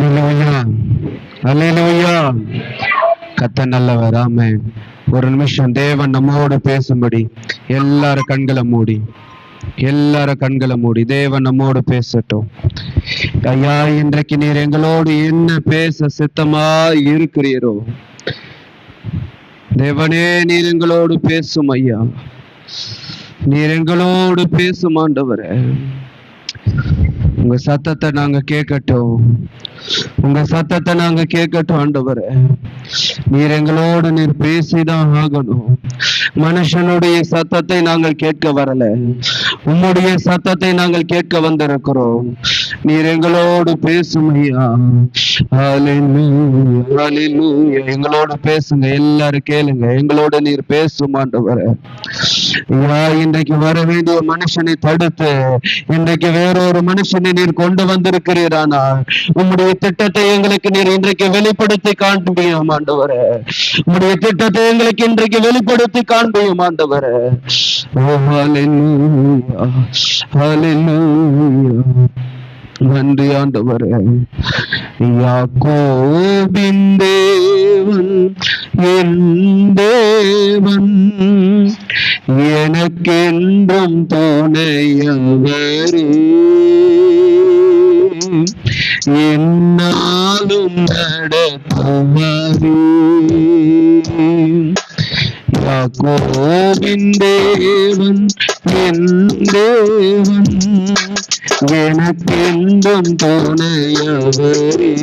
அல்லேலூயா, அல்லேலூயா. கர்த்தர் நல்லவர். ஆமென். ஒரு நிமிஷம் தேவன் நம்மோடு பேசும்படி எல்லாரும் கண்களை மூடி தேவன் நம்மோடு பேசட்டும். ஐயா, இன்றைக்கு நீர் எங்களோடு என்ன பேச சித்தமா இருக்கிறீரோ தேவனே, நீர் எங்களோடு பேசும் ஐயா, நீர் எங்களோடு பேசும் ஆண்டவரே. உங்க சத்தத்தை நாங்க கேட்கட்டும், ஆண்டவரே. நீர் எங்களோடு நீர் பேசிதான் ஆகணும். மனுஷனுடைய சத்தத்தை நாங்கள் கேட்க வரல, உம்முடைய சத்தத்தை நாங்கள் கேட்க வந்திருக்கிறோம். நீர் எங்களோடு பேசும் ஐயா. ஹல்லேலூயா. எங்களோடு பேசுங்க, எல்லாரும் கேளுங்க. எங்களோடு நீர் பேசும் ஆண்டவரே. ஐயா, இன்றைக்கு வர வேண்டிய மனுஷனை தடுத்து இன்றைக்கு வேறொரு மனுஷனை நீர் கொண்டு வந்திருக்கிறீரானா, உம்முடைய திட்டத்தை எங்களுக்கு நீர் இன்றைக்கு வெளிப்படுத்தி காண்பியும் ஆண்டவரே. உம்முடைய திட்டத்தை எங்களுக்கு இன்றைக்கு வெளிப்படுத்தி காண்பியும் ஆண்டவரே. ஹல்லேலூயா, ஹல்லேலூயா. நன்றி ஆண்டவரே. யாக்கோபின் தேவன் என் தேவன், எனக்கென்றும் துணையவரே, என்னாலும் நடத்துவாரே. யாக்கோபின் தேவன் என் தேவன், எனக்கென்றும் துணையவரே,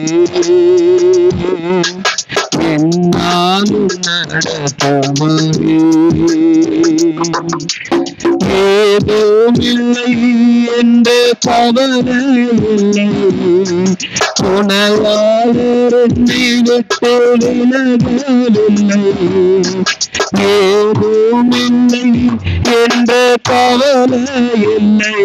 என்னாலும் நடத்துவாரே. ஏதும் இல்லை என்ற கவலை இல்லை, துணையாளர் என்னை விட்டு விலகவில்லை. ஏதும் இல்லை என்ற கவலை இல்லை,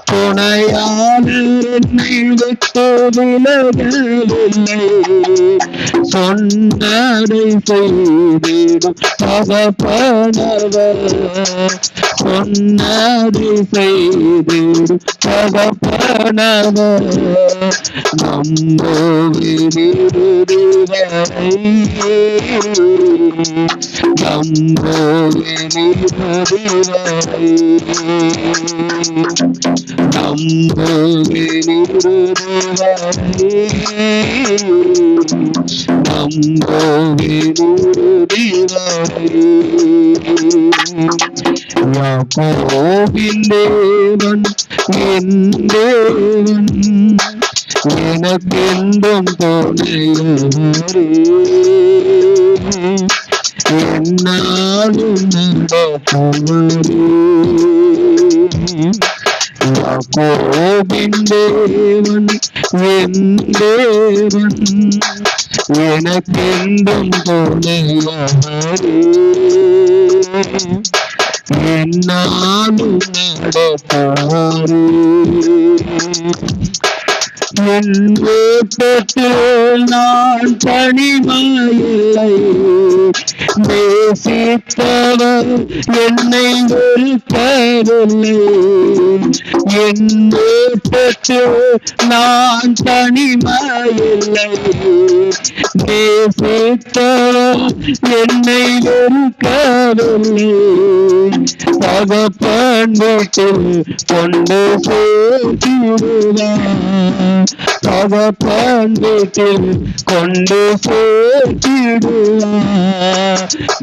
துணையாளர் என்னை விட்டு விலகவில்லை. சொன்னதை செய்திடும் தகப்பனவர், சொன்னதை செய்திடும் தகப்பனவர், நம்புகிறேன் இறுதி வரை, நம்புகிறேன் இறுதி வரை, நம்புகிறேன் இறுதி வரை, நம்புகிறேன் இறுதி வரை. யாக்கோபின் தேவன் என் தேவன், எனக்கென்றும் துணையவரே, என்னாலும் நடத்துவாரே. யாக்கோபின் தேவன் என் தேவன், எனக்கென்றும் துணையவரே, என்னாலும் நடத்துவாரே. என் வீட்டத்தில் நான் தனிமையில்லை, நேசித்தவர் என்னை வெறுக்கவில்லை. என் வீட்டத்தில் நான் தனிமையில்லை, நேசித்தவர் என்னை வெறுக்கவில்லை. தகப்பன் வீட்டில் கொண்டு சேர்த்திடுவார், தகப்பன் வீட்டில் கொண்டு சேர்த்திடுவார்.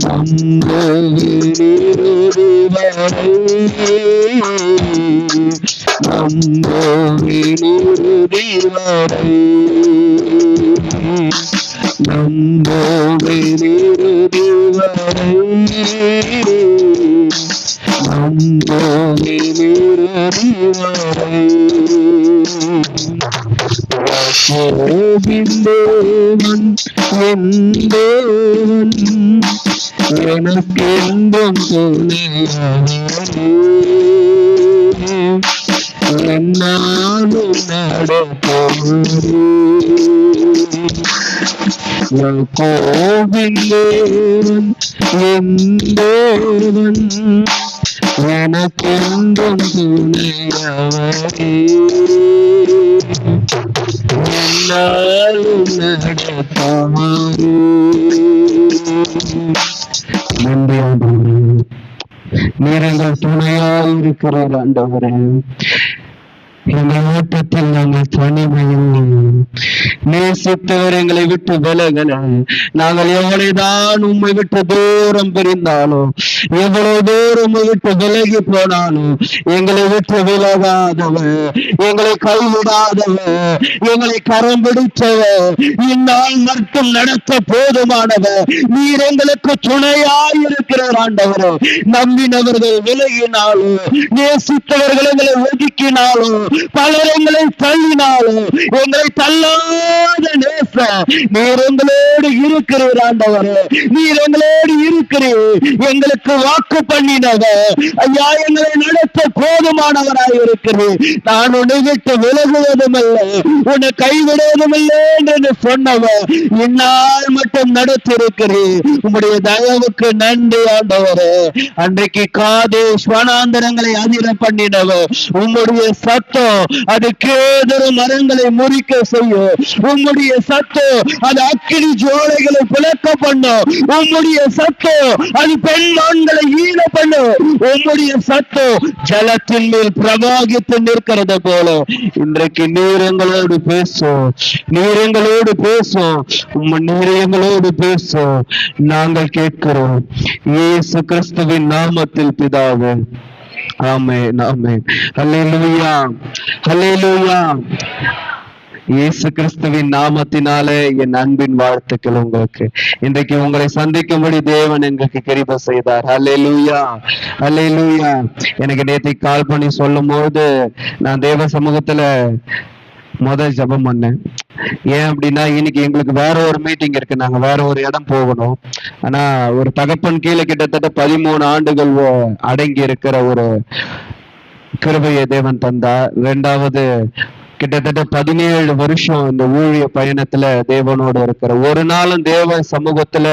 நம்புகிறேன் இறுதி வரை, நம்புகிறேன் இறுதி வரை, நம்புகிறேன் இறுதி வரை, நம்புகிறேன் இறுதி வரை. யாக்கோபின் தேவன் என் தேவன், எனக்கென்றும் துணையவரே, என்னாலும் நடத்துவாரே. யாக்கோபின் தேவன் என் தேவன், எனக்கென்றும் துணையவரே, என்னாலும் நடத்துவாரே. நன்றி ஆண்டவரே, நீர் எங்கள் துணையாய் இருக்கிறார் ஆண்டவரே. எங்கள் ஓட்டத்தில் நாங்கள் தனிமையும் நேசித்தவர் எங்களை விட்டு விலகல. நாங்கள் எவ்வளவுதான் உண்மை விட்டு தூரம் பிரிந்தாலும், எவ்வளவு தூரம் உண்மை விட்டு விலகி போனாலும், எங்களை விட்டு விலகாதவர், எங்களை கைவிடாதவர், எங்களை கரம் பிடித்தவர், இந்நாள் மட்டும் நடத்த போதுமானவர். நீர் எங்களுக்கு துணையாய் இருக்கிறார் ஆண்டவரே. நம்பினவர்கள் விலகினாலும், நேசித்தவர்கள் எங்களை ஒதுக்கினாலும், பலர் எங்களை தள்ளினாலும், எங்களை தள்ளாத நேச நீர் எங்களோடு இருக்கிறீர் ஆண்டவரே. நீர் எங்களோடு இருக்கிறீர். எங்களுக்கு வாக்கு பண்ணினவர் ஐயா, எங்களை நடத்த போதுமானவராய் இருக்கிறீர். நான் உன்னை விட்டு விலகுவதும் அல்ல, உன்னை கைவிடுவதும் இல்லை என்று சொன்னவர் இந்நாள் மட்டும் நடத்திருக்கிறீர். உம்முடைய தயவுக்கு நன்றி ஆண்டவரே. அன்றைக்கு காதேஷ் வனாந்தரங்களை அதிர பண்ணினவர், உம்முடைய சத்தம் அது கேதுரு மரங்களை முறிக்க செய்யும். உம்முடைய சத்தம் அது அக்கினி ஜோலைகளை பிளக்க பண்ணும். உம்முடைய சத்தம் அது பெண்மான்களை ஈன பண்ணும். உம்முடைய சத்தம் ஜலத்தின் மேல் பிரவாகித்து நிற்கிறது போல இன்றைக்கு நீர் எங்களோடு பேசும். நீர் எங்களோடு பேசும். நீர் எங்களோடு பேசும். நாங்கள் கேட்கிறோம் இயேசு கிறிஸ்துவின் நாமத்தில் பிதாவே, ஆமென், ஆமென். ஹல்லேலூயா, ஹல்லேலூயா. இயேசு கிறிஸ்துவின் நாமத்தினாலே என் அன்பின் வாழ்த்துக்கள் உங்களுக்கு. இன்றைக்கு உங்களை சந்திக்கும்படி தேவன் எங்களுக்கு கிருபை செய்தார். ஹல்லேலூயா, ஹல்லேலூயா. எனக்கு நேற்று கால் பண்ணி சொல்லும் போது நான் தேவ சமூகத்துல முதல் ஜெபம் பண்ணேன். ஏன் அப்படின்னா, இன்னைக்கு எங்களுக்கு வேற ஒரு மீட்டிங் இருக்கு, நாங்க வேற ஒரு இடம் போகணும். ஆனா ஒரு தகப்பன் கீழே கிட்டத்தட்ட 13 ஆண்டுகள் அடங்கி இருக்கிற ஒரு கிருபையை தேவன் தந்தார். ரெண்டாவது கிட்டத்தட்ட 17 வருஷம் இந்த ஊழிய பயணத்துல தேவனோடு இருக்கிற, ஒரு நாளும் தேவ சமூகத்துல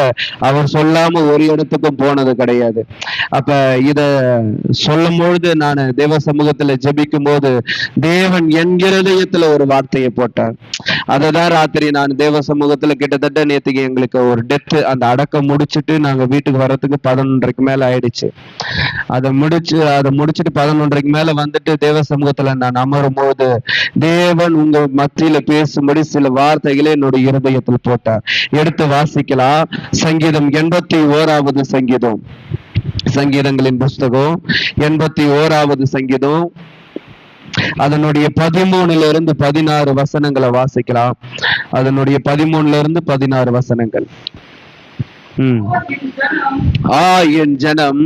அவர் சொல்லாம ஒரு இடத்துக்கும் போனது கிடையாது. அப்ப இத சொல்லும் பொழுது நான் தேவ சமூகத்துல ஜெபிக்கும் போது தேவன் என் இருதயத்துல ஒரு வார்த்தையை போட்டார். அததான் ராத்திரி நான் தேவ சமூகத்துல கிட்டத்தட்ட நேற்றுக்கு எங்களுக்கு ஒரு டெத்து, அந்த அடக்கம் முடிச்சுட்டு நாங்க வீட்டுக்கு வர்றதுக்கு 11:30 மேல ஆயிடுச்சு. அதை முடிச்சுட்டு 11:30 மேல வந்துட்டு தேவ சமூகத்துல நான் அமரும் போது தேவன் உங்க மத்தியில பேசும்படி சில வார்த்தைகளை என்னுடைய இருதயத்தில் போட்டார். எடுத்து வாசிக்கலாம். சங்கீதம் 81வது சங்கீதம், சங்கீதங்களின் புஸ்தகம் 81வது சங்கீதம், அதனுடைய 13 16 வசனங்களை வாசிக்கலாம். அதனுடைய 13 16 வசனங்கள். என் ஜனம்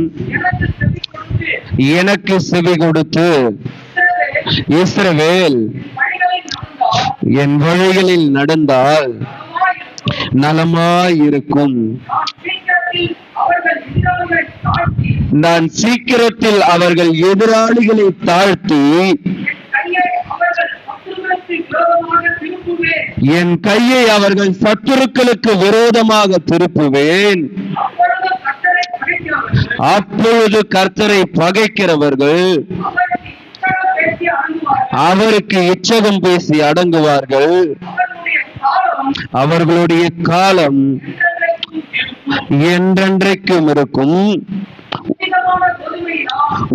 எனக்கு செவி கொடுத்து, இஸ்ரவேல் என் வழிகளில் நடந்தால் நலமாயிருக்கும். நான் சீக்கிரத்தில் அவர்கள் எதிராளிகளை தாழ்த்தி என் கையை அவர்கள் சத்துருக்களுக்கு விரோதமாக திருப்புவேன். அப்பொழுது கர்த்தரை பகைக்கிறவர்கள் அவருக்கு இச்சகம் பேசி அடங்குவார்கள். அவர்களுடைய காலம் என்றென்றைக்கும் இருக்கும்.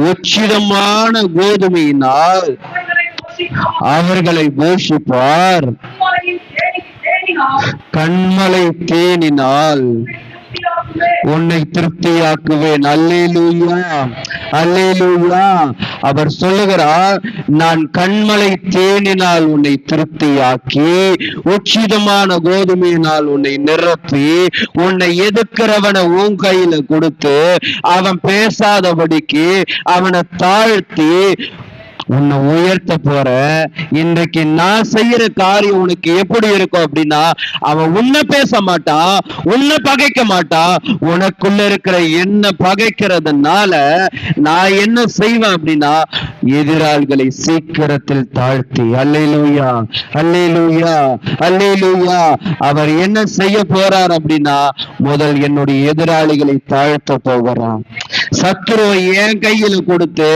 உச்சிதமான கோதுமையினால் அவர்களை போஷிப்பார். கண்மலை தேனினால் உன்னை திருப்தியாக்குவேன். அல்லேலூயா, அல்லேலூயா. அவர் சொல்லுகிறார், நான் கண்மலை தேனினால் உன்னை திருப்தியாக்கி, உச்சிதமான கோதுமையினால் உன்னை நிரப்பி, உன்னை எதிர்க்கிறவனை உன் கையில கொடுத்து, அவன் பேசாதபடிக்கு அவனை தாழ்த்தி உன்னை உயர்த்த போற. இன்றைக்கு நான் செய்யற காரியம் உனக்கு எப்படி இருக்கும் அப்படின்னா, அவன் உன்னை பேச மாட்டான், உன்னை பகைக்க மாட்டான். உனக்குள்ள இருக்கிற என்ன பகைக்கிறதுனால நான் என்ன செய்வேன் அப்படின்னா, எதிராளிகளை சீக்கிரத்தில் தாழ்த்தி. அல்லேலூயா, அல்லேலூயா, அல்லேலூயா. அவர் என்ன செய்ய போறார் அப்படின்னா, முதல் என்னுடைய எதிராளிகளை தாழ்த்த போகிறான். சத்துருவை என் கையில கொடுத்து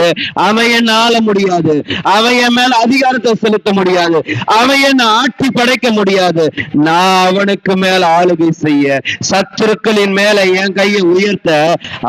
அவன் என்ன ஆள முடியாது, அவன் என் மேல அதிகாரத்தை செலுத்த முடியாது, அவன் என்ன ஆட்சி படைக்க முடியாது. நான் அவனுக்கு மேல ஆளுகை செய்ய, சத்துருக்களின் மேல என் கையை உயர்த்த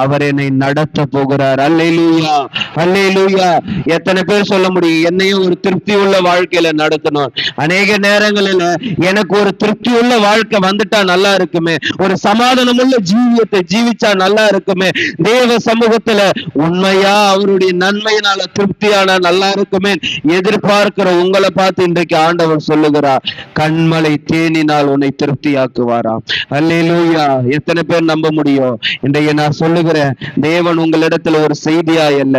அவர் என்னை நடத்த போகிறார். அல்லேலூயா, அல்லேலூயா. எத்தனை பேர் சொல்ல முடியும் என்னையும் ஒரு திருப்தி உள்ள வாழ்க்கையில நடத்தணும்? அநேக நேரங்களில் எனக்கு ஒரு திருப்தி உள்ள வாழ்க்கை வந்துட்டா நல்லா இருக்குமே, ஒரு சமாதானம் உள்ள ஜீவியத்தை ஜீவிச்சா நல்லா இருக்குமே, தேவ சமூகத்துல உண்மையா அவருடைய நன்மையினால திருப்தியான நல்லா இருக்குமே எதிர்பார்க்கிற உங்களை பார்த்து இன்றைக்கு ஆண்டவர் சொல்லுகிறார், கண்மலை தேனினால் உன்னை திருப்தியாக்குவாராம். அல்லேலூயா. எத்தனை பேர் நம்ப முடியும்? இன்றைக்கு நான் சொல்லுகிறேன், தேவன் உங்களிடத்துல ஒரு செய்தியா இல்ல,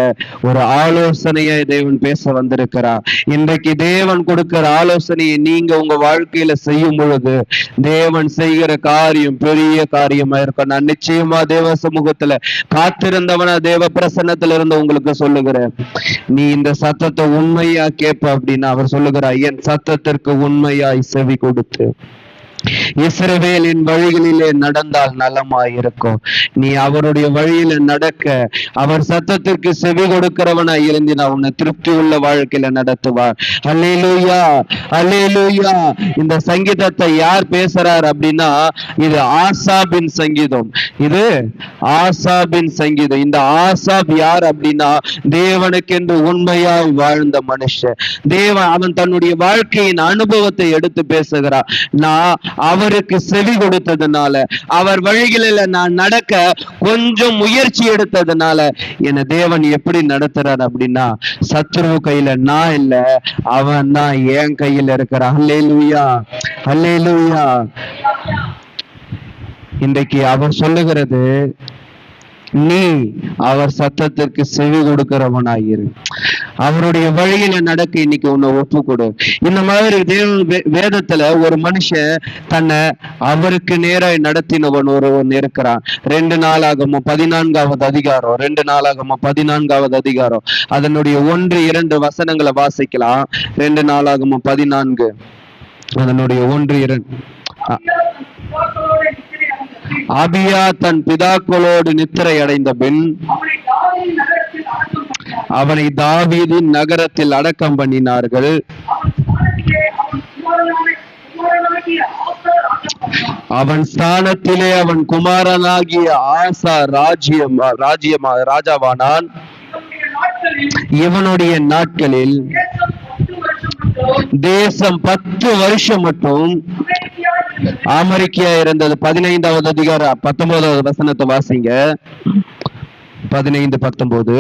ஒரு ஆலோசனையை தேவன் பேச வந்திருக்கிறார். இன்றைக்கு தேவன் கொடுக்கிற ஆலோசனையை நீங்க உங்க வாழ்க்கையில செய்யும் பொழுது தேவன் செய்கிற காரியம் பெரிய காரியமா இருக்கும். நான் நிச்சயமா தேவ சமூகத்துல காத்திருந்தவனா தேவ பிரசன்னத்துல இருந்து உங்களுக்கு சொல்லுகிறேன், நீ இந்த சத்தத்தை உண்மையா கேட்ப அப்படின்னா அவர் சொல்லுகிறார், என் சத்தத்திற்கு உண்மையாய் செவி கொடுத்து இஸ்ரவேலின் வழிகளிலே நடந்தால் நலமாயிருக்கும். நீ அவருடைய வழியில நடக்க, அவர் சத்தத்திற்கு செவி கொடுக்கிறவனாய் இருந்து நான் உன்னை திருப்தி உள்ள வாழ்க்கையில நடத்துவார். அல்லேலூயா, அல்லேலூயா. இந்த சங்கீதத்தை யார் பேசுறார் அப்படின்னா இது ஆசாபின் சங்கீதம். இது ஆசாபின் சங்கீதம். இந்த ஆசாப் யார் அப்படின்னா தேவனுக்கென்று உண்மையாய் வாழ்ந்த மனுஷன். தேவன் அவன் தன்னுடைய வாழ்க்கையின் அனுபவத்தை எடுத்து பேசுகிறார். நான் அவருக்கு செவி கொடுத்ததுனால, அவர் வழிகளில நான் நடக்க கொஞ்சம் முயற்சி எடுத்ததுனால என்ன தேவன் எப்படி நடத்துறார் அப்படின்னா சத்ரு கையில நான் இல்ல, அவன் தான் என் கையில இருக்கிறான். அல்லேலூயா, அல்லேலூயா. இன்றைக்கு அவர் சொல்லுகிறது, நீ அவர் சத்தத்திற்கு செவி கொடுக்கிறவனாயிரு, அவருடைய வழியில நடக்க இன்னைக்கு உன்னை ஒப்பு கொடு. இந்த மாதிரி வேதத்துல ஒரு மனுஷன் தன்னை அவருக்கு நேராய் நடத்தினவன் ஒருவன் இருக்கிறான். 2 நாளாகமோ 14வது அதிகாரம், 2 நாளாகமோ 14வது அதிகாரம் அதனுடைய 1-2 வசனங்களை வாசிக்கலாம். 2 நாளாகமோ 14 அதனுடைய 1-2. அபியா தன் பிதாக்களோடு நித்திரை அடைந்த பின் அவனை தாவீதின் நகரத்தில் அடக்கம் பண்ணினார்கள். அவன் ஸ்தானத்திலே அவன் குமாரனாகிய ஆசா ராஜாவானான். இவனுடைய நாட்களில் தேசம் 10 வருஷம் மட்டும் அமெரிக்கா இருந்தது. 15வது அதிகாரம் 19வது வசனத்தை வாசிங்க. 15-19.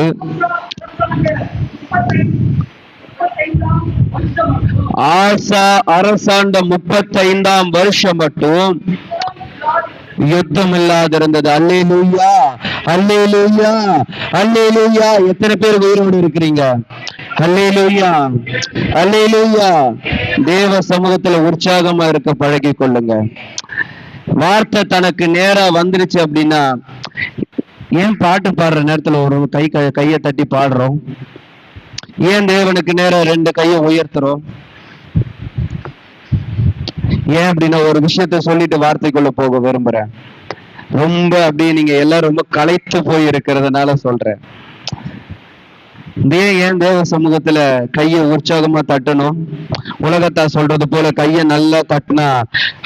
ஆசா அரசாண்ட 35ஆம் வருஷம் மட்டும் யுத்தம் இல்லாதிருந்தது. அல்லேலூயா, அல்லேலூயா, அல்லேலூயா. எத்தனை பேர் உயிரோடு இருக்கிறீங்க? அல்லேலூயா, அல்லேலூயா. தேவ சமூகத்துல உற்சாகமா இருக்க பழகி கொள்ளுங்க. வார்த்தை தனக்கு நேரா வந்துருச்சு அப்படின்னா, ஏன் பாட்டு பாடுற நேரத்துல ஒரு கையை தட்டி பாடுறோம்? ஏன் தேவனுக்கு நேரா 2 கையை உயர்த்துறோம்? ஏன் அப்படின்னா ஒரு விஷயத்த சொல்லிட்டு வார்த்தைக்குள்ள போக விரும்புறேன். ரொம்ப அப்படியே நீங்க எல்லாரும் ரொம்ப களைத்து போய் இருக்கிறதுனால சொல்றேன். ஏன் தேவ சமூகத்துல கையை உற்சாகமா தட்டணும்? உலகத்தா சொல்றது போல கையை நல்லா தட்டினா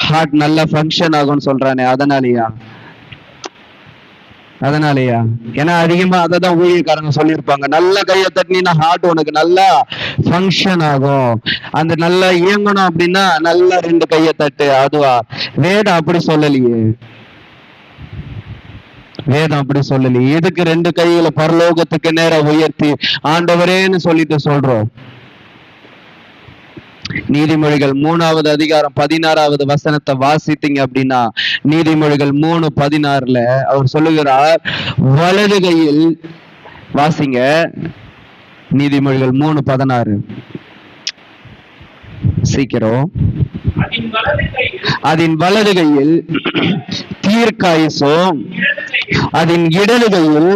ஹார்ட் நல்லா ஃபங்க்ஷன் ஆகும்னு சொல்றானே, அதனாலயா? ஏன்னா அதிகமா அததான் ஊழியக்காரங்க சொல்லியிருப்பாங்க, நல்ல கையை தட்டினா ஹார்ட் உனக்கு நல்லா ஃபங்க்ஷன் ஆகும், அந்த நல்லா இயங்கணும் அப்படின்னா நல்லா 2 கையை தட்டு. அதுவா? வேதம் அப்படி சொல்லலையே, வேதம் அப்படி சொல்லலையே. எதுக்கு 2 கைகளை பரலோகத்துக்கு நேரம் உயர்த்தி ஆண்டவரேன்னு சொல்லிட்டு சொல்றோம்? நீதிமொழிகள் 3வது அதிகாரம் 16வது வசனத்தை வாசித்தீங்க அப்படின்னா நீதிமொழிகள் 3:16 அவர் சொல்லுகிறார், வலது கையில் வாசிங்க. நீதிமொழிகள் 3:16 சீக்கிரம். அதன் வலது கையில் தீர்க்காயுசும் அதன் இடது கையில்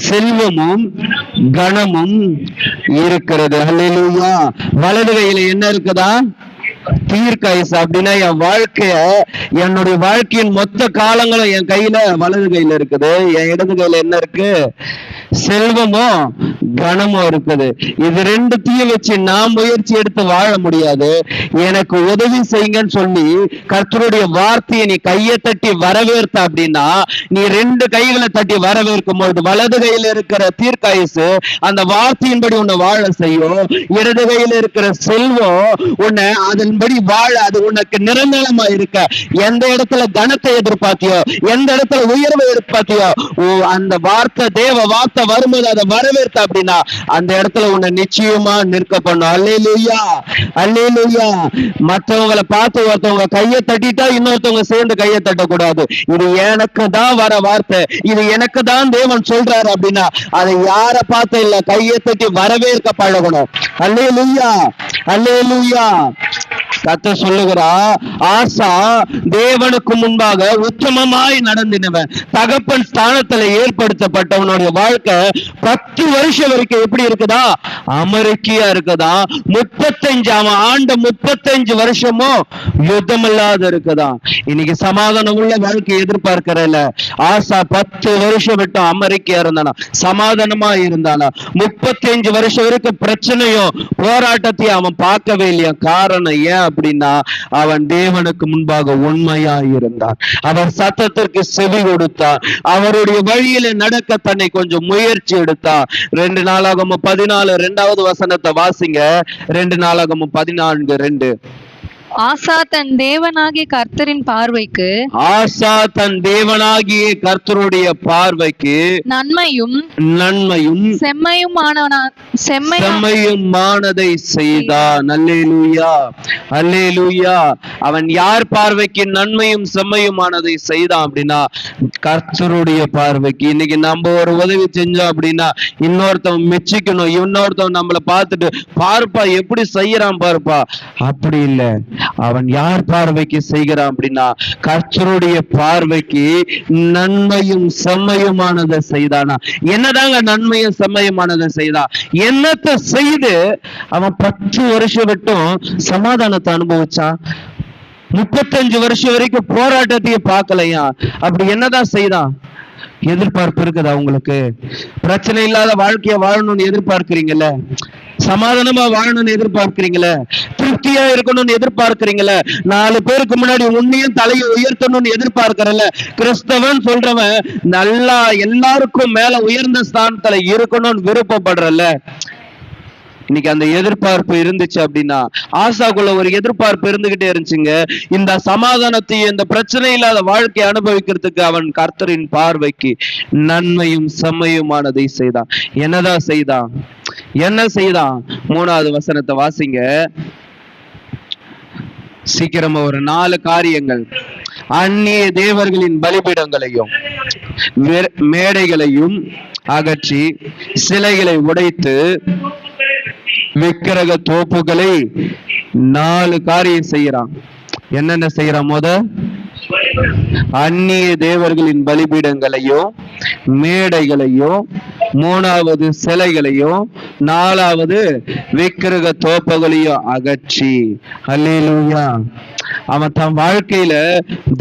செல்வமும் கனமும் இருக்கிறது. அல்லேலூயா. வலது கையில என்ன இருக்குதா? தீர்க்காயுசு அப்படின்னா என் வாழ்க்கைய, என்னுடைய வாழ்க்கையின் மொத்த காலங்களும் என் கையில, வலது கையில இருக்குது. என் இடது கையில என்ன இருக்கு? செல்வமும் கனமும் இருக்குது. இது ரெண்டுத்தையும் வச்சு நான் முயற்சி எடுத்து வாழ முடியாது. எனக்கு உதவி செய்யுங்கன்னு சொல்லி கர்த்தருடைய வார்த்தையை நீ கையை தட்டி வரவேற்ற அப்படின்னா, நீ ரெண்டு கைகளை தட்டி வரவேற்கும் போது வலது கையில இருக்கிற தீர்க்காயுசு அந்த வார்த்தையின்படி உன்னை வாழ செய்யும். இடது கையில இருக்கிற செல்வம் உன்னை அதன்படி வாழ, அது உனக்கு நிரந்தரமா இருக்க. எந்த இடத்துல கனத்தை எதிர்பார்த்தியோ, எந்த இடத்துல உயர்வை எதிர்பார்த்தியோ, அந்த வார்த்தை, தேவ வார்த்தை வரும்போது அதை வரவேற்ற அப்படின்னா அந்த இடத்துல உன்னை நிச்சயமா நிற்க பண்ணும். அல்லேலூயா, அல்லேலூயா. மற்றவங்களை பார்த்து ஒருத்தவங்க கையை தட்டிட்டா இன்னொருத்தவங்க சேர்ந்து கையை தட்டக்கூடாது. இது எனக்கு தான் வர வார்த்தை, இது எனக்கு தான் தேவன் சொல்றாரு அப்படின்னா அதை யார பார்த்து இல்ல, கையை தட்டி வரவேற்க பழகணும். அல்லேலூயா, அல்லேலூயா. கர்த்தர் சொல்லுகிறா, ஆசா தேவனுக்கு முன்பாக உத்தமமாய் நடந்தினவன், தகப்பன் ஸ்தானத்துல ஏற்படுத்தப்பட்டவனுடைய வாழ்க்கை 10 வருஷம் வரைக்கும் எப்படி இருக்குதா? அமெரிக்கையா இருக்குதா. 35 ஆண்டு 35 வருஷமும் யுத்தம் இல்லாத இருக்குதா. இன்னைக்கு சமாதானம் உள்ள வாழ்க்கை எதிர்பார்க்கிறல. ஆசா 10 வருஷம் விட்டு அமெரிக்கையா இருந்தானா, சமாதானமா இருந்தானா. 35 வருஷம் வரைக்கும் பிரச்சனையும் போராட்டத்தையும் அவன் பார்க்கவே இல்லையா. காரணம் ஏன் அப்படின்னா, அவன் தேவனுக்கு முன்பாக உண்மையா இருந்தான். அவர் சத்தத்திற்கு செவி கொடுத்தான். அவருடைய வழியில நடக்க தன்னை கொஞ்சம் முயற்சி எடுத்தான். 2 நாளாகமம் 14 2வது வசனத்தை வாசிங்க. 2 நாளாகமம் 14:2. ஆசா தன் தேவனாகிய கர்த்தரின் பார்வைக்கு, ஆசா தன் தேவனாகிய கர்த்தருடைய பார்வைக்கு நன்மையும் செம்மையுமானதை செய்தான். அல்லேலூயா, அல்லேலூயா. அவன் யார் பார்வைக்கு நன்மையும் செம்மையுமானதை செய்தான் அப்படின்னா, கர்த்தருடைய பார்வைக்கு. இன்னைக்கு நம்ம ஒரு உதவி செஞ்சோம் அப்படின்னா இன்னொருத்தவன் மெச்சிக்கணும். இன்னொருத்தவன் நம்மளை பார்த்துட்டு, பாருப்பா எப்படி செய்யறான் பாருப்பா, அப்படி இல்லை. அவன் யார் பார்வைக்கு செய்கிறான் அப்படின்னா, கர்த்தருடைய பார்வைக்கு நன்மையும் செம்மையுமானதை செய்தானா. என்னதாங்க நன்மையும் செம்மையுமானதை செய்தான்? என்னத்தை செய்து அவன் 10 வருஷம் விட்டும் சமாதானத்தை அனுபவிச்சான்? 35 வருஷம் வரைக்கும் போராட்டத்தையும் பார்க்கலையா? அப்படி என்னதான் செய்தான்? எதிர்பார்ப்பு இருக்குதா உங்களுக்கு? பிரச்சனை இல்லாத வாழ்க்கைய வாழணும்னு எதிர்பார்க்கிறீங்கல்ல, சமாதானமா வாழணும்னு எதிர்பார்க்கிறீங்களே, திருப்தியா இருக்கணும்னு எதிர்பார்க்கிறீங்களே, 4 பேருக்கு முன்னாடி உன்னையும் தலையை உயர்த்தணும்னு எதிர்பார்க்கிறல்ல. கிறிஸ்தவன் சொல்றவன் நல்லா எல்லாருக்கும் மேல உயர்ந்த ஸ்தானத்துல இருக்கணும்னு விருப்பப்படுறல்ல. இன்னைக்கு அந்த எதிர்பார்ப்பு இருந்துச்சு அப்படின்னா, ஆசாக்குள்ள ஒரு எதிர்பார்ப்பு இருந்துகிட்டே இருந்துச்சுங்க. இந்த சமாதானத்தையும் இந்த பிரச்சனை இல்லாத வாழ்க்கையை அனுபவிக்கிறதுக்கு அவன் கர்த்தரின் பார்வைக்கு நன்மையும் செம்மையுமானதை செய்தான். என்னதான் செய்தான்? என்ன செய்தான்? 3வது வசனத்தை வாசிங்க சீக்கிரமா. ஒரு 4 காரியங்கள். அந்நிய தேவர்களின் பலிபீடங்களையும் மேடைகளையும் அகற்றி, சிலைகளை உடைத்து, விக்கிரக தோப்புகளை 4 காரியம் செய்யறான். என்னென்ன செய்யறான்? அந்நிய தேவர்களின் பலிபீடங்களையும் மேடைகளையும், 3வது சிலைகளையும், 4வது விக்கிரக தோப்புகளையும் அகற்றி. அல்லேலூயா. அவன் தன் வாழ்க்கையில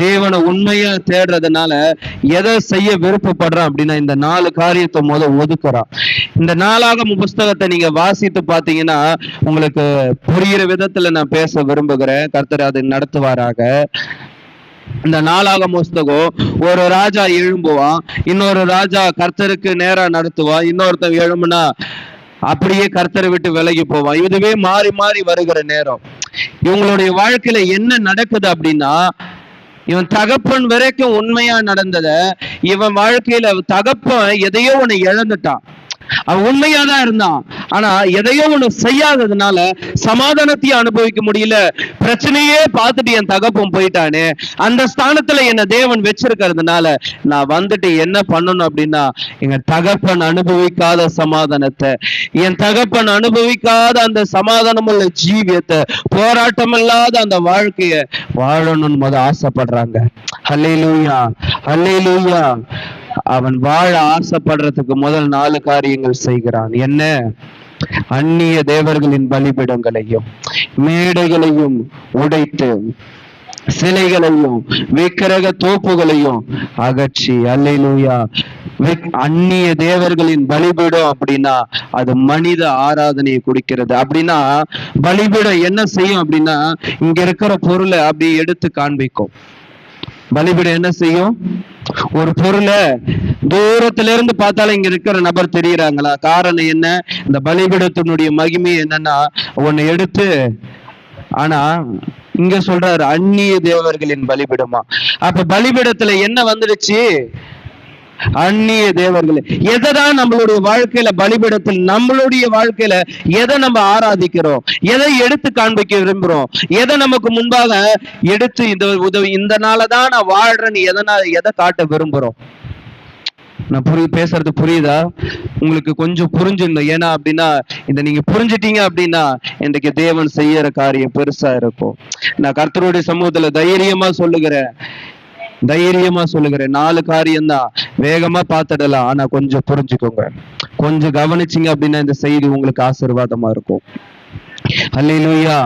தேவனை உண்மையா தேடுறதுனால எதை செய்ய விருப்பப்படுறான் அப்படின்னா, இந்த 4 காரியத்தை ஒதுக்குறான். இந்த 4ஆகம புஸ்தகத்தை நீங்க வாசித்து பாத்தீங்கன்னா உங்களுக்கு புரிகிற விதத்துல நான் பேச விரும்புகிறேன். கர்த்தர் அதை நடத்துவாராக. இந்த 4ஆகம புஸ்தகம், ஒரு ராஜா எழும்புவான், இன்னொரு ராஜா கர்த்தருக்கு நேரா நடத்துவான், இன்னொருத்தன் எழும்புனா அப்படியே கர்த்தரை விட்டு விலகி போவான். இதுவே மாறி மாறி வருகிற நேரம். இவங்களுடைய வாழ்க்கையில என்ன நடக்குது அப்படின்னா, இவன் தகப்பன் வரைக்கும் உண்மையா நடந்தத, இவன் வாழ்க்கையில தகப்பன் எதையோ ஒண்ணு இழந்துட்டான். அவன் உண்மையாதான் இருந்தான், ஆனா எதையோ ஒண்ணு செய்யாததுனால சமாதானத்தையும் அனுபவிக்க முடியல. பிரச்சனையே பார்த்துட்டு என் தகப்பன் போயிட்டானே, அந்த ஸ்தானத்துல என்ன தேவன் வச்சிருக்கிறதுனால நான் வந்துட்டு என்ன பண்ணணும் அப்படின்னா, எங்க தகப்பன் அனுபவிக்காத சமாதானத்தை, என் தகப்பன் அனுபவிக்காத அந்த சமாதானம் உள்ள ஜீவியத்தை, போராட்டம் இல்லாத அந்த வாழ்க்கைய வாழணும்னு ஆசைப்படுறாங்க. அல்லேலூயா, அல்லேலூயா. அவன் வாழ ஆசைப்படுறதுக்கு முதல் 4 காரியங்கள் செய்கிறான். என்ன? அந்நிய தேவர்களின் பலிபீடங்களையும் மேடைகளையும் உடைத்து சிலைகளையும் விக்கிரக தோப்புகளையும் அகற்றி, அல்லேலூயா. அந்நிய தேவர்களின் பலிபீடம் அப்படின்னா அது மனித ஆராதனையை குறிக்கிறது. அப்படின்னா பலிபீடம் என்ன செய்யும் அப்படின்னா இங்க இருக்கிற பொருளை அப்படி எடுத்து காண்பிக்கும். பலிபீடம் என்ன செய்யும்? ஒரு பொருளை தூரத்துல இருந்து பார்த்தாலும் இங்க இருக்கிற நபர் தெரியுறாங்களா? காரணம் என்ன? இந்த பலிபீடத்தினுடைய மகிமை என்னன்னா ஒன்னு எடுத்து, ஆனா இங்க சொல்றாரு அந்நிய தேவர்களின் பலிபீடமா. அப்ப பலிபீடத்துல என்ன வந்துடுச்சு? அந்நிய தேவர்கள். எதைதான் நம்மளுடைய வாழ்க்கையில பலிபீடத்தில் நம்மளுடைய வாழ்க்கையில எதை நம்ம ஆராதிக்கிறோம், எதை எடுத்து காண்பிக்க விரும்புறோம், எதை நமக்கு முன்பாக எடுத்து இந்த உதவி இந்த நாளதான் நான் வாழ்றேன்னு எதை காட்ட விரும்புறோம்? நான் பேசுறது புரியுதா உங்களுக்கு? கொஞ்சம் புரிஞ்சுங்க. ஏன்னா அப்படின்னா இந்த நீங்க புரிஞ்சுட்டீங்க அப்படின்னா இன்றைக்கு தேவன் செய்யற காரியம் பெருசா இருக்கும். நான் கர்த்தருடைய சமூகத்துல தைரியமா சொல்லுகிறேன் 4 காரியம்தான். வேகமா பார்த்துடலாம், ஆனா கொஞ்சம் புரிஞ்சுக்கோங்க. கொஞ்சம் கவனிச்சிங்க அப்படின்னா இந்த செய்தி உங்களுக்கு ஆசீர்வாதமா இருக்கும். அல்லேலூயா.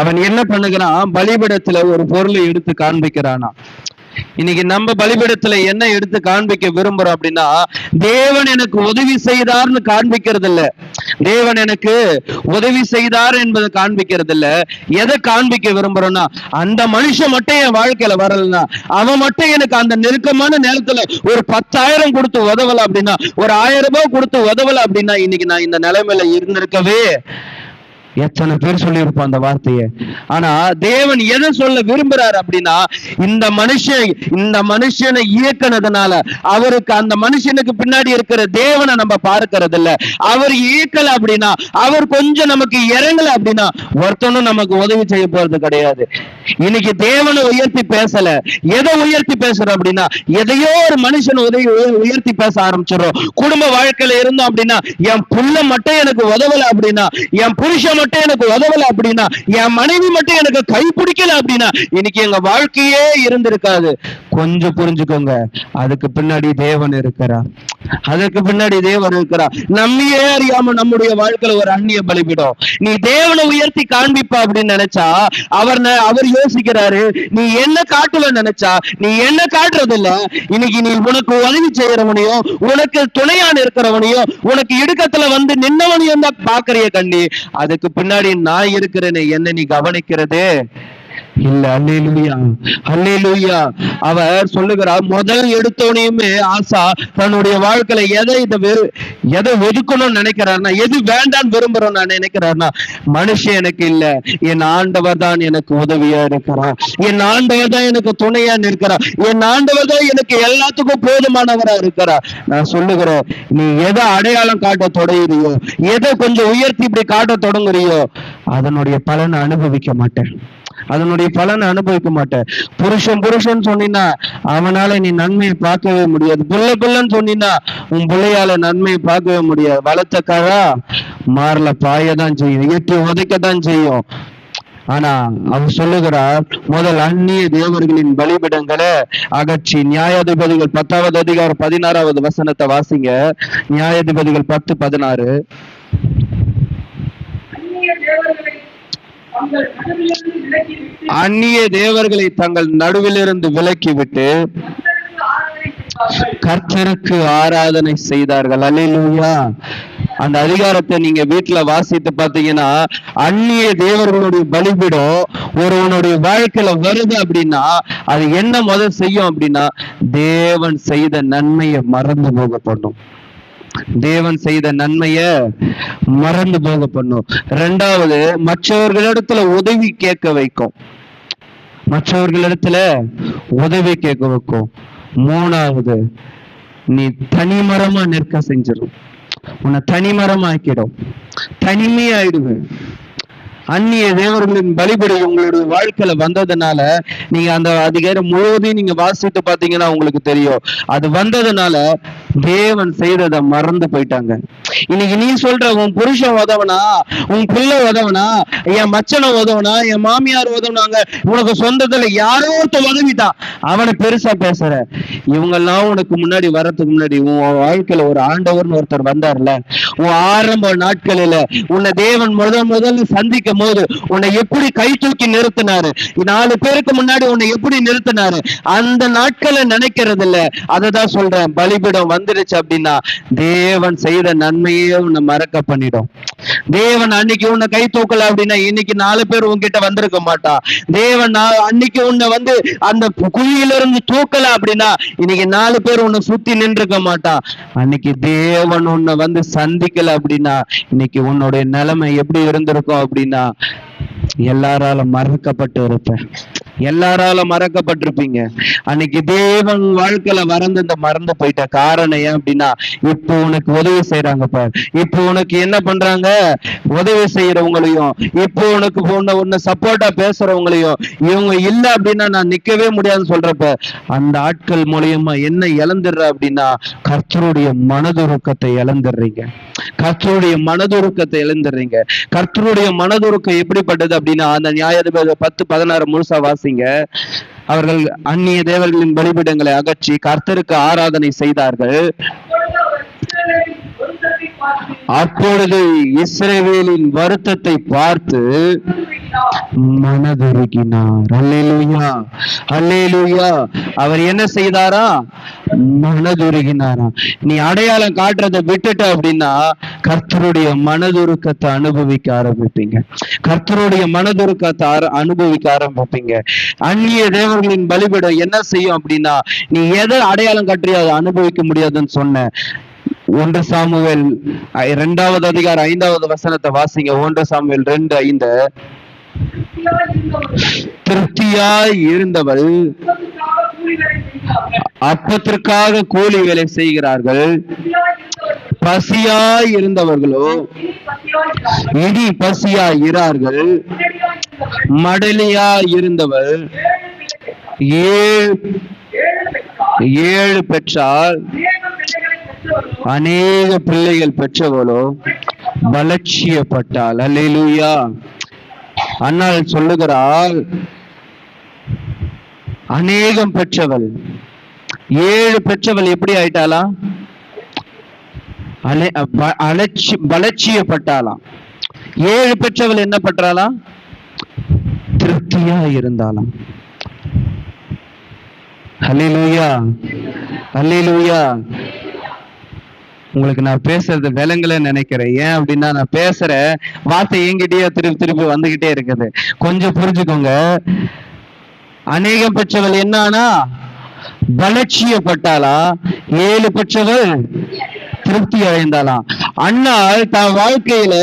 அவன் என்ன பண்ணுகிறான்? பலிபீடத்துல ஒரு பொருளை எடுத்து காண்பிக்கிறானா. இன்னைக்கு நம்ம பலிபீடத்துல என்ன எடுத்து காண்பிக்க விரும்புறோம் அப்படின்னா தேவன் எனக்கு உதவி செய்தார்னு காண்பிக்கிறது இல்ல. தேவன் எனக்கு உதவி செய்தார் என்பதை காண்பிக்கிறது இல்ல. எதை காண்பிக்க விரும்புறோம்னா அந்த மனுஷன் மட்டும் என் வாழ்க்கையில வரலன்னா, அவன் மட்டும் எனக்கு அந்த நெருக்கமான நேரத்துல ஒரு 10,000 கொடுத்து உதவல அப்படின்னா, ஒரு 1000 ரூபாய் கொடுத்து உதவல அப்படின்னா இன்னைக்கு நான் இந்த நிலைமையில இருந்திருக்கவே எத்தனை பேர் சொல்லியிருப்போம் அந்த வார்த்தையை. ஆனா தேவன் எதை சொல்ல விரும்புறாரு அப்படின்னா இந்த மனுஷனை இயக்குனதுனால அவருக்கு அந்த மனுஷனுக்கு பின்னாடி இருக்கிற தேவனை நம்ம பார்க்கறது இல்ல. அவர் இயக்கல அப்படின்னா, அவர் கொஞ்சம் நமக்கு இறங்கல அப்படின்னா ஒருத்தனும் நமக்கு உதவி செய்ய போறது கிடையாது. இன்னைக்கு தேவனை உயர்த்தி பேசல, எதை உயர்த்தி பேசுறோம் அப்படின்னா எதையோ ஒரு மனுஷன் உயர்த்தி பேச ஆரம்பிச்சிடும். குடும்ப வாழ்க்கையில இருந்தோம் அப்படின்னா என் புள்ள மட்டும் எனக்கு உதவல அப்படின்னா, என் புருஷன் மட்டும் எனக்கு உதவல அப்படின்னா, என் மனைவி மட்டும் எனக்கு கை பிடிக்கல அப்படின்னா இன்னைக்கு எங்க வாழ்க்கையே இருந்திருக்காது. கொஞ்சம் புரிஞ்சுக்கோங்க, அதுக்கு பின்னாடி தேவன் இருக்கிறார். நம்மையே அறியாம நம்முடைய வாழ்க்கையில ஒரு அந்நிய பலிபீடம். நீ தேவனை உயர்த்தி காண்பிப்பா அப்படின்னு நினைச்சா அவர் யோசிக்கிறாரு, நீ என்ன காட்டுவ நினைச்சா நீ என்ன காட்டுறது இல்ல. இன்னைக்கு நீ உனக்கு உதவி செய்யறவனையும் உனக்கு துணையான இருக்கிறவனையும் உனக்கு இடுக்கத்துல வந்து நின்னவனையும் தான் பாக்குறிய கண்ணி. அதுக்கு பின்னாடி நான் இருக்கிறேன்னு என்ன நீ கவனிக்கிறதே இல்ல. அல்லேலூயா, அல்லேலூயா. அவர் சொல்லுகிறார், முதல் எடுத்தோனையுமே ஆசா தன்னுடைய வாழ்க்கையில எதை ஒதுக்கணும்னு நினைக்கிறார்னா, எது வேண்டான்னு விரும்புறோம் நான் நினைக்கிறார்னா, மனுஷன் எனக்கு இல்ல, என் ஆண்டவர் தான் எனக்கு உதவியா இருக்கிறார், என் ஆண்டவர் தான் எனக்கு துணையா இருக்கிறார், என் ஆண்டவர் தான் எனக்கு எல்லாத்துக்கும் போதுமானவரா இருக்கிறார். நான் சொல்லுகிறேன், நீ எதை அடையாளம் காட்ட தொடங்குறியோ, எதை கொஞ்சம் உயர்த்தி இப்படி காட்ட தொடங்குறியோ அதனுடைய பலனை அனுபவிக்க மாட்டேன். புருஷன் சொன்னா அவனால நீ நன்மையை பார்க்கவே முடியாது. புள்ளன்னு சொன்னா உன் பிள்ளையால நன்மையை பார்க்கவே முடியாது. வளர்த்த கழா மாறல பாயதான் செய்யும், எட்டி உதைக்கத்தான் செய்யும். ஆனா அவர் சொல்லுகிறார், முதல் அந்நிய தேவர்களின் பலிபீடங்களை அகற்றி. நியாயாதிபதிகள் 10வது அதிகாரம் 16வது வசனத்தை வாசிங்க. நியாயாதிபதிகள் 10:16. அந்நிய தேவர்களை தங்கள் நடுவிலிருந்து விலக்கிவிட்டு கர்த்தருக்கு ஆராதனை செய்தார்கள். அல்லேலூயா. அந்த அதிகாரத்தை நீங்க வீட்டுல வாசித்து பார்த்தீங்கன்னா, அந்நிய தேவர்களுடைய பலிபீடம் ஒருவனுடைய வாழ்க்கையில வருது அப்படின்னா அது என்ன முதல் செய்யும் அப்படின்னா தேவன் செய்த நன்மையை மறந்து போக பண்ணும். மறந்து போக பண்ணும். 2வது, மற்றவர்களிடத்துல உதவி கேட்க வைக்கும். 3வது, நீ தனிமரமா நிற்க செஞ்சிடும். உன்னை தனிமரமாக்கிடும், தனிமையாயிடுவேன். அந்நிய தேவர்களின் பலிபீடம் உங்களுடைய வாழ்க்கையில வந்ததுனால நீங்க அந்த அதிகாரம் முழுவதையும் நீங்க வாசித்து பாத்தீங்கன்னா உங்களுக்கு தெரியும். அது வந்ததுனால தேவன் செய்ததை மறந்து போயிட்டாங்க. இன்னைக்கு நீ சொல்ற உன் புருஷன் உதவனா, உன் பிள்ளை உதவனா, என் மச்சனை உதவனா, என் மாமியார் உதவுனாங்க, உனக்கு சொந்தத்துல யாரோ ஒருத்தர் உதவிட்டான், அவனை பெருசா பேசுற. இவங்கெல்லாம் உனக்கு முன்னாடி வர்றதுக்கு முன்னாடி உன் வாழ்க்கையில ஒரு ஆண்டவர்னு ஒருத்தர் வந்தார்ல, உன் ஆரம்ப நாட்களில உன்னை தேவன் முதல்ல சந்திக்கும் போது உன்னை எப்படி கை தூக்கி நிறுத்தினாரு, 4 பேருக்கு முன்னாடி உன்னை எப்படி நிறுத்தினாரு, அந்த நாட்களை நினைக்கிறது இல்ல. அததான் சொல்றேன், பலிபீடம் வந்துருச்சு அப்படின்னா தேவன் செய்த நன்மையே உன்னை மறக்க பண்ணிடும். தேவன் அன்னைக்கு உன்னை கை தூக்கல அப்படின்னா இன்னைக்கு 4 பேர் உன்கிட்ட வந்திருக்க மாட்டா. தேவன் அன்னைக்கு உன்னை அந்த குழியிலிருந்து தூக்கல அப்படின்னா இன்னைக்கு 4 பேர் உன்னை சுத்தி நின்றுக்க மாட்டா. அன்னைக்கு தேவன் உன்னை சந்திக்கல அப்படின்னா இன்னைக்கு உன்னுடைய நிலைமை எப்படி இருந்திருக்கும் அப்படின்னா எல்லாரால மறக்கப்பட்டு இருப்ப, எல்லாரால மறக்கப்பட்டிருப்பீங்க. அன்னைக்கு தேவன் வாழ்க்கையில மறந்து போயிட்ட காரணம் ஏன் அப்படின்னா இப்போ உனக்கு உதவி செய்யறாங்க பாரு. இப்போ உனக்கு என்ன பண்றாங்க, உதவி செய்யறவங்களையும் இப்போ உனக்கு உன்னை சப்போர்ட்டா பேசுறவங்களையும் இவங்க இல்ல அப்படின்னா நான் நிக்கவே முடியாதுன்னு சொல்றப்ப அந்த ஆட்கள் மூலியமா என்ன இழந்துடுற அப்படின்னா கர்த்தருடைய மனதுருக்கத்தை இழந்துடுறீங்க. கர்த்தருடைய மனதுருக்கத்தை இழந்துடுறீங்க. கர்த்தருடைய மனதுருக்கம் எப்படிப்பட்டது அப்படின்னா அந்த நியாயாதிபதிகள் 10:16 முழுசா வாசிங்க. அவர்கள் அந்நிய தேவர்களின் பலிபீடங்களை அகற்றி கர்த்தருக்கு ஆராதனை செய்தார்கள். அப்பொழுது இஸ்ரவேலின் வருத்தத்தை பார்த்து மனதுருகினார். அல்லேலூயா, அல்லேலூயா. அவர் என்ன செய்தாரா, மனதுருகினாரா. நீ அடையாளம் காட்டுறதை விட்டுட்ட அப்படின்னா கர்த்தருடைய மனதுருக்கத்தை அனுபவிக்க ஆரம்பிப்பீங்க. கர்த்தருடைய மனதுருக்கத்தை அனுபவிக்க ஆரம்பிப்பீங்க. அந்நிய தேவர்களின் பலிபீடம் என்ன செய்யும் அப்படின்னா நீ எதை அடையாளம் காட்டியோ அதை அனுபவிக்க முடியாதுன்னு சொன்ன. 1 சாமுவேல் 2வது அதிகாரம் 5வது வசனத்தை வாசிங்க. 1 சாமுவேல் 2:5. திருப்தியாய் இருந்தவள் அப்பத்திற்காக கூலி வேலை செய்கிறார்கள், பசியாய் இருந்தவர்களோ இனி பசியாய் இரார்கள். மடலியாய் இருந்தவள் 7 பெற்றால் அநேக பிள்ளைகள் பெற்றவளோ பலட்சியப்பட்டாள். அல்லேலூயா. அன்னாள் சொல்லுகிறாள், அநேகம் பெற்றவள் 7 பெற்றவள் எப்படி ஆயிட்டாலாம், பலட்சியப்பட்டாலாம். 7 பெற்றவள் என்ன பண்றாளாம், திருப்தியா இருந்தாலாம். அல்லேலூயா, அல்லேலூயா. உங்களுக்கு நான் பேசுறது விலங்குல நினைக்கிறேன். ஏன் அப்படின்னா நான் பேசுற வார்த்தை என்கிட்டயே திருப்பி வந்துகிட்டே இருக்குது. கொஞ்சம் புரிஞ்சுக்கோங்க. அநேகம் பெற்றவள் என்னன்னா பலட்சியப்பட்டாளா, 7 பெற்றவள் திருப்தி அடைந்தாலாம். அண்ணாள் தன் வாழ்க்கையில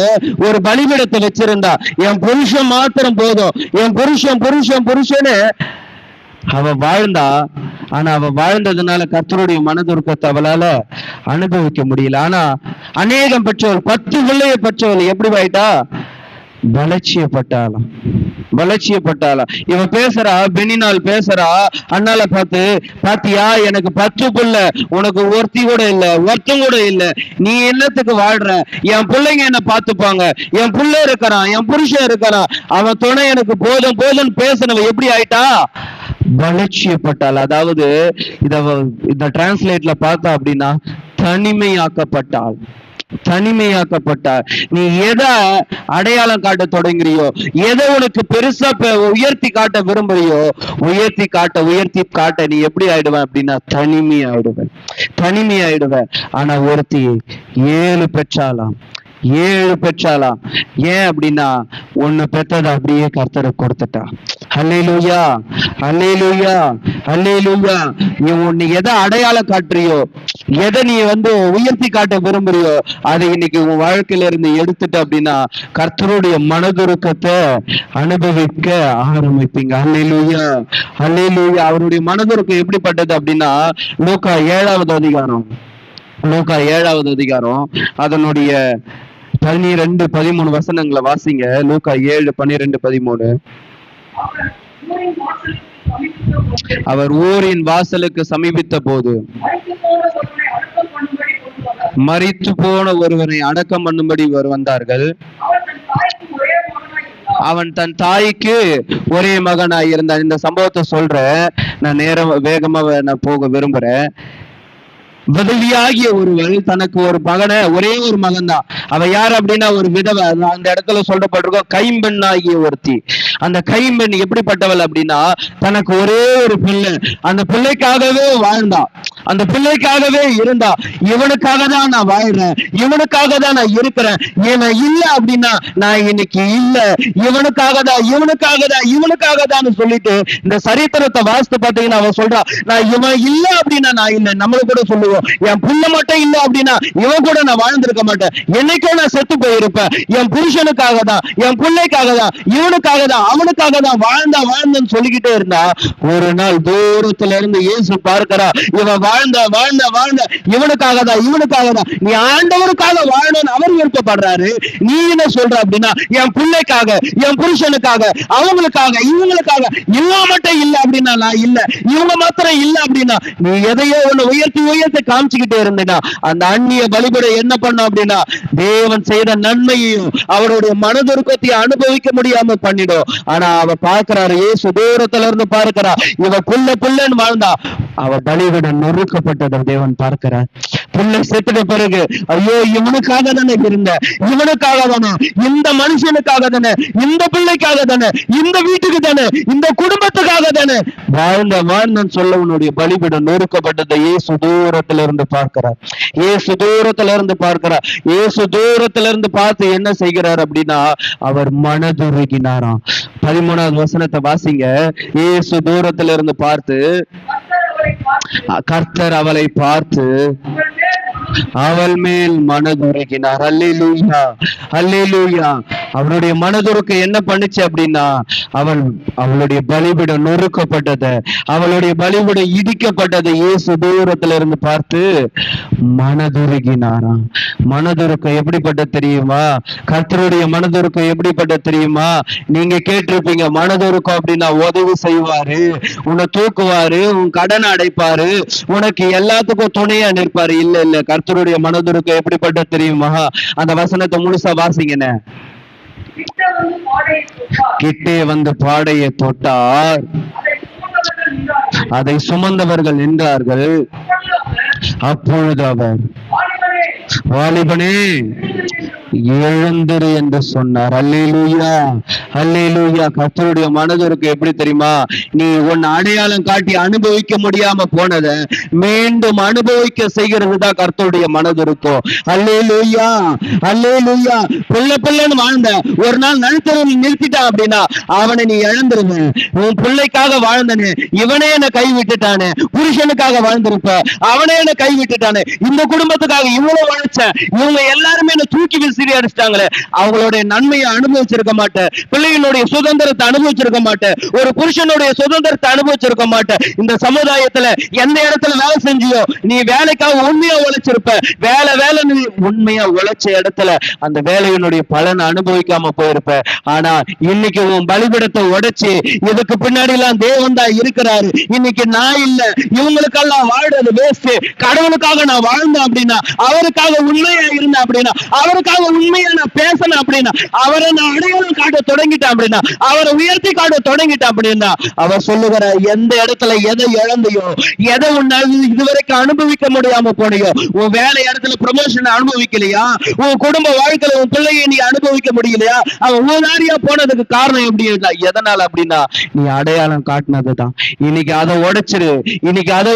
ஒரு பலிபீடத்தை வச்சிருந்தா. என் புருஷன் மாத்திரம் போதும், என் புருஷன்னு அவ வாழ்ந்தா. ஆனா அவ வாழ்ந்ததுனால கர்த்தருடைய மனதுருக்கத்தை அவளால அனுபவிக்க முடியல. ஆனா அநேகம் பெற்றவள் 10 பிள்ளையை பெற்றவள் எப்படி ஆயிட்டா, பலட்சியப்பட்டாளாம். இவன் பேசுறா, பெனினால் பேசுறா அண்ணால பார்த்து, பாத்தியா எனக்கு 10 பிள்ளை, உனக்கு ஒருத்தம் கூட இல்ல, நீ என்னத்துக்கு வாழ்ற, என் பிள்ளைங்க என்ன பார்த்துப்பாங்க, என் பிள்ளை இருக்கிறான், என் புருஷன் இருக்கிறான், அவன் துணை எனக்கு போதும் பேசுனவ எப்படி ஆயிட்டா, பலட்சியப்பட்டாள். அதாவது இந்த டிரான்ஸ்லேட்ல பார்த்தா அப்படின்னா தனிமையாக்கப்பட்டாள். நீ எதை அடையாளம் காட்ட தொடங்குறியோ, எதை உனக்கு பெருசா உயர்த்தி காட்ட விரும்புறியோ, உயர்த்தி காட்ட நீ எப்படி ஆயிடுவேன் அப்படின்னா தனிமையாயிடுவேன். ஆனா ஒருத்தி 7 பெற்றாலாம். ஏன் அப்படின்னா 1 பெற்றதை அப்படியே கர்த்தருக்கு கொடுத்துட்டா. அல்லேலூயா, அல்லேலூயா, அல்லேலூயா. நீ எதை அடையாளம் காட்டுறியோ, எதை நீ உயர்த்தி காட்ட விரும்புறியோ அதை இன்னைக்கு உன் வாழ்க்கையில இருந்து எடுத்துட்ட அப்படின்னா கர்த்தருடைய மனதுருக்கத்தை அனுபவிக்க ஆரம்பிப்பீங்க. அல்லேலூயா, அல்லேலூயா. அவருடைய மனதுருக்கம் எப்படிப்பட்டது அப்படின்னா லூக்கா 7வது அதிகாரம் அதனுடைய 12-13 வசனங்களை வாசிங்க. லூக்கா 7:12-13. அவர் ஊரின் வாசலுக்கு சமீபித்த போது மரித்து போன ஒருவனை அடக்கம் பண்ணும்படி வந்தார்கள். அவன் தன் தாய்க்கு ஒரே மகனாய் இருந்தான். இந்த சம்பவத்தை சொல்றேன், நான் வேகமா நான் போக விரும்புறேன். விதவியாகிய ஒருவள் தனக்கு ஒரு மகனை, ஒரே ஒரு மகன் தான். அவ யார் அப்படின்னா ஒரு விதவை. அந்த இடத்துல சொல்லப்பட்டிருக்கோம் கைம்பெண் ஆகிய ஒருத்தி. அந்த கைம்பெண் எப்படிப்பட்டவள் அப்படின்னா, தனக்கு ஒரே ஒரு பிள்ளை, அந்த பிள்ளைக்காகவே வாழ்ந்தா, அந்த பிள்ளைக்காகவே இருந்தா. இவனுக்காக தான் நான் வாழ்றேன், இவனுக்காக தான் நான் இருக்கிறேன், இவன் இல்ல அப்படின்னா நான் இன்னைக்கு இல்ல, இவனுக்காக தான் இவனுக்காக தான் இவனுக்காக தான் சொல்லிட்டு இந்த சரித்திரத்தை வாசித்து பார்த்தீங்கன்னா அவன் சொல்றா, நான் இவன் இல்ல அப்படின்னா நான் இல்லை. நம்மளுக்கு கூட சொல்லுவோம், என் புள்ள மட்டும் இல்ல அப்படின்னா இவன் கூட நான் வாழ்ந்திருக்க மாட்டேன், என்னைக்கோ நான் செத்து போயிருப்பேன். என் புருஷனுக்காக தான், என் பிள்ளைக்காக தான், இவனுக்காக தான், அவனுக்காக தான் வாழ்ந்தன்னு சொல்லிக்கிட்டே இருந்தா, ஒரு நாள் தூரத்துல இருந்து இயேசு பார்க்கிறா, இவன் வாழ்ந்த இவனுக்காக தான். நீ ஆண்டவருக்காக வாழணும்னு அவர் விருப்பப்படுறாரு, நீ என்ன சொல்ற அப்படின்னா என் பிள்ளைக்காக, என் புருஷனுக்காக, அவங்களுக்காக, இவங்களுக்காக, இவங்க மட்டும் இல்ல அப்படின்னா நான் இல்ல, இவங்க மாத்திரம் இல்ல அப்படின்னா நீ எதையோ ஒண்ணு உயர்த்தி காமிச்சுக்கிட்டே இருந்தேன்னா அந்த அந்நிய பலிபீட என்ன பண்ணும் அப்படின்னா தேவன் செய்த நன்மையையும் அவருடைய மனதுருக்கத்தையும் அனுபவிக்க முடியாம பண்ணிடும். ஆனா அவ பார்க்கிறாரு, இயேசு தூரத்துல இருந்து பார்க்கிறா, இவ புள்ளன்னு வாழ்ந்தா, அவ பலிபீட நொறுக்கப்பட்டதை தேவன் பார்க்கிறார். புள்ளை செத்துட்ட பிறகு ஐயோ இவனுக்காக தானே இருந்த, இவனுக்காக தானே, இந்த மனுஷனுக்காக தானே, இந்த பிள்ளைக்காக தானே, இந்த வீட்டுக்கு தானே, இந்த குடும்பத்துக்காக தானே வாழ்ந்தன்னு சொல்ல உன்னுடைய பலிபீடம் நொறுக்கப்பட்டதை இயேசு தூரத்துல இருந்து பார்க்கிறார். இயேசு தூரத்துல இருந்து பார்த்து என்ன செய்கிறார் அப்படின்னா அவர் மனதுருகினாராம். 13வது வசனத்தை வாசிங்க. இயேசு தூரத்துல இருந்து பார்த்து, கர்த்தர் அவளை பார்த்து அவள் மேல் மனதுருகினார். அல்லேலூயா, அல்லேலூயா. அவருடைய மனதுருக்கு என்ன பண்ணுச்சு அப்படின்னா அவளுடைய பலிபீடம் நொறுக்கப்பட்டது, அவளுடைய பலிபீடம் இடிக்கப்பட்டது. இயேசு தூரத்துல இருந்து பார்த்து மனதுருகினாராம். மனதுருக்கம் எப்படிப்பட்ட தெரியுமா? கர்த்தருடைய மனதுருக்கம் எப்படிப்பட்ட தெரியுமா? நீங்க கேட்டிருப்பீங்க, மனதுருக்கம் அப்படின்னா உதவி செய்வாரு, உன்னை தூக்குவாரு, உன் கடனை அடைப்பாரு, உனக்கு எல்லாத்துக்கும் துணையா நிற்பாரு. இல்ல, கர்த்தருடைய மனதுருக்கம் எப்படிப்பட்ட தெரியுமா? அந்த வசனத்தை முழுசா வாசிங்கன்னு. கிட்டே வந்து பாடையை தொட்டார், அதை சுமந்தவர்கள் நின்றார்கள். அப்பொழுது அவர், வாலிபனே எழுந்திரு என்று சொன்னார். அல்லேலூயா, அல்லேலூயா. கர்த்தருடைய மனதுருக்கு எப்படி தெரியுமா? நீ உன் அடையாளம் காட்டி அனுபவிக்க முடியாம போனத மீண்டும் அனுபவிக்க செய்கிறது தான் கர்த்தருடைய மனதுருக்கும். அல்லேலூயா, அல்லேலூயா. பிள்ளைன்னு வாழ்ந்த ஒரு நாள் நடுத்தரவில் நிறுத்திட்டான் அப்படின்னா அவனை நீ இழந்துருவ. உன் பிள்ளைக்காக வாழ்ந்தனே, இவனே என்ன கை விட்டுட்டானே, புருஷனுக்காக வாழ்ந்திருப்ப, அவனே என்ன கை விட்டுட்டானே, இந்த குடும்பத்துக்காக இவ்வளவு உழைச்சேன், இவங்க எல்லாருமே என்ன தூக்கி வீசி அடிச்சிட்டாங்களே, அவங்களுடைய நன்மையை அனுபவிச்சிருக்க மாட்டேன், பிள்ளைகளுடைய சுதந்திரத்தை அனுபவிச்சிருக்க மாட்டேன், ஒரு புருஷனுடைய சுதந்திரத்தை அனுபவிச்சிருக்க மாட்டேன். இந்த சமுதாயத்துல எந்த இடத்துல வேலை செஞ்சியோ நீ வேலைக்காக உண்மையா உழைச்சிருப்ப, வேலை நீ உண்மையா உழைச்ச இடத்துல அந்த வேலையினுடைய பலனை அனுபவிக்காம போயிருப்ப. ஆனா இன்னைக்கு உன் பலிபீடத்தை உடைச்சு இதுக்கு பின்னாடி எல்லாம் தேவன் தான் இருக்கிறாரு, இன்னைக்கு நான் இல்ல, இவங்களுக்கெல்லாம் வாழ்றது வேஸ்ட், கடவுளுக்காக நான் வாழ்ந்தேன் அப்படின்னா, அவருக்காக உண்மையா இருந்தேன் அப்படின்னா, அவருக்காக உண்மையா நான் பேசணும் அப்படின்னா, அவரை நான் அடையாளம் காட்ட தொடங்கிட்டேன் அப்படின்னா, அவரை உயர்த்தி காட்ட தொடங்கிட்டேன் அப்படின்னா, அவர் சொல்லுகிற எந்த இடத்துல எதை இழந்தையோ, எதை உன்னால் இதுவரைக்கும் அனுபவிக்க முடியாம போனையோ, உன் வேலை இடத்துல ப்ரமோஷன் அனுபவிக்கலையா, உன் குடும்ப வாழ்க்கையில உன் பிள்ளையை நீ அனுபவிக்க முடியலையா, அவன் ஊதாரியா போனதுக்கு காரணம் எப்படி எதனால அப்படின்னா நீ அடையாளம் காட்டினதுதான். இன்னைக்கு அதை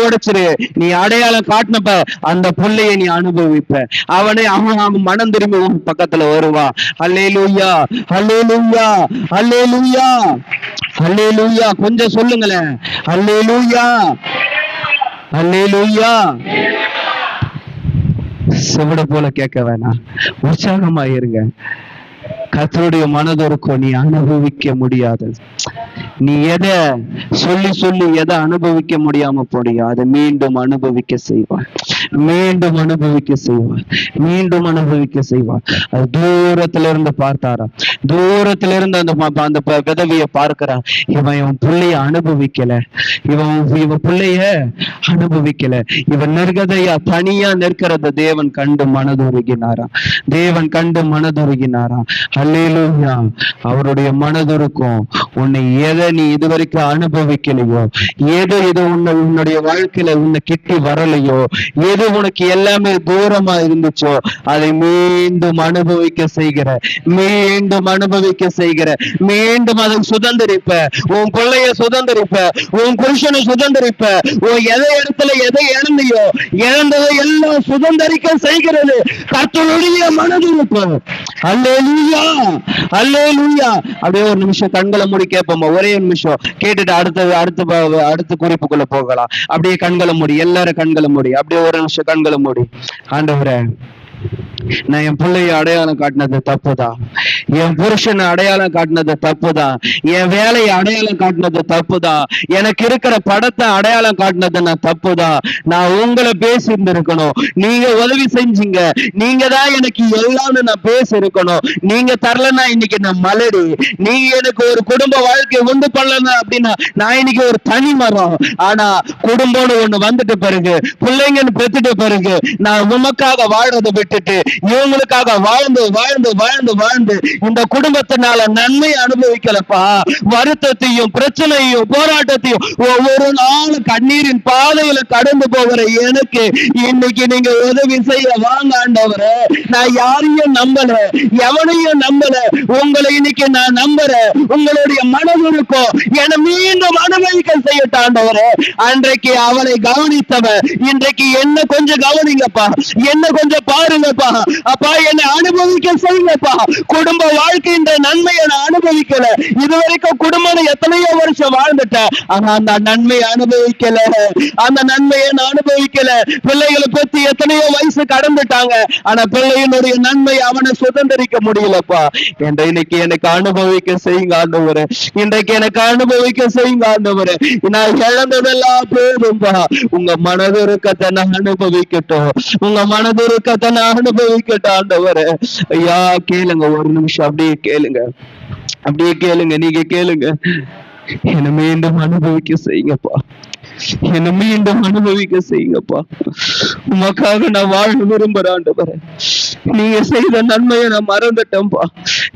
உடைச்சிரு, நீ அடையாளம் காட்டினப்ப அந்த பிள்ளையை நீ அனுபவிப்ப, அவன் மனம் திரும்பி உன் பக்கத்துல வருவான். அல்லேலூயா, அல்லேலூயா, அல்லேலூயா, அல்லேலூயா. கொஞ்சம் சொல்லுங்களேன், அல்லேலூயா, அல்லேலூயா. செவிட போல கேட்க வேணாம், உற்சாகமா இருங்க. கர்த்தருடைய மனதுருக்கம் நீ அனுபவிக்க முடியாது. நீ எதை சொல்லி சொல்லி எதை அனுபவிக்க முடியாம போடியோ அதை மீண்டும் அனுபவிக்க செய்வார், மீண்டும் அனுபவிக்க செய்வார், மீண்டும் அனுபவிக்க செய்வார். அது தூரத்துல இருந்து பார்த்தாராம், தூரத்துல இருந்து அந்த விதவிய பார்க்கிறான். இவன் பிள்ளைய அனுபவிக்கல, இவன் பிள்ளைய அனுபவிக்கல, இவன் நிர்கதையா தனியா நிற்கிறத தேவன் கண்டு மனதுருகினாராம், தேவன் கண்டு மனதுருகினாராம். அல்லேலூயா. அவருடைய மனதுருக்கும் உன்னை எதை நீ இதுவரைக்கும் அனுபவிக்கலையோ, எது இது உன்னுடைய வாழ்க்கையில உன்னை கிட்டி வரலையோ, எது உனக்கு எல்லாமே தூரமா இருந்துச்சோ அதை மீண்டும் அனுபவிக்க செய்கிற, மீண்டும் அனுபவிக்க செய்கிற, மீண்டும் அதை சுதந்திரிப்ப, உன் பிள்ளைய சுதந்திரிப்ப, உன் புருஷனை சுதந்திரிப்ப, உன் எதை இடத்துல எதை இழந்தையோ இழந்ததை எல்லாம் சுதந்திரிக்க செய்கிறது கர்த்தருடைய மனதுருப்பு. அல்லேலூயா, அல்லேலூயா. அப்படியே ஒரு நிமிஷம் கண்களை மூடி கேட்போமா, ஒரே நிமிஷம் கேட்டுட்டு அடுத்த குறிப்புக்குள்ள போகலாம். அப்படியே கண்களை மூடி, எல்லாரும் கண்களை மூடி, அப்படியே ஒரு நிமிஷம் கண்களை மூடி. ஆண்டவரே, நான் என் பிள்ளைய அடையாளம் காட்டினது தப்புதான், என் புருஷனை அடையாளம் காட்டினது தப்புதான், என் வேலையை அடையாளம் காட்டினது தப்புதான், எனக்கு இருக்கிற படத்தை அடையாளம் காட்டினது நான் தப்புதான். நான் உங்களை பேசி இருந்திருக்கணும், நீங்க உதவி செஞ்சீங்க, நீங்க தான் எனக்கு எல்லாம்னு நான் பேசி இருக்கணும். நீங்க தரலன்னா இன்னைக்கு நான் மலடி, நீங்க எனக்கு ஒரு குடும்ப வாழ்க்கை உண்டு பண்ணலன்னா அப்படின்னா நான் இன்னைக்கு ஒரு தனி மரம். ஆனா குடும்பம்னு ஒண்ணு வந்துட்ட பிறகு, பிள்ளைங்கன்னு பெத்துட்ட பிறகு, நான் உமக்காக வாழ்றதை விட்டுட்டு இவங்களுக்காக வாழ்ந்து வாழ்ந்து வாழ்ந்து வாழ்ந்து இந்த குடும்பத்தினால நன்மை அனுபவிக்கலப்பா. வருத்தத்தையும் பிரச்சனையும் போராட்டத்தையும் ஒவ்வொரு நாளும் கண்ணீரின் பாதையில கடந்து போகிற எனக்கு இன்னைக்கு நீங்க உதவி செய்ய வாங்க ஆண்டவரே. நான் யாரையும் நம்பல, எவனையும் நம்பல, உங்களை இன்னைக்கு நான் நம்புறேன். உங்களுடைய மனதுருக்கும் என மீண்டும் அனுபவிக்க செய்யட்ட ஆண்டவரே. அன்றைக்கு அவளை கவனித்தவன் இன்றைக்கு என்ன கொஞ்சம் கவனிங்கப்பா, என்ன கொஞ்சம் பாருங்கப்பா. அப்பா, என்னை அனுபவிக்க செய்யுங்கப்பா. குடும்ப வாழ்க்கைன்ற நன்மையை நான் அனுபவிக்கல, இதுவரைக்கும் குடும்பம் எத்தனையோ வருஷம் வாழ்ந்துட்டேன், ஆனா அந்த நன்மையை அனுபவிக்கல, அந்த நன்மையை நான் அனுபவிக்கல. பிள்ளைகளை பத்தி எத்தனையோ வயசு கடந்துட்டாங்க, ஆனா பிள்ளையினுடைய நன்மை அவனை சுதந்திரிக்க முடியலப்பா. இன்னைக்கு எனக்கு அனுபவிக்க செய்யுங்க ஆண்டவரே, இன்றைக்கு எனக்கு அனுபவிக்க செய்யுங்க ஆண்டவரே. நான் இழந்ததெல்லாம் போதும்பா, உங்க மனதுருக்கத்தை நான் அனுபவிக்கட்டும், உங்க மனதுருக்கத்தை நான் அனுபவிக்கட்டும் ஆண்டவரே. ஐயா கேளுங்க, ஒரு நிமிஷம் அப்படியே கேளுங்க, அப்படியே கேளுங்க, நீங்க கேளுங்க. என்னை மீண்டும் அனுபவிக்க செய்யுங்கப்பா, என்னை மீண்டும் அனுபவிக்க செய்யுங்கப்பா. உமக்காக நான் வாழ விரும்புறேன் ஆண்டவரே. நீங்க செய்த நன்மையை நான் மறந்துட்டேன்ப்பா,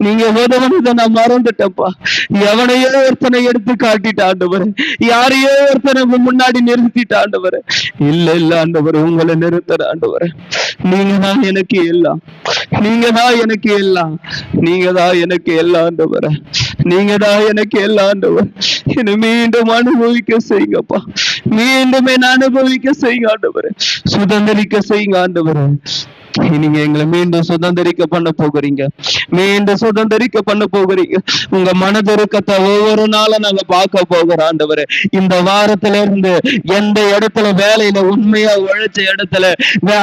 நீங்க உதவுனதை நான் மறந்துட்டேன்ப்பா. எவனையோ ஒருத்தனை எடுத்து காட்டிட்ட ஆண்டவரே, யாரையோ ஒருத்தனை முன்னாடி நிறுத்திட்ட ஆண்டவரே. இல்ல இல்ல ஆண்டவரே, உங்களை நிறுத்துற ஆண்டவரே. நீங்க தான் எனக்கு எல்லாம், நீங்க தான் எனக்கு எல்லாம், நீங்க தான் எனக்கு எல்லாம் ஆண்டவரே, நீங்க தான் எனக்கு எல்லாம் ஆண்டவர். என்னை மீண்டும் அனுபவிக்க செய்யுங்கப்பா, மீண்டும் என்ன அனுபவிக்க செய்யுங்க ஆண்டவரே, சுதந்திரிக்க செய்யுங்க ஆண்டவரே. நீங்க எங்களை மீண்டும் சுதந்திரிக்க பண்ண போகிறீங்க, மீண்டும் சுதந்திரிக்க பண்ண போகிறீங்க. உங்க மனதுருக்கத்தை ஒவ்வொரு நாளும் நாங்க பார்க்க போகிறோம் ஆண்டவரே. இந்த வாரத்துல இருந்து எந்த இடத்துல வேலையில உண்மையா உழைச்ச இடத்துல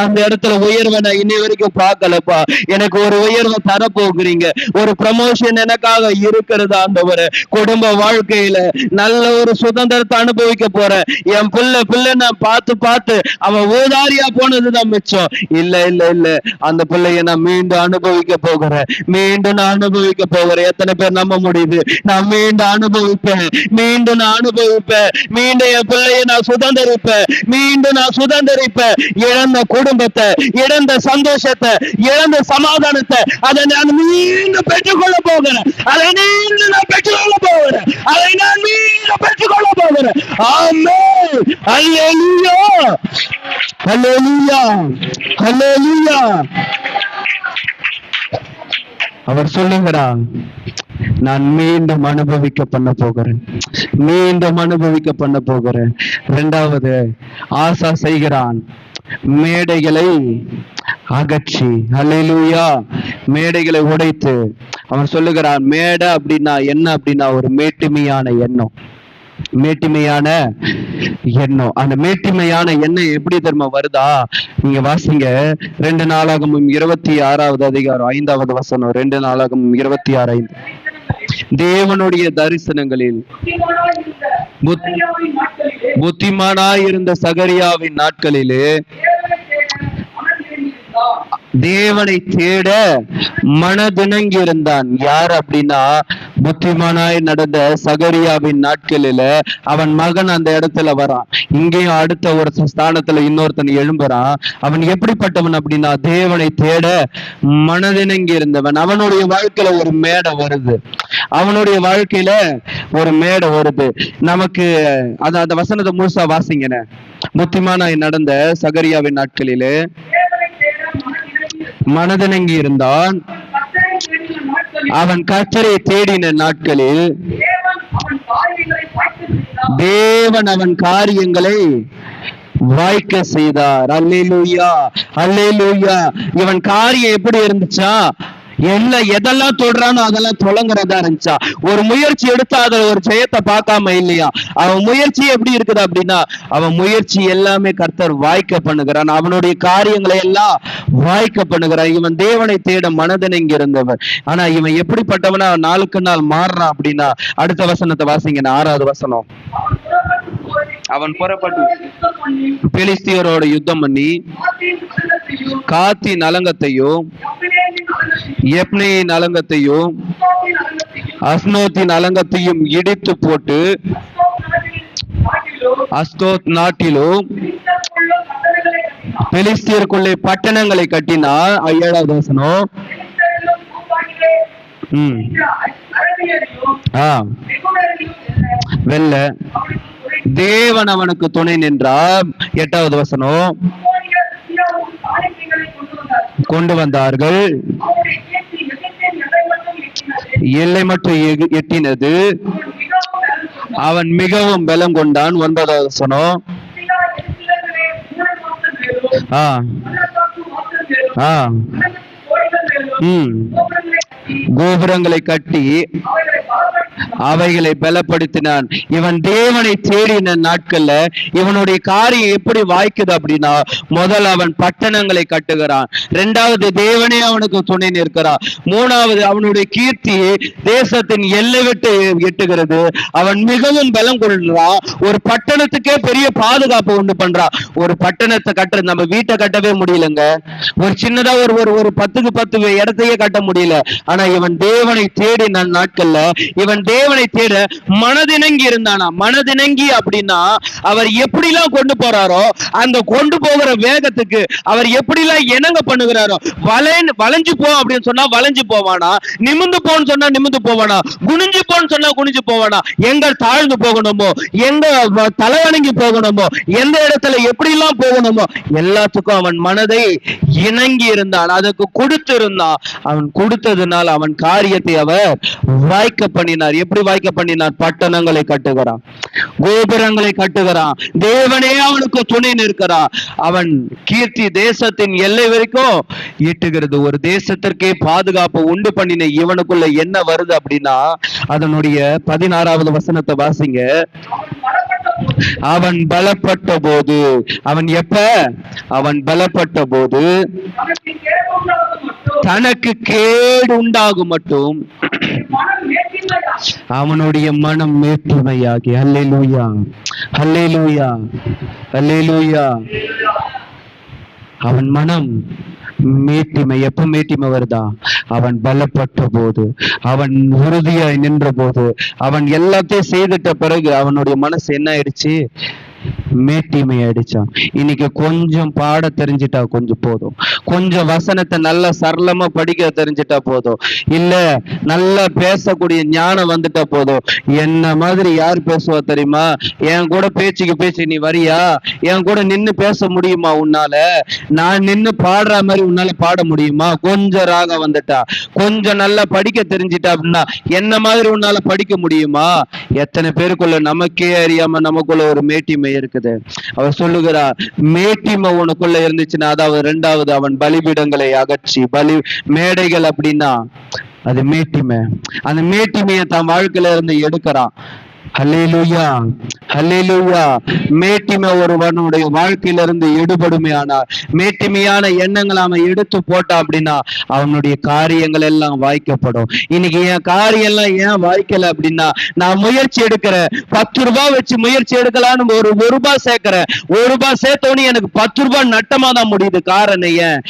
அந்த இடத்துல உயர்வை நான் இன்னி வரைக்கும் பார்க்கலப்பா. எனக்கு ஒரு உயர்வை தரப்போகிறீங்க, ஒரு ப்ரமோஷன் எனக்காக இருக்கிறது ஆண்டவரே. குடும்ப வாழ்க்கையில நல்ல ஒரு சுதந்திரத்தை அனுபவிக்க போறேன். என் பிள்ளை நான் பார்த்து பார்த்து அவன் ஊதாரியா போனதுதான் மிச்சம். இல்ல இல்ல இல்ல, அந்த பிள்ளைய நான் மீண்டும் அனுபவிக்க போகிறேன், மீண்டும் நான் அனுபவிக்க போகிறேன். எத்தனை பேர் நம்ப முடியுது? நான் மீண்டும் அனுபவிப்பேன், மீண்டும் நான் அனுபவிப்பேன், மீண்டும் என் பிள்ளைய நான் சுதந்திரிப்பேன், மீண்டும் நான் சுதந்திரிப்பேன். இழந்த குடும்பத்தை, இழந்த சந்தோஷத்தை, இழந்த சமாதானத்தை அதை நான் மீண்டும் பெற்றுக்கொள்ள போகிறேன், அதை மீண்டும் நான் பெற்றுக்கொள்ள போகிறேன், அதை நான் மீண்டும் பெற்றுக்கொள்ள போகிறேன். ஆமென். அல்லேலூயா, அல்லேலூயா, அல்லேலூயா. அவர் சொல்லுகிறார், நான் மீண்டும் அனுபவிக்க பண்ண போகிறேன், மீண்டும் அனுபவிக்க பண்ண போகிறேன். இரண்டாவது, ஆசா செய்கிறான், மேடைகளை அகற்றி, அல்லேலூயா, மேடைகளை உடைத்து. அவன் சொல்லுகிறான், மேடை அப்படின்னா என்ன அப்படின்னா ஒரு மேட்டுமையான எண்ணம், மேட்டிமையான எண்ணம். அந்த மேட்டிமையான எண்ணம் எப்படி தெரியுமா வருதா? நீங்க வாசிங்க 2 நாளாகமும் 26வது அதிகாரம் 5வது வசனம். 2 நாளாகமும் 26:5. தேவனுடைய தரிசனங்களில் புத்திமானாய் இருந்த சகரியாவின் நாட்களிலே தேவனை தேட மனதிணங்கி இருந்தான். யார் அப்படின்னா, புத்திமானாய் நடந்த சகரியாவின் நாட்களில அவன் மகன் அந்த இடத்துல வரான். இங்கேயும் அடுத்த ஒரு ஸ்தானத்துல இன்னொருத்தன் எழும்புறான். அவன் எப்படிப்பட்டவன் அப்படின்னா, தேவனை தேட மனதிணங்கி இருந்தவன். அவனுடைய வாழ்க்கையில ஒரு மேடை வருது. அவனுடைய வாழ்க்கையில ஒரு மேடை வருது. நமக்கு அந்த வசனத்தை முழுசா வாசிங்கன. புத்திமானாய் நடந்த சகரியாவின் நாட்களிலே மனதிணங்கி இருந்தான். அவன் கர்த்தரை தேடின நாட்களில் தேவன் அவன் காரியங்களை வாய்க்க செய்தார். அல்லேலூயா, அல்லேலூயா. இவன் காரியம் எப்படி இருந்துச்சா? எதெல்லாம் தொடுறானோ அதெல்லாம் தொடங்குறதா இருந்துச்சா? ஒரு முயற்சி எடுத்தா அதை ஒரு ஜெயத்தை பார்க்காம இல்லையா? அவன் முயற்சி எப்படி இருக்குது அப்படின்னா, அவன் முயற்சி எல்லாமே கர்த்தர் வாய்க்க பண்ணுகிறான். அவனுடைய காரியங்களை எல்லாம் வாய்க்க பண்ணுகிறான். இவன் தேவனை தேட மனதிணங்கி இருந்தவன். ஆனா இவன் எப்படிப்பட்டவனா நாளுக்கு நாள் மாறுறான் அப்படின்னா, அடுத்த வசனத்தை வாசிங்க, 6வது வசனம். அவன் புறப்பட்டு பெலிஸ்தியரோட யுத்தம் பண்ணி காத்தின் அலங்கத்தையும் எப்னேயின் அலங்கத்தையும் அஸ்னோத்தின் அலங்கத்தையும் இடித்து போட்டு அஸ்தோத் நாட்டிலும் பெலிஸ்தியருக்குள்ளே பட்டணங்களை கட்டினார். 7வது வசனம். வெல்ல தேவன் அவனுக்கு துணை நின்றார். 8வது வசனம். கொண்டு வந்தார்கள், எல்லை மட்டும் எட்டினது, அவன் மிகவும் பலம் கொண்டான். 9வது வசனம். கோபுரங்களை கட்டி அவைகளை பலப்படுத்தினான். இவன் தேவனை தேடின நாட்கள்ல இவனுடைய காரியம் எப்படி வாய்க்குது அப்படின்னா, முதல் அவன் பட்டணங்களை கட்டுகிறான். 2வது தேவனே அவனுக்கு துணை நிற்கிறான். 3வது அவனுடைய கீர்த்தி தேசத்தின் எல்லை விட்டு எட்டுகிறது. அவன் மிகவும் பலம் கொள்றான். ஒரு பட்டணத்துக்கே பெரிய பாதுகாப்பு உண்டு பண்றான். ஒரு பட்டணத்தை கட்டுற, நம்ம வீட்டை கட்டவே முடியலங்க. ஒரு சின்னதா ஒரு 10க்கு 10 இடத்தையே கட்ட முடியல. ஆனா இவன் தேவனை தேடின நாட்கள்ல இவன் தேவனை தேட மனதிணங்கி இருந்தானா? மனதிணங்கி அப்படின்னா அவர் எப்படிலாம் கொண்டு போறாரோ அந்த கொண்டு போகிற வேகத்துக்கு அவர் எப்படிலாம் இணங்க பண்ணுகிறாரோ. வளைஞ்சு போ அப்படின்னு சொன்னா வளைஞ்சு போவானா, நிமிந்து போன்னு சொன்னா நிமிந்து போவானா, குனிஞ்சு போன்னு சொன்னா குனிஞ்சு போவானா, எங்க தாழ்ந்து போகணுமோ, எங்க தலைவணங்கி போகணுமோ, எந்த இடத்துல எப்படிலாம் போகணுமோ எல்லாத்துக்கும் அவன் மனதை இணங்கி இருந்தான். அதுக்கு கொடுத்து இருந்தான். அவன் கொடுத்ததுனால அவன் காரியத்தை அவர் வாய்க்க பண்ணினார். எப்படி வாய்க்க பண்ணினார்? பட்டணங்களை கட்டுகிறான், கோபுரங்களை கட்டுகிறான். தேவனே அவனுக்கு துணை நிற்கிறான். அவன் கீர்த்தி தேசத்தின் எல்லை வரைக்கும் ஈட்டுகிறது. ஒரு தேசத்திற்கே பாதுகாப்பு உண்டு பண்ணின இவனுக்குள்ள என்ன வருது அப்படின்னா, அதனுடைய 16வது வசனத்தை வாசிங்க. அவன் பலப்பட்ட போது, அவன் அவன் பலப்பட்ட போது தனக்கு கேடு உண்டாகும் மட்டும் அவனுடைய மனம் மேற்றுமையாகி. அல்லேலூயா, அல்லேலூயா, அல்லேலூயா. அவன் மனம் மேட்டிமை. எப்ப மேட்டிமை வருதா? அவன் பலப்பட்ட போது, அவன் உறுதியாய் நின்ற போது, அவன் எல்லாத்தையும் செய்துட்ட பிறகு அவனுடைய மனசு என்ன ஆயிடுச்சு? மேட்டிமை அடிச்சான். இன்னைக்கு கொஞ்சம் பாட தெரிஞ்சிட்டா கொஞ்சம் போதும், கொஞ்சம் வசனத்தை நல்லா சரளமா படிக்க தெரிஞ்சிட்டா போதும், இல்ல நல்லா பேசக்கூடிய ஞானம் வந்துட்டா போதும். என்ன மாதிரி யார் பேசுவா தெரியுமா? என் கூட பேச்சுக்கு பேச்சு நீ வரியா? என் கூட நின்னு பேச முடியுமா உன்னால? நான் நின்னு பாடுற மாதிரி உன்னால பாட முடியுமா? கொஞ்சம் ராகம் வந்துட்டா, கொஞ்சம் நல்லா படிக்க தெரிஞ்சிட்டா அப்படின்னா என்ன மாதிரி உன்னால படிக்க முடியுமா? எத்தனை பேருக்குள்ள நமக்கே அறியாம நமக்குள்ள ஒரு மேட்டிமை இருக்குது. அவர் சொல்லுகிறார், மேட்டிமை உனக்குள்ள இருந்துச்சுன்னா, அதாவது 2வது அவன் பலிபீடங்களை அகற்றி, மேடைகள் அப்படின்னா அது மேட்டிமை. அந்த மேட்டிமையை தன் வாழ்க்கையில இருந்து எடுக்கிறான். ஹல்லேலூயா, ஹல்லேலூயா. மேட்டிமை ஒருவனுடைய வாழ்க்கையிலிருந்து எடுபடுமே, ஆனால் மேட்டிமையான எண்ணங்களை அவன் எடுத்து போட்டான் அப்படின்னா அவனுடைய காரியங்கள் எல்லாம் வாய்க்கப்படும். இன்னைக்கு என் காரியம் எல்லாம் ஏன் வாய்க்கல அப்படின்னா, நான் முயற்சி எடுக்கிறேன், 10 ரூபாய் வச்சு முயற்சி எடுக்கலான்னு ஒரு ரூபாய் சேர்க்கிறேன், 1 ரூபாய் சேர்த்தோன்னு எனக்கு 10 ரூபாய் நட்டமா தான் முடியுது. காரணம் ஏன்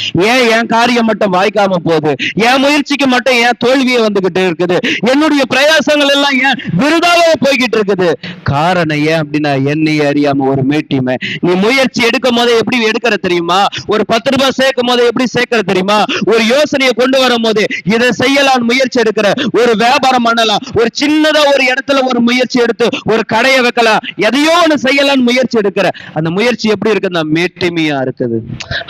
என் காரியம் மட்டும் வாய்க்காம போகுது? என் முயற்சிக்கு மட்டும் ஏன் தோல்வியை வந்துகிட்டு இருக்குது? என்னுடைய பிரயாசங்கள் எல்லாம் ஏன் விருதாவே போய்கிட்டு இருக்குது? காரணம் ஏன் அப்படின்னா, என்னையே அறியாம ஒரு மேட்டிமை. நீ முயற்சி எடுக்கும் போதே எப்படி எடுக்கிற தெரியுமா? ஒரு 10 ரூபாய் சேர்க்கும் போது எப்படி சேர்க்கிற தெரியுமா? ஒரு யோசனையை கொண்டு வரும் போது இதை செய்யலாம் முயற்சி எடுக்கிற, ஒரு வியாபாரம் பண்ணலாம், ஒரு சின்னதா ஒரு இடத்துல ஒரு முயற்சி எடுத்து ஒரு கடையை வைக்கலாம், எதையோ ஒண்ணு செய்யலாம் முயற்சி எடுக்கிற, அந்த முயற்சி எப்படி இருக்குன்னா மேட்டிமையா இருக்குது.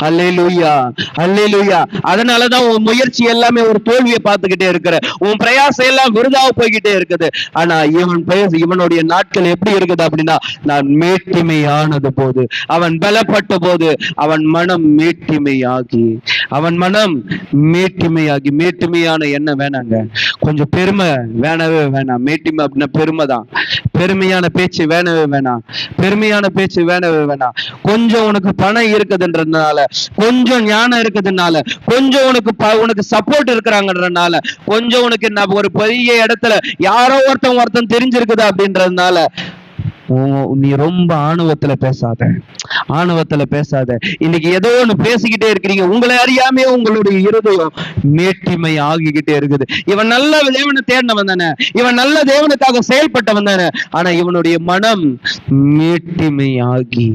ஹல்லேலூயா, ஹல்லேலூயா. அதனாலதான் உன் முயற்சி எல்லாமே ஒரு தோல்வியை பார்த்துக்கிட்டே இருக்கிற, உன் பிரயாசம் எல்லாம் விருதாக போய்கிட்டே இருக்குது. ஆனா இவனுடைய நாட்கள் எப்படி இருக்குது அப்படின்னா, நான் மேட்டிமையானது போது, அவன் பலப்பட்ட போது அவன் மனம் மேட்டிமையாகி, மேட்டிமையான எண்ணம் வேணாங்க. கொஞ்சம் பெருமை வேணவே வேணாம். மேட்டிமை அப்படின்னா பெருமை தான். பெருமையான பேச்சு வேணவே வேணாம். கொஞ்சம் உனக்கு பணம் இருக்குதுன்றதுனால, கொஞ்சம் ஞானம் இருக்குதுனால, கொஞ்சம் உனக்கு சப்போர்ட் இருக்கிறாங்கன்றதுனால, கொஞ்சம் உனக்கு ஒரு பெரிய இடத்துல யாரோ ஒருத்தன் தெரிஞ்சிருக்குது அப்படின்றதுனால நீ ரொம்ப ஆணவத்துல பேசாத. இன்னைக்கு ஏதோ ஒண்ணு பேசிக்கிட்டே இருக்கிறீங்க, உங்களை அறியாமே உங்களுடைய இருதயம் மேட்டிமை ஆகிக்கிட்டே இருக்குது. இவன் நல்ல தேவனை தேடினவன் தானே, இவன் நல்ல தேவனுக்காக செயல்பட்டவன் தானே, ஆனா இவனுடைய மனம் மேட்டிமையாகி,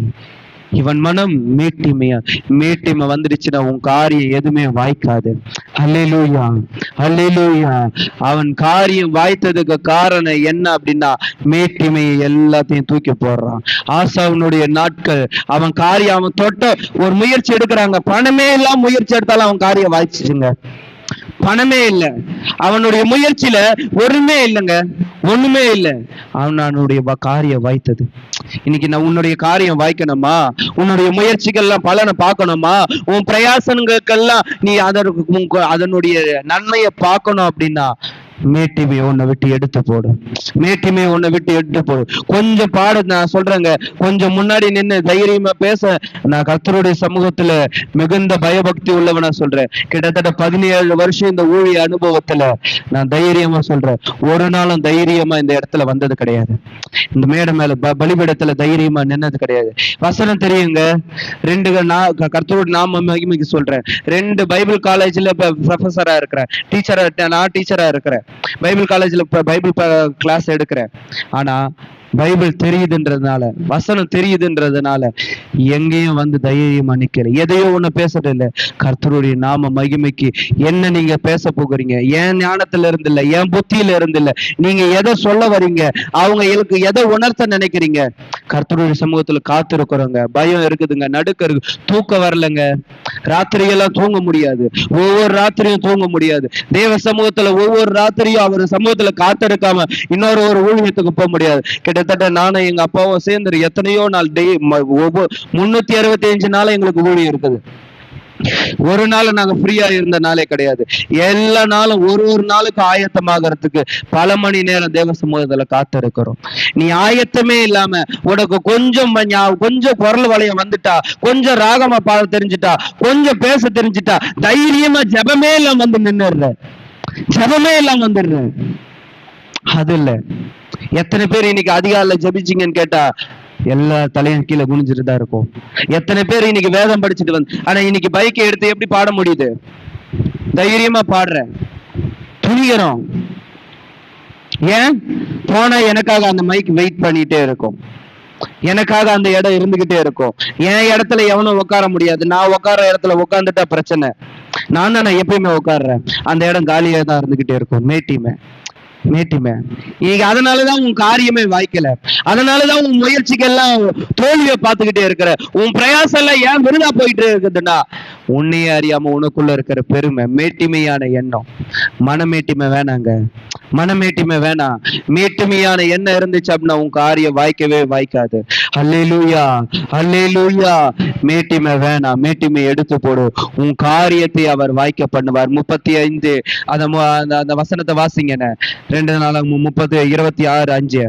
மேட்டிமை வந்துடுச்சுன்னா உன் காரியம் எதுவுமே வாய்க்காது. ஹல்லேலூயா, ஹல்லேலூயா. அவன் காரியம் வாய்த்ததுக்கு காரணம் என்ன அப்படின்னா, மேட்டிமையை எல்லாத்தையும் தூக்கி போடுறான். ஆசாவுனுடைய நாட்கள், அவன் காரியம், அவன் தொட்ட ஒரு முயற்சி எடுக்கிறாங்க, பணமே இல்லாம முயற்சி எடுத்தாலும் அவன் காரியம் வாய்ச்சிச்சுங்க. பணமே இல்லை, அவனுடைய முயற்சியில ஒண்ணுமே இல்லை. அவனுடைய காரியம் வாய்த்தது. இன்னைக்கு நான் உன்னுடைய காரியம் வாய்க்கணுமா, உன்னுடைய முயற்சிகள்லாம் பலனை பார்க்கணுமா, உன் பிரயாசங்களுக்கெல்லாம் நீ அதனுடைய நன்மையை பார்க்கணும் அப்படின்னா மேட்டிமை உன்னை விட்டு எடுத்து போடு. கொஞ்சம் நான் சொல்றேங்க, கொஞ்சம் முன்னாடி நின்று தைரியமா பேச நான் கர்த்தருடைய சமூகத்துல மிகுந்த பயபக்தி உள்ளவனா சொல்றேன். கிட்டத்தட்ட 17 வருஷம் இந்த ஊழிய அனுபவத்துல நான் தைரியமா சொல்றேன், ஒரு நாளும் தைரியமா இந்த இடத்துல வந்தது கிடையாது. இந்த மேடை மேல பலிபீடத்துல தைரியமா நின்னது கிடையாது. வசனம் தெரியுங்க, 2 கர்த்தருடைய நாம மகிமைக்கு சொல்றேன், 2 பைபிள் காலேஜ்ல ப்ரொஃபஸரா இருக்கிறேன், நான் டீச்சரா இருக்கிறேன், பைபிள் காலேஜ்ல பைபிள் கிளாஸ் எடுக்கிறேன். ஆனா பைபிள் தெரியுதுன்றதுனால, வசனம் தெரியுதுன்றதுனால எங்கேயும் வந்து தைரியமா நிக்கல, எதையோ ஒண்ணு பேசுறது இல்லை. கர்த்தருடைய நாம மகிமைக்கு என்ன நீங்க பேச போகிறீங்க? என் ஞானத்துல இருந்து இல்ல, என் புத்தியில இருந்து இல்ல, நீங்க எதை சொல்ல வரீங்க, அவங்களுக்கு எதை உணர்த்த நினைக்கிறீங்க? கர்த்தருடைய சமூகத்துல காத்திருக்கிறோங்க, பயம் இருக்குதுங்க, நடுக்க இருக்கு, தூக்கம் வரலங்க, ராத்திரியெல்லாம் தூங்க முடியாது, ஒவ்வொரு ராத்திரியும் தூங்க முடியாது. தேவ சமூகத்துல ஒவ்வொரு ராத்திரியும் அவர் சமூகத்துல காத்திருக்காம இன்னொரு ஊழியத்துக்கு போக முடியாது. கிட்டத்தட்ட நானும் எங்க அப்பாவும் சேர்ந்து எத்தனையோ நாள் 365 நாள் எங்களுக்கு ஊழியம் இருக்குது. ஒரு நாள் நாங்க ஃப்ரீயா இருந்த நாளே கிடையாது. எல்லா நாளும் ஒரு நாளுக்கு ஆயத்தமாகறதுக்கு பல மணி நேரம் தேவ சமூகத்துல காத்திருக்கிறோம். நீ ஆயத்தமே இல்லாம உனக்கு கொஞ்சம் குரல் வளையம் வந்துட்டா, கொஞ்சம் ராகமா பாட தெரிஞ்சுட்டா, கொஞ்சம் பேச தெரிஞ்சுட்டா, தைரியமா ஜெபமே இல்லாம வந்து நின்னுடுற, அது இல்ல. எத்தனை பேர் இன்னைக்கு அதிகாலைல ஜெபிச்சிங்கன்னு கேட்டா எல்லா தலையும் கீழே குனிஞ்சிட்டு தான் இருக்கும். எத்தனை பேர் இன்னைக்கு வேதம் படிச்சுட்டு ஆனா இன்னைக்கு பைக்கை எடுத்து எப்படி பாட முடியுது? தைரியமா பாடுற, துணிகிறோம். ஏன் போனா எனக்காக அந்த மைக் வெயிட் பண்ணிட்டே இருக்கும், எனக்காக அந்த இடம் இருந்துகிட்டே இருக்கும். என் இடத்துல எவனும் உட்கார முடியாது, நான் உட்கார இடத்துல உட்காந்துட்டா பிரச்சனை. நான் தானே எப்பயுமே உட்காடுறேன், அந்த இடம் காலியா தான் இருந்துகிட்டே இருக்கும். மேட்டிமை. இன்னைக்கு அதனாலதான் உன் காரியமே வாய்க்கல, அதனாலதான் உன் முயற்சிக்கெல்லாம் தோல்வியை பார்த்துக்கிட்டே இருக்கிற, உன் பிரயாசம் எல்லாம் ஏன் விருதா போயிட்டு இருக்குதுன்னா உன்னையே அறியாம உனக்குள்ள இருக்கிற பெருமை, மேட்டிமையான எண்ணம். மனமேட்டிமை வேணாங்க, மனமேட்டிமை வேணாம். மேட்டிமையான எண்ணம் இருந்துச்சு அப்படின்னா உன் காரியம் வாய்க்கவே வாய்க்காது. அல்லேலூயா, அல்லேலூயா. மேட்டிமை வேணாம், மேட்டிமை எடுத்து போடு, உன் காரியத்தை அவர் வாய்க்க பண்ணுவார். 35 அந்த வசனத்தை வாசிங்க, 2 நாள் 30 26 5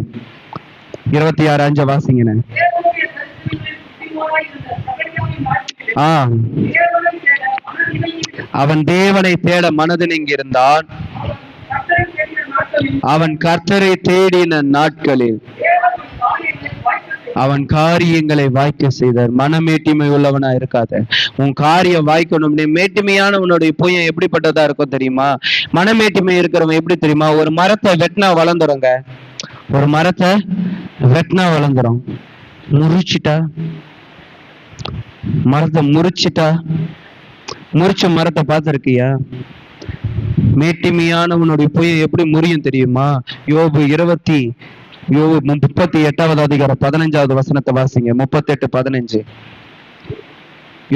26:5 வாசிங்க. அவன் தேவனை தேட மனதில் இங்கிருந்தான். அவன் கர்த்தரை தேடின நாட்களில் அவன் காரியங்களை வாய்க்க செய்தார். மனமேட்டிமை உள்ளவனா இருக்காத. உன் காரியம் வாய்க்கணும். மேட்டிமையான உன்னுடைய புயம் எப்படிப்பட்டதா இருக்கும் தெரியுமா? மனமேட்டிமை இருக்கிறவன் எப்படி தெரியுமா? ஒரு மரத்தை வெட்டினா வளர்ந்துருங்க. ஒரு மரத்தை வெட்டினா வளர்ந்துரும். முறிச்சிட்டா, மரத்தை முறிச்சிட்டா, முறிச்ச மரத்தை பார்த்திருக்கியா? மேட்டிமையானவனுடைய புயம் எப்படி முறியும் தெரியுமா? யோபு 38வது அதிகாரம் 15வது வசனத்தை வாசிங்க. 38:15.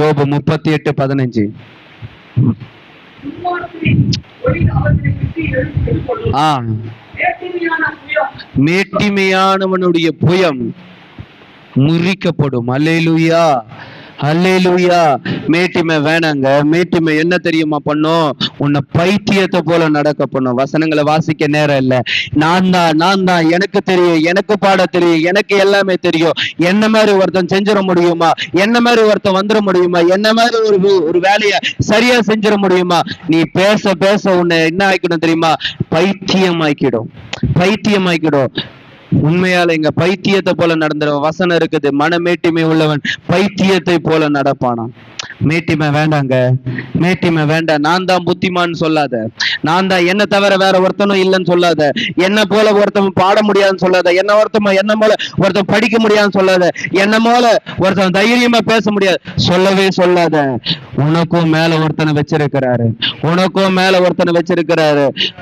யோபு 38:15. மேட்டிமையானவனுடைய புயம் முறிக்கப்படும். அல்லேலூயா, அல்லேலூயா. மேட்டிமை வேணாங்க. மேட்டிமை என்ன தெரியுமா பண்ணும்? உன்னை பைத்தியத்தை போல நடக்க பண்ணும். வசனங்களை வாசிக்க நேரம் இல்லை. நான் தான் எனக்கு தெரியும், எனக்கு பாட தெரியும், எனக்கு எல்லாமே தெரியும். என்ன மாதிரி ஒருத்தன் செஞ்சிட முடியுமா? என்ன மாதிரி ஒருத்தன் வந்துட முடியுமா? என்ன மாதிரி ஒரு வேலையை சரியா செஞ்சிட முடியுமா? நீ பேச பேச உன்னை என்ன ஆக்கிடும் தெரியுமா? பைத்தியமாக்கிடும். உண்மையால இங்க பைத்தியத்தை போல நடந்துற வசனம் இருக்குது. மனமேட்டிமை உள்ளவன் பைத்தியத்தை போல நடப்பானாம். மேட்டிமை வேண்டாங்க. மேட்டிமை வேண்டாம். நான் தான் புத்திமான்னு சொல்லாத. நான் தான், என்ன தவிர வேற ஒருத்தனும் இல்லைன்னு சொல்லாத. என்ன போல ஒருத்தன் பாட முடியாதுன்னு சொல்லாத. என்ன போல ஒருத்தன் படிக்க முடியாதுன்னு சொல்லாத. என்ன போல ஒருத்தன் தைரியமா பேச முடியாது சொல்லவே சொல்லாத. உனக்கும் மேல ஒருத்தனை வச்சிருக்கிறாரு.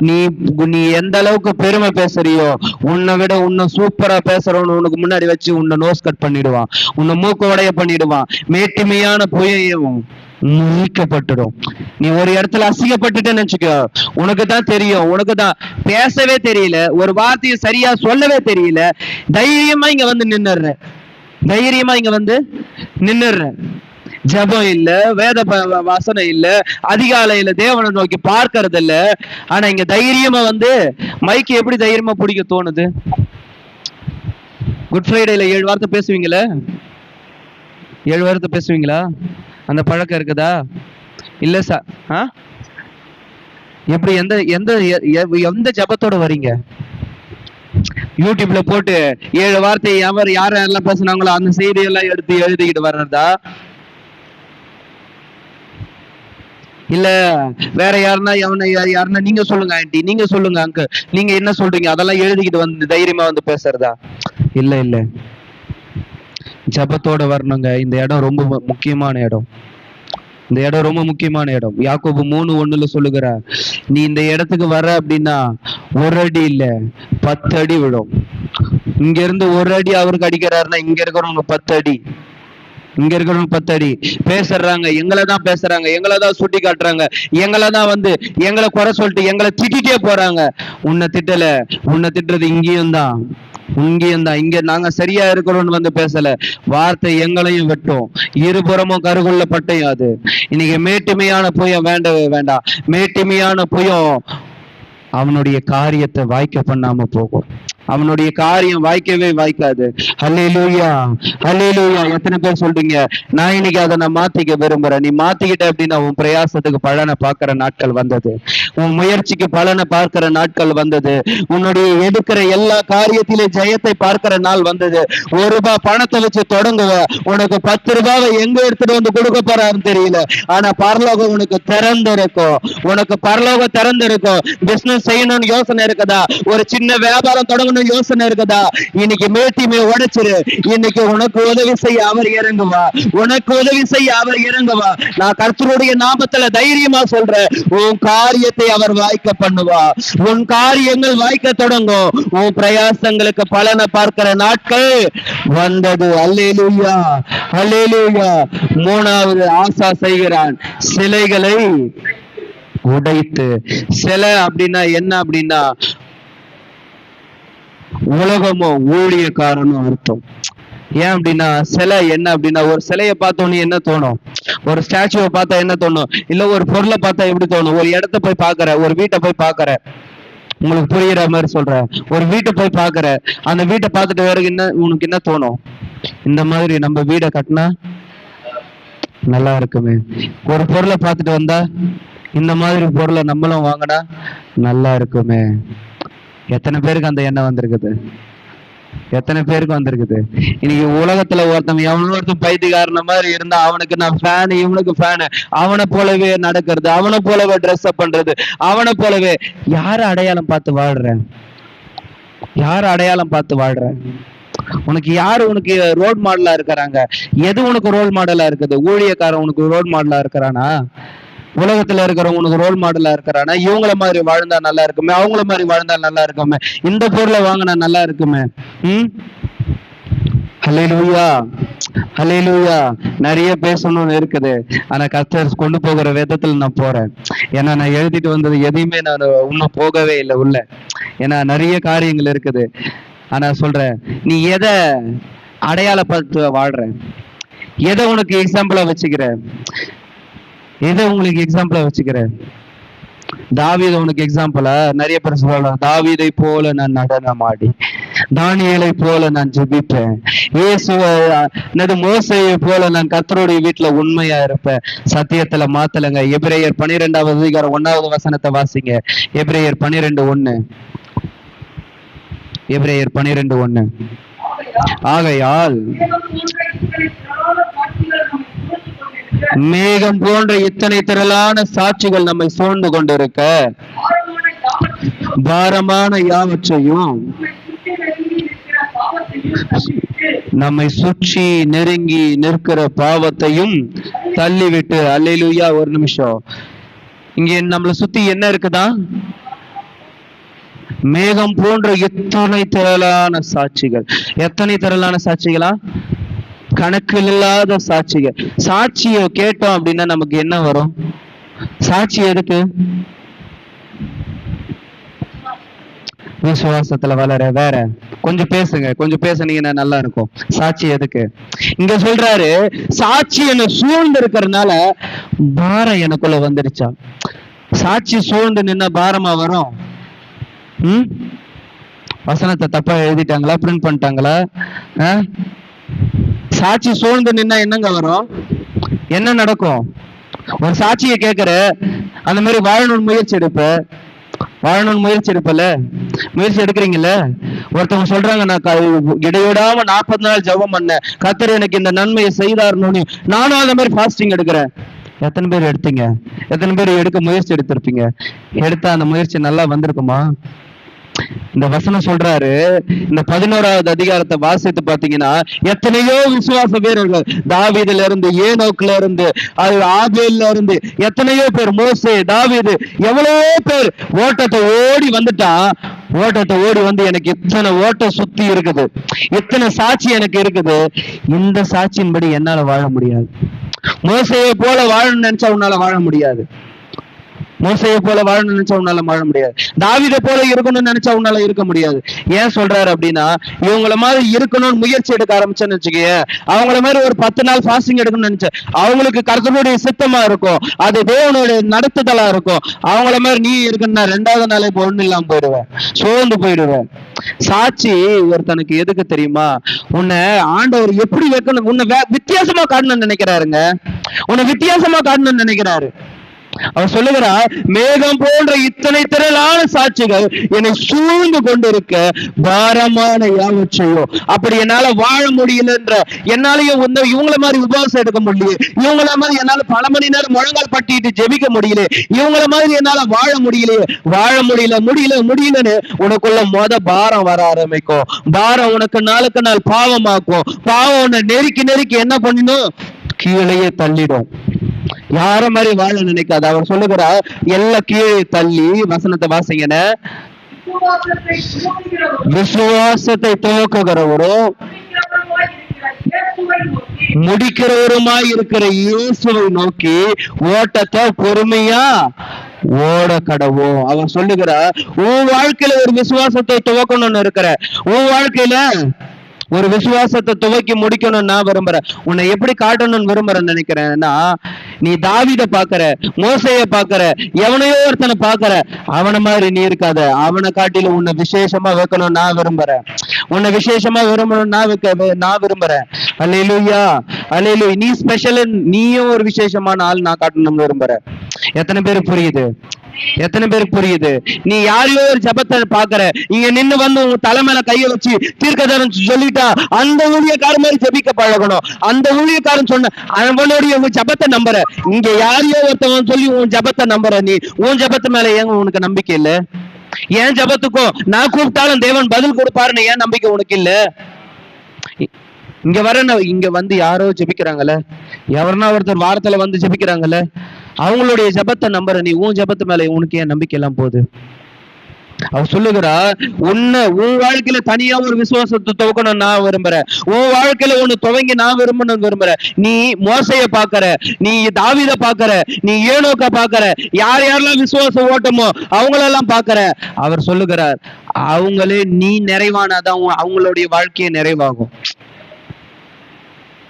நீ எந்த அளவுக்கு பெருமை பேசுறியோ, உன்னை விட உன்னை சூப்பரா பேசுறவனு உனக்கு முன்னாடி வச்சு உன்னை நோஸ் கட் பண்ணிடுவான், உன்னை மூக்க உடைய பண்ணிடுவான். மேட்டிமையான புயையும் முறிக்கப்பட்டுடும். நீ ஒரு இடத்துல அசிங்கப்பட்டுட்டேன்னு நினைச்சுக்கோ, உனக்கு தான் தெரியும், உனக்கு தான் பேசவே தெரியல, ஒரு வார்த்தையை சரியா சொல்லவே தெரியல, தைரியமா இங்க வந்து நின்னுடுற. ஜபம் இல்ல, வேத வசனம் இல்ல, அதிகாலையில தேவனை நோக்கி பார்க்கறது இல்ல. ஆனா இங்க தைரியமா வந்து மைக்கு எப்படி தைரியமா பிடிக்க தோணுது? குட் ஃப்ரைடேல 7 வார்த்தை பேசுவீங்களா? 7 வார்த்தை பேசுவீங்களா? அந்த பழக்கம் இருக்குதா? இல்ல சார். எப்படி எந்த ஜபத்தோட வரீங்க? யூடியூப்ல போட்டு 7 வார்த்தை யாரெல்லாம் பேசுனாங்களோ அந்த செய்தியெல்லாம் எடுத்து எழுதிக்கிட்டு வர்றதா? இல்ல வேற யாருன்னா நீங்க சொல்லுங்க ஆண்டி, நீங்க சொல்லுங்க அங்கிள், நீங்க என்ன சொல்றீங்க அதெல்லாம் எழுதிக்கிட்டு வந்து தைரியமா வந்து பேசுறதா? இல்ல, ஜபத்தோட வரணுங்க. இந்த இடம் ரொம்ப முக்கியமான இடம். யாக்கோபு 3:1 சொல்லுகிறார், நீ இந்த இடத்துக்கு வர அப்படின்னா 1 அடி இல்ல 10 அடி விடும். இங்க இருந்து 1 அடி அவருக்கு அடிக்கிறாருன்னா இங்க இருக்கிறவங்க 10 அடி பேசுறாங்க. எங்களைதான் பேசுறாங்க, எங்களைதான் சுட்டி காட்டுறாங்க, எங்களைதான் வந்து எங்களை குறை சொல்லிட்டு எங்களை திட்டிட்டே போறாங்க. உன்னை திட்டுறது இங்கேயும் தான். இங்க நாங்க சரியா இருக்கிறோம்னு வந்து பேசல. வார்த்தை எங்களையும் வெட்டும். இருபுறமும் கருகுள்ள பட்டையும் அது. இன்னைக்கு மேட்டிமையான புயம் வேண்டவே வேண்டாம். மேட்டிமையான புயம் அவனுடைய காரியத்தை வாய்க்க பண்ணாம போகும். அவனுடைய காரியம் வாய்க்கவே வாய்க்காது. அல்லேலூயா, அல்லேலூயா. எத்தனை பேர் சொல்றீங்க, நான் இன்னைக்கு அதை நான் மாத்திக்க விரும்புறேன்? நீ மாத்திக்கிட்ட அப்படின்னா உன் பிரயாசத்துக்கு பலனை பார்க்கிற நாட்கள் வந்தது, உன் முயற்சிக்கு பலனை பார்க்கிற நாட்கள் வந்தது, உன்னுடைய எடுக்கிற எல்லா காரியத்திலே ஜெயத்தை பார்க்கிற நாள் வந்தது. 1 ரூபாய் பணத்தை வச்சு தொடங்குவ, உனக்கு 10 ரூபாவை எங்க எடுத்துட்டு வந்து கொடுக்க போறாருன்னு தெரியல. ஆனா பரலோகம் உனக்கு திறந்திருக்கும். பிசினஸ் செய்யணும்னு யோசனை இருக்குதா? ஒரு சின்ன வியாபாரம் தொடங்கணும் யோசனை இருக்குதா? இன்னைக்கு மேட்டிமை உடைச்சிரு. இன்னைக்கு உனக்கு உதவி செய்ய அவர் இறங்குவா. நான் கர்த்தருடைய நாமத்துல தைரியமா சொல்றேன், உன் காரியத்தை அவர் வாய்க்க பண்ணுவா. உன் காரியங்கள் வாய்க்க தொடங்கும். உன் பிரயாசங்களுக்கு பலனை பார்க்கிற நாட்கள் வந்தது. அல்லேலூயா, அல்லேலூயா. 3வது ஆசா செய்கிறான், சிலைகளை உடைத்து. சிலை அப்படின்னா என்ன அப்படின்னா உலகமோ ஊழியக்காரனும் அர்த்தம். ஏன் அப்படின்னா சிலை என்ன அப்படின்னா, ஒரு சிலையை பார்த்தோன்னு என்ன தோணும்? ஒரு ஸ்டாச்சுவை பார்த்தா என்ன தோணும்? இல்ல ஒரு பொருளை பார்த்தா எப்படி தோணும்? ஒரு இடத்த போய் பாக்குற, ஒரு வீட்டை போய் பாக்குற, உங்களுக்கு புரியுற மாதிரி சொல்றேன். ஒரு வீட்டை போய் பாக்குற, அந்த வீட்டை பார்த்துட்டு வேற என்ன உனக்கு என்ன தோணும்? இந்த மாதிரி நம்ம வீடை கட்டினா நல்லா இருக்குமே. ஒரு பொருளை பார்த்துட்டு வந்தா இந்த மாதிரி பொருளை நம்மளும் வாங்கினா நல்லா இருக்குமே. எத்தனை பேருக்கு அந்த எண்ணம் வந்திருக்குது? எத்தனை பேருக்கு வந்திருக்குது? இன்னைக்கு உலகத்துல ஒருத்தன் பைத்தியக்காரன மாதிரி இருந்தா அவனுக்கு நான் ஃபேன், இவனுக்கு ஃபேன், அவனை போலவே நடக்கிறது, அவனை போலவே ட்ரெஸ் அப் பண்றது, அவனை போலவே. யார அடையாளம் பார்த்து வாழ்ற? யார அடையாளம் பார்த்து வாழ்ற? உனக்கு யாரு உனக்கு ரோல் மாடலா இருக்கிறாங்க? எது உனக்கு ரோல் மாடலா இருக்குது? ஊழியக்காரன் உனக்கு ரோல் மாடலா இருக்கிறானா? உலகத்துல இருக்கிறவங்க உனக்கு ரோல் மாடலா இருக்கிறானா? இவங்கள மாதிரி வாழ்ந்தா நல்லா இருக்குமே, அவங்கள மாதிரி வாழ்ந்தா நல்லா இருக்குமே, இந்த பொருளை வாங்கினா நல்லா இருக்குமே. ஹல்லேலூயா, ஹல்லேலூயா. நிறைய பேசணும்னு இருக்குது. ஆனா கர்த்தர் கொண்டு போகிற விதத்துல நான் போறேன். ஏன்னா நான் எழுதிட்டு வந்தது எதையுமே நான் இன்னும் போகவே இல்லை உள்ள. ஏன்னா நிறைய காரியங்கள் இருக்குது. ஆனா சொல்றேன், நீ எதை அடையாளப்படுத்த வாழ்ற? எதை உனக்கு எக்ஸாம்பிளா வச்சுக்கிற? எதை உங்களுக்கு எக்ஸாம்பிளா வச்சுக்கிற? தாவீது உனக்கு எக்ஸாம்பிளா? நிறைய பேர் சொல்லலாம், தாவீதை போல நான் நடனம் ஆடி, தானியேலை போல நான் ஜெபிப்பேன், மோசேயை போல நான் கர்த்தருடைய வீட்டுல உண்மையா இருப்பேன். சத்தியத்துல மாத்தலங்க. எபிரேயர் 12வது அதிகாரம் 1வது வசனத்தை வாசிங்க. எபிரேயர் 12:1. எபிரேயர் 12:1. ஆகையால் மேகம் போன்ற இத்தனை திரளான சாட்சிகள் நம்மை சூழ்ந்து கொண்டிருக்க, பாரமான யாவற்றையும் நம்மை சுற்றி நெருங்கி நிற்கிற பாவத்தையும் தள்ளிவிட்டு. அல்லேலூயா. ஒரு நிமிஷம், இங்க நம்மளை சுத்தி என்ன இருக்குதா? மேகம் போன்ற எத்தனை திரளான சாட்சிகள். எத்தனை திரளான சாட்சிகளா? கணக்கில் இல்லாத சாட்சிகள். சாட்சியை கேட்டோம் அப்படின்னா நமக்கு என்ன வரும்? சாட்சி எதுக்கு? விசுவாசத்துல வளர. வேற கொஞ்சம் பேசுங்க, கொஞ்சம் பேசுனீங்கன்னா நல்லா இருக்கும். சாட்சி எதுக்கு? இங்க சொல்றாரு, சாட்சி என்ன சூழ்ந்து இருக்கிறதுனால பாரம் எனக்குள்ள வந்துடுச்சா? சாட்சி சூழ்ந்து நின்னா பாரமா வரும்? வசனத்தை தப்பா எழுதிட்டாங்களா? பிரிண்ட் பண்ணிட்டாங்களா? சாட்சி சூழ்ந்து நின்னா என்னங்க வரும்? என்ன நடக்கும்? ஒரு சாட்சியை கேட்கிற, அந்த மாதிரி வாழணும்னு முயற்சி எடுப்பல, முயற்சி எடுக்கிறீங்கல்ல. ஒருத்தவங்க சொல்றாங்க, நான் இடைவிடாம 40 நாள் ஜெபம் பண்ணேன், கர்த்தர் எனக்கு இந்த நன்மையை செய்தாருன்னு. நானும் அந்த மாதிரி ஃபாஸ்டிங் எடுக்கிறேன். எத்தனை பேர் எடுத்தீங்க? எத்தனை பேர் எடுக்க முயற்சி எடுத்திருப்பீங்க? எடுத்தா அந்த முயற்சி நல்லா வந்திருக்குமா? இந்த வசனம் சொல்றாரு, இந்த 11வது அதிகாரத்தை வாசித்து பாத்தீங்கன்னா எத்தனையோ விசுவாச வீரர்கள், தாவீதுல இருந்து, ஏனோக்குல இருந்து, ஆபேல்ல இருந்து, எத்தனையோ பேர், மோசே, தாவீது, எவ்வளவோ பேர் ஓட்டத்தை ஓடி வந்துட்டான். ஓட்டத்தை ஓடி வந்து எனக்கு இத்தனை ஓட்டம் சுத்தி இருக்குது, இத்தனை சாட்சி எனக்கு இருக்குது. இந்த சாட்சியின்படி என்னால வாழ முடியாது. மோசையை போல வாழணும்னு நினைச்சா உன்னால வாழ முடியாது. மோசையை போல வாழணும்னு நினைச்சா உன்னால வாழ முடியாது. தாவீதை போல இருக்கணும்னு நினைச்சா உன்னால இருக்க முடியாது. ஏன் சொல்றாரு அப்படின்னா, இவங்கள மாதிரி இருக்கணும்னு முயற்சி எடுக்க ஆரம்பிச்சேன்னு வச்சுக்கீங்க, அவங்கள மாதிரி ஒரு 10 நாள் ஃபாஸ்டிங் எடுக்கணும்னு நினைச்ச, அவங்களுக்கு கர்த்தருடைய சித்தமா இருக்கும், அது தேவனுடைய நடத்துதலா இருக்கும். அவங்கள மாதிரி நீ இருக்குன்னா 2வது நாளே இப்போ ஒண்ணு இல்லாம போயிடுவேன், சோர்ந்து போயிடுவேன். சாட்சி ஒருத்தனுக்கு எதுக்கு தெரியுமா? உன்னை ஆண்டவர் எப்படி வைக்கணும், உன்னை வித்தியாசமா காட்டணும்னு நினைக்கிறாருங்க. உன்னை வித்தியாசமா காட்டணும்னு நினைக்கிறாரு. அவர் சொல்லுகிறார், மேகம் போன்ற இத்தனை திரளான சாட்சிகள் என்னை சூழ்ந்து கொண்டிருக்க, பாரமான யாவற்றையோ. அப்படி என்னால வாழ முடியலன்ற, என்னாலயும் இவங்கள மாதிரி உபவாசம் எடுக்க முடியல, இவங்கள மாதிரி என்னால பல மணி நேரம் முழங்கால் பட்டிட்டு ஜெபிக்க முடியல, இவங்கள மாதிரி என்னால வாழ முடியலன்னு உனக்குள்ள பாரம் வர ஆரம்பிக்கும். பாரம் உனக்கு நாளுக்கு நாள் பாவமாக்கும். பாவம் உன்னை நெருக்கி என்ன பண்ணணும்? கீழேயே தள்ளிடும். யார மாதிரி வாழ நினைக்காது. அவர் சொல்லுகிறார், எல்லாம் கீழே தள்ளி. வசனத்தை வாசிங்கன. விசுவாசத்தை துவக்குகிறவரும் முடிக்கிறவருமாய் இருக்கிற இயேசுவை நோக்கி ஓட்டத்தை பொறுமையா ஓட கடவோம். அவர் சொல்லுகிறார், உன் வாழ்க்கையில ஒரு விசுவாசத்தை துவக்கணும்னு இருக்கிற, உன் வாழ்க்கையில ஒரு விசுவாசத்தை துவக்கி முடிக்கணும்னு நான் விரும்புறேன். உன்னை எப்படி காட்டணும்னு விரும்புறேன்னு நினைக்கிறேன்னா, நீ தாவீத பாக்குற, மோசைய பாக்குற, எவனையோ ஒருத்தனை பாக்குற, அவனை மாதிரி நீ இருக்காத. அவனை காட்டிலும் உன்னை விசேஷமா வைக்கணும்னு நான் விரும்புறேன். உன்னை விசேஷமா விரும்பணும்னு நான் விரும்புறேன். அல்லேலூயா, அல்லேலூயா. நீ ஸ்பெஷல், நீயும் ஒரு விசேஷமான ஆள் நான் காட்டணும்னு விரும்புறேன். எத்தனை பேருக்கு புரியுது? எத்தனை பேருக்கு புரியுது? நீ யாரையோ ஒரு ஜபத்தை பாக்குற, இங்க நின்னு வந்து உங்க தலைமையில கைய வச்சு தீர்க்கதரிசனம் சொல்லிட்டா அந்த ஊழியக்காரன் மாதிரி ஜெபிக்க பழகணும். அந்த ஊழியக்காரன் சொன்ன அவனுடைய உங்க ஜபத்தை நம்புற. இங்க யாரையோ ஒருத்தவன் சொல்லி உன் ஜபத்தை நம்புற. நீ உன் ஜபத்து மேல ஏங்க உனக்கு நம்பிக்கை இல்ல? ஏன் ஜபத்துக்கும் நான் கூப்பிட்டாலும் தேவன் பதில் கொடுப்பாருன்னு ஏன் நம்பிக்கை உனக்கு இல்ல? இங்க வந்து யாரோ ஜெபிக்கிறாங்கல்ல, எவரனா ஒருத்தர் வாரத்துல வந்து ஜெபிக்கிறாங்கல்ல, அவங்களுடைய ஜபத்தை நம்புற. நீ உன் ஜபத்து மேல உனக்கு ஏன் நம்பிக்கை எல்லாம் போகுது? அவர் சொல்லுகிறா, உன் வாழ்க்கையில தனியா ஒரு விசுவாசத்தை துவக்கணும் நான் விரும்புறேன். உன் வாழ்க்கையில ஒண்ணு துவங்கி நான் விரும்புறேன். நீ மோசைய பாக்குற, நீ தாவீத பாக்குற, நீ ஏனோக்க பாக்குற, யாரெல்லாம் விசுவாச ஓட்டமோ அவங்களெல்லாம் பாக்குற. அவர் சொல்லுகிறார், அவங்களே நீ நிறைவானாதான் அவங்களுடைய வாழ்க்கையை நிறைவாகும்.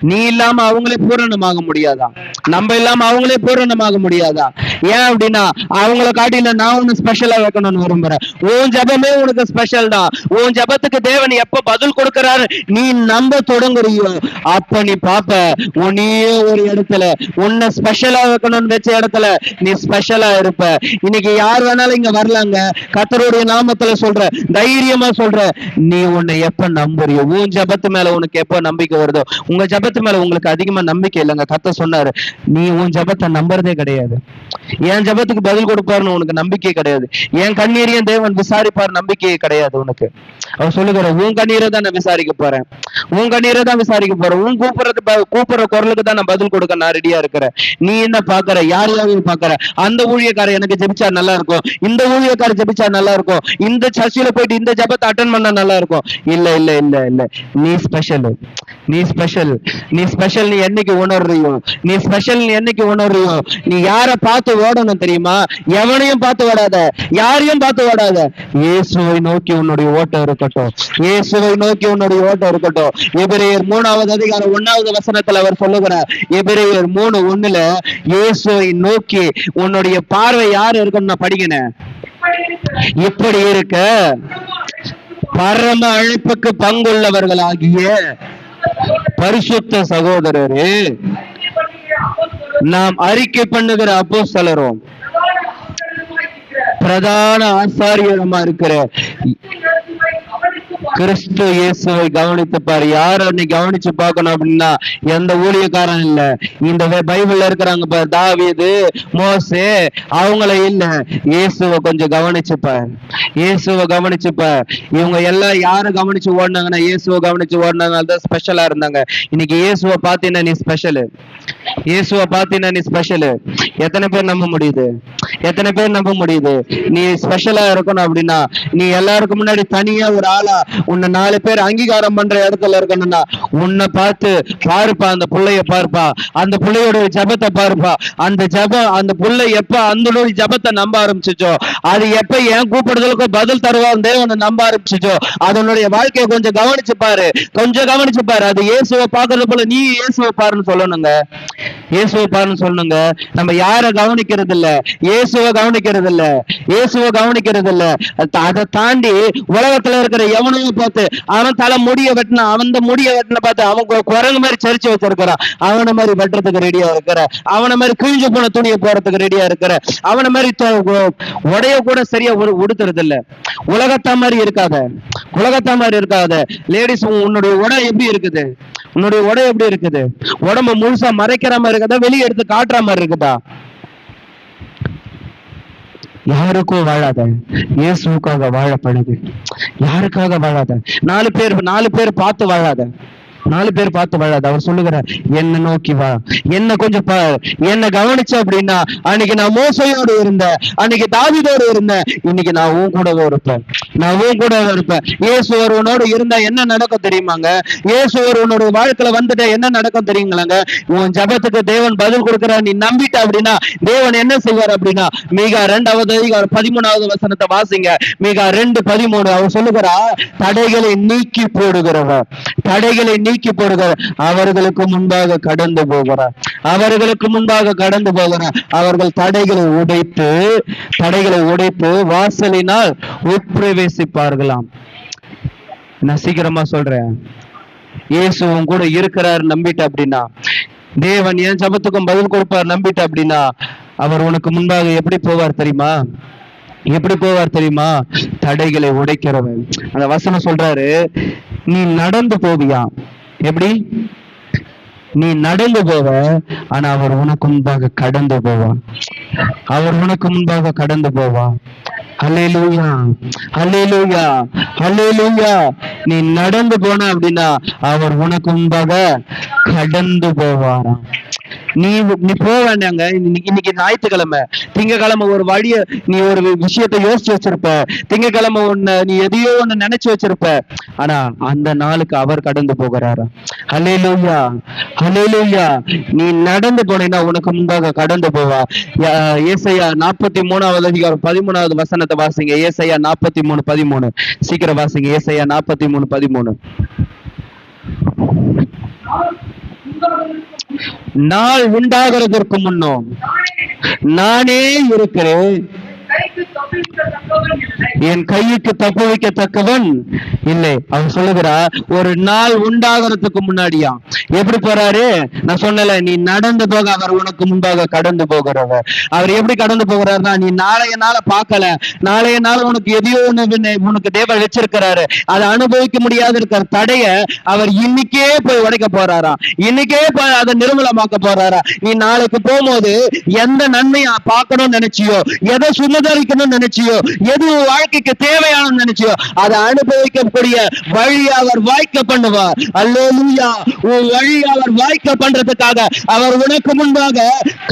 நீ இல்லாம அவங்களே பூரணமாக முடியாதா? நம்ம இல்லாம அவங்களே பூரணமாக முடியாதா? ஏன் அப்படின்னா அவங்கள காட்டில நான் ஒண்ணு ஸ்பெஷலா வைக்கணும்னு விரும்புறேன். உன் ஜபமே உனக்கு ஸ்பெஷல் தான். உன் ஜபத்துக்கு தேவன் எப்ப பதில் கொடுக்கிறாரு நீ நம்ப தொடங்குறியோ அப்ப நீ பாப்ப உன்னையே ஒரு இடத்துல உன்னை ஸ்பெஷலா வைக்கணும்னு வச்ச இடத்துல நீ ஸ்பெஷலா இருப்ப. இன்னைக்கு யார் வேணாலும் இங்க வரலாங்க. கர்த்தருடைய நாமத்துல சொல்ற, தைரியமா சொல்ற, நீ உன்னை எப்ப நம்புறியோ, உன் ஜபத்து மேல உனக்கு எப்ப நம்பிக்கை வருதோ. உங்க ஜபத்து மேல உங்களுக்கு அதிகமா நம்பிக்கை இல்லைங்க. கர்த்தர் சொன்னாரு, நீ உன் ஜபத்தை நம்புறதே கிடையாது. என் ஜபத்துக்கு பதில் கொடுப்பாருன்னு உனக்கு நம்பிக்கை கிடையாது. என் கண்ணீரையும் தேவன் விசாரிப்பார் நம்பிக்கையே கிடையாது உனக்கு. அவர் சொல்லுகிற, உன் கண்ணீரை தான் நான் விசாரிக்க போறேன், உன் கண்ணீரை தான் விசாரிக்க போறேன், உன் கூப்பிடுற குரலுக்கு தான் நான் பதில் கொடுக்க நான் ரெடியா இருக்கிறேன். நீ என்ன பாக்குற? யாரையாவது பாக்குற? அந்த ஊழியக்காரர் எனக்கு ஜெபிச்சா நல்லா இருக்கும், இந்த ஊழியக்காரர் ஜெபிச்சா நல்லா இருக்கும், இந்த சர்ச்சில போயிட்டு இந்த ஜபத்தை அட்டன் பண்ணா நல்லா இருக்கும். இல்ல இல்ல இல்ல இல்ல, நீ ஸ்பெஷல், நீ ஸ்பெஷல், நீ ஸ்பெஷல். நீ என்னைக்கு உணர்றியோ, நீ ஸ்பெஷல் நீ என்னைக்கு உணர்றியோ, நீ யார பார்த்து ஓடணும் தெரியுமா? எவனையும் பார்த்து ஓடாத, யாரையும் பார்த்து ஓடாத. இயேசுவை நோக்கி உன்னுடைய ஓட்டம் இருக்கட்டும், இயேசுவை நோக்கி உன்னுடைய ஓட்டம் இருக்கட்டும். எபிரேயர் 3வது அதிகாரம் 1வது வசனத்துல அவர் சொல்லுகிறார், எபிரேயர் 3:1 இயேசுவை நோக்கி உன்னுடைய பார்வை யாரு இருக்கணும் நான் படிக்கிறேன். இப்படி இருக்க பரம அழைப்புக்கு பங்குள்ளவர்களாகிய பரிசுத்த சகோதரரே, நாம் அறிக்கை பண்ணுகிற அப்போஸ்தலரும் பிரதான ஆசாரியருமா இருக்கிற கிறிஸ்து இயேசுவை கவனித்து பாரு. யார நீ கவனிச்சு பார்க்கணும் அப்படின்னா எந்த ஊழியக்காரன் இல்ல, இந்த பைபிள்ல இருக்கிறாங்க பாரு, தாவீது, மோசே, அவங்கள இல்ல. இயேசுவை கொஞ்சம் கவனிச்சுப்பார், இயேசுவை கவனிச்சுப்பார். இவங்க எல்லாம் யாரை கவனிச்சு ஓடினாங்கன்னா இயேசுவை கவனிச்சு ஓடினாங்க தான் ஸ்பெஷலா இருந்தாங்க. இன்னைக்கு இயேசுவை பார்த்தீங்கன்னா நீ ஸ்பெஷலு, இயேசுவை பார்த்தீங்கன்னா நீ ஸ்பெஷலு. எத்தனை பேர் நம்ப முடியுது? எத்தனை பேர் நம்ப முடியுது? நீ ஸ்பெஷலா இருக்கணும் அப்படின்னா நீ எல்லாருக்கும் முன்னாடி தனியா ஒரு ஆளா உன்னை 4 பேர் அங்கீகாரம் பண்ற இடத்துல இருக்கணும்னா உன்னை பார்த்து பாருப்பா, அந்த புள்ளைய பாருப்பா, அந்த புள்ளையோட ஜபத்தை பாருப்பா. அந்த புள்ளை எப்ப அந்த ஜபத்தை நம்ப ஆரம்பிச்சுச்சோ, அது எப்ப என் கூப்பிடுதலுக்கு பதில் தருவான் தேவனை நம்ப ஆரம்பிச்சுச்சோ, அதனுடைய வாழ்க்கையை கொஞ்சம் கவனிச்சு பாரு, கொஞ்சம் கவனிச்சு பாரு. அது இயேசுவை பாக்குறது போல நீ இயேசுவை பாருன்னு சொல்லணுங்க, இயேசுவை பாருன்னு சொல்லணுங்க. நம்ம யார கவனிக்கிறது இல்ல, இயேசுவை கவனிக்கிறது இல்ல, இயேசுவை கவனிக்கிறது இல்ல. அதை தாண்டி உலகத்துல இருக்கிற எவனையும் பார்த்து அவன் தலை முடிய வெட்டினா, அவன் முடிய வெட்டின பார்த்து அவன் குரங்கு மாதிரி சரிச்சு வச்சிருக்கிறான், அவனை மாதிரி வெட்டுறதுக்கு ரெடியா இருக்கிற, அவனை மாதிரி கிழிஞ்சு போன துணியை போறதுக்கு ரெடியா இருக்கிற, அவனை மாதிரி உடைய கூட சரியா உடுத்துறது இல்ல. உலகத்தா மாதிரி இருக்காத, உலகத்தா மாதிரி இருக்காத. லேடிஸ், உன்னுடைய உடை எப்படி இருக்குது? உன்னுடைய உடை எப்படி இருக்குது? உடம்பு முழுசா மறைக்கிற மாதிரி இருக்குதா, வெளியே எடுத்து காட்டுற மாதிரி இருக்குதா? யாருக்கும் வாழாத, இயேசுக்காக வாழப்படுது. யாருக்காக வாழாத, 4 பேர் பார்த்து வாழாத, 4 பேர் பார்த்து வாழாது. அவர் சொல்லுகிறார், என்ன நோக்கி வா, என்ன கொஞ்சம் பார், என்ன கவனிச்ச அப்படின்னா அன்னைக்கு நான் மோசையோடு இருந்தேன், அன்னைக்கு தாவீதோடு இருந்தேன், இன்னைக்கு நான் உன் கூடவே இருப்பேன், நான் உன் கூடவே இருப்பேன். இயேசு ஒருவனோடு இருந்தா என்ன நடக்கும் தெரியுமாங்க? இயேசு ஒருவனோட வாழ்க்கையில வந்துட்டு என்ன நடக்கும் தெரியுங்களாங்க? உன் ஜபத்துக்கு தேவன் பதில் கொடுக்கிறார், நீ நம்பிட்ட அப்படின்னா தேவன் என்ன செய்வார் அப்படின்னா, மீகா 2:13 வசனத்தை வாசிங்க. மீகா 2:13 அவர் சொல்லுகிறா, தடைகளை நீக்கி போடுகிறவர், தடைகளை நீக்கி போடுகிறார், அவர்களுக்கு முன்பாக கடந்து போகிறார், அவர்களுக்கு முன்பாக கடந்து போகிறார். அவர்கள் தடைகளை உடைத்து வாசலினால் உட்பிரவேசிப்பார்களாம். நான் சீக்கிரமா சொல்றேன், இயேசுவும் கூட இருக்கிறார் நம்பிட்ட அப்படின்னா, தேவன் என் ஜபத்துக்கும் பதில் கொடுப்பார் நம்பிட்ட அப்படின்னா, அவர் உனக்கு முன்பாக எப்படி போவார் தெரியுமா? எப்படி போவார் தெரியுமா? தடைகளை உடைக்கிறவன். அந்த வசனம் சொல்றாரு, நீ நடந்து போவியா? எப்படி? நீ நடந்து போவ, ஆனா அவர் உனக்கு முன்பாக கடந்து போவான், அவர் உனக்கு முன்பாக கடந்து போவான். ஹல்லேலூயா, ஹல்லேலூயா, ஹல்லேலூயா. நீ நடந்து போன அப்படின்னா அவர் உனக்கு முன்பாக கடந்து போவாராம். நீ போக வேண்டாங்க. இன்னைக்கு ஞாயிற்றுக்கிழமை, திங்கக்கிழமை ஒரு வழிய நீ ஒரு விஷயத்தை யோசிச்சு வச்சிருப்ப, திங்கக்கிழமை நீ எதையோ ஒண்ணு நினைச்சு வச்சிருப்ப, ஆனா அந்த நாளுக்கு அவர் கடந்து போகிறாரா? ஹல்லேலூயா, ஹல்லேலூயா. நீ நடந்து போனீங்கன்னா உனக்கு முன்பாக கடந்து போவா. ஏசாயா 43:13 வசனத்தை வாசிங்க. ஏசாயா 43:13 சீக்கிரம் வாசிங்க. ஏசாயா 43:13. நாள் உண்டாகிறதற்கு முன்னும் நானே இருக்கிறேன், என் கைக்கு தப்புவிக்கத்தக்கவன் இல்லை. அவன் சொல்லுகிறார், ஒரு நாள் உண்டாகிறதுக்கு முன்னாடியா எப்படி போறாரு? நான் சொன்னல, நீ நடந்து போக அவர் உனக்கு முன்பாக கடந்து போகிறவர். அவர் எப்படி கடந்து போகிறாருன்னா, நீ நாளைய நாள பார்க்கல, நாளைய நாள் உனக்கு எதையோ உனக்கு தேவன் வச்சிருக்கிறாரு, அதை அனுபவிக்க முடியாது இருக்கிற தடைய அவர் இன்னைக்கே போய் உடைக்க போறாரா, இன்னைக்கே போய் அதை நிர்மூலமாக்க போறாரா. நீ நாளைக்கு போகும்போது எந்த நன்மையை பார்க்கணும்னு நினைச்சியோ, எதை சுமதரிக்கணும்னு நினைச்சியோ, எது வாழ்க்கைக்கு தேவையான நினைச்சியோ, அதை அனுபவிக்கக்கூடிய வழி அவர் வாய்க்க பண்ணுவார். அல்லேலூயா. உன் வழி அவர் வாய்க்க பண்றதுக்காக அவர் உனக்கு முன்பாக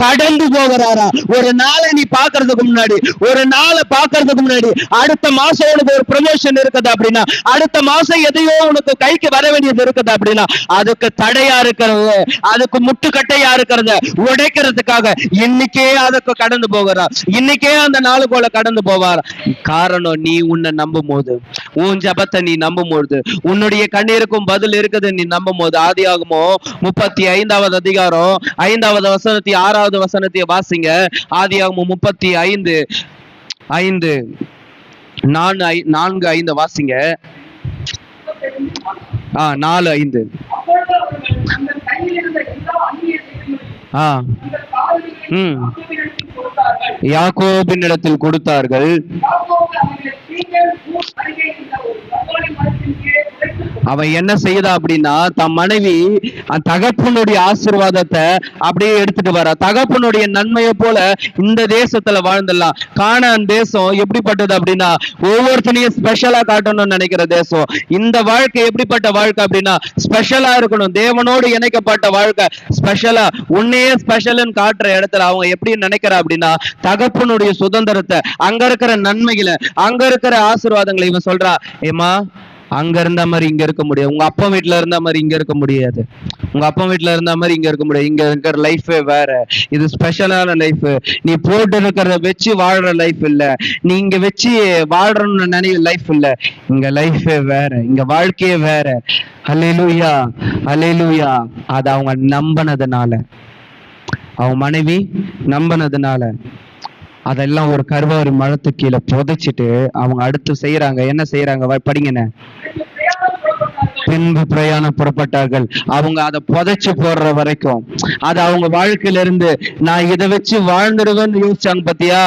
கடந்து போகிறாரா. ஒரு நாளை நீ பாக்குறதுக்கு முன்னாடி, ஒரு நாளை பாக்குறதுக்கு முன்னாடி, அடுத்த மாசம் உனக்கு ஒரு ப்ரமோஷன் இருக்குது அப்படின்னா, அடுத்த மாசம் எதையோ உனக்கு கைக்கு வர வேண்டியது இருக்குது அப்படின்னா, அதுக்கு தடையா இருக்கிறது, அதுக்கு முட்டுக்கட்டையா இருக்கிறத உடைக்கிறதுக்காக இன்னைக்கே அதுக்கு கடந்து போகிறார், இன்னைக்கே அந்த நாளுக்குள்ள கடந்து போவார். காரணம், நீ உன்னை நம்பும் போது, உன் ஜபத்தை நீ நம்பும் போது, உன்னுடைய கண்ணீருக்கும் பதில் இருக்குது நீ நம்பும் போது. ஆதியாகமம் 35 அதிகாரம் 5வது வசனத்தை 6வது வசனத்தை வாசிங்க. ஆதியாகமம் 35:5 4:5 வாசிங்க. 4:5. யாக்கோபினிடத்தில் கொடுத்தார்கள். அவன் என்ன செய்தா அப்படின்னா, தன் மனைவி தகப்பனுடைய ஆசீர்வாதத்தை அப்படியே எடுத்துட்டு வர, தகப்பனுடைய நன்மையை போல இந்த தேசத்துல வாழ்ந்துடலாம். கானான் தேசம் எப்படிப்பட்டது அப்படின்னா, ஒவ்வொருத்தனையும் ஸ்பெஷலா காட்டணும்னு நினைக்கிற தேசம். இந்த வாழ்க்கை எப்படிப்பட்ட வாழ்க்கை அப்படின்னா, ஸ்பெஷலா இருக்கணும், தேவனோடு இணைக்கப்பட்ட வாழ்க்கை, ஸ்பெஷலா உன்னையே ஸ்பெஷல்னு காட்டுற இடத்துல அவங்க எப்படி நினைக்கிறா அப்படின்னா, தகப்பனுடைய சுதந்திரத்தை, அங்க இருக்கிற நன்மைகளை, அங்க இருக்கிற ஆசீர்வாதங்களை இவன் சொல்றா, ஏமா அங்க இருந்த மாதிரி இங்க இருக்க முடியாது, உங்க அப்பா வீட்டுல இருந்த மாதிரி இங்க இருக்க முடியாது, உங்க அப்பா வீட்டுல இருந்த மாதிரி இங்க இருக்க முடியாது, இங்க இருக்கிற லைஃபே வேற, இது ஸ்பெஷலான லைஃப், நீ போட்டு இருக்கிறத வச்சு வாழ்ற லைஃப் இல்ல, நீ இங்க வச்சு வாழ்றன்னு நினைவு லைஃப் இல்ல, இங்க லைஃபே வேற, இங்க வாழ்க்கையே வேற. ஹல்லேலூயா, ஹல்லேலூயா. அது அவங்க நம்பினதுனால, அவங்க மனைவி நம்பினதுனால அதெல்லாம் ஒரு கருவாரி மரத்து கீழே புதைச்சிட்டு அவங்க அடுத்து செய்யறாங்க. என்ன செய்யறாங்க படிங்கண்ணே? பின்பு பிரயாணம் புறப்பட்டார்கள். அவங்க அதை புதைச்சு போடுற வரைக்கும், அது அவங்க வாழ்க்கையில இருந்து நான் இதை வச்சு வாழ்ந்துடுவேன்னு யோசிச்சாங்க பாத்தியா,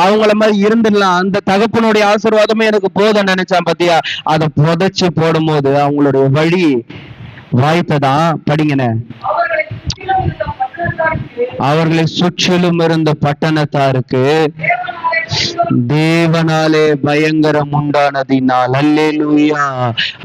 அவங்கள மாதிரி இருந்துடலாம், அந்த தகப்பனுடைய ஆசீர்வாதமே எனக்கு போதும் நினைச்சான் பாத்தியா, அதை புதைச்சு போடும் போது அவங்களுடைய வழி வாய்த்ததான். படிங்கண்ணே. அவர்களை சுற்றிலும் இருந்த பட்டணத்தாருக்கு தேவனாலே பயங்கரம் உண்டானதினால். அல்லேலூயா,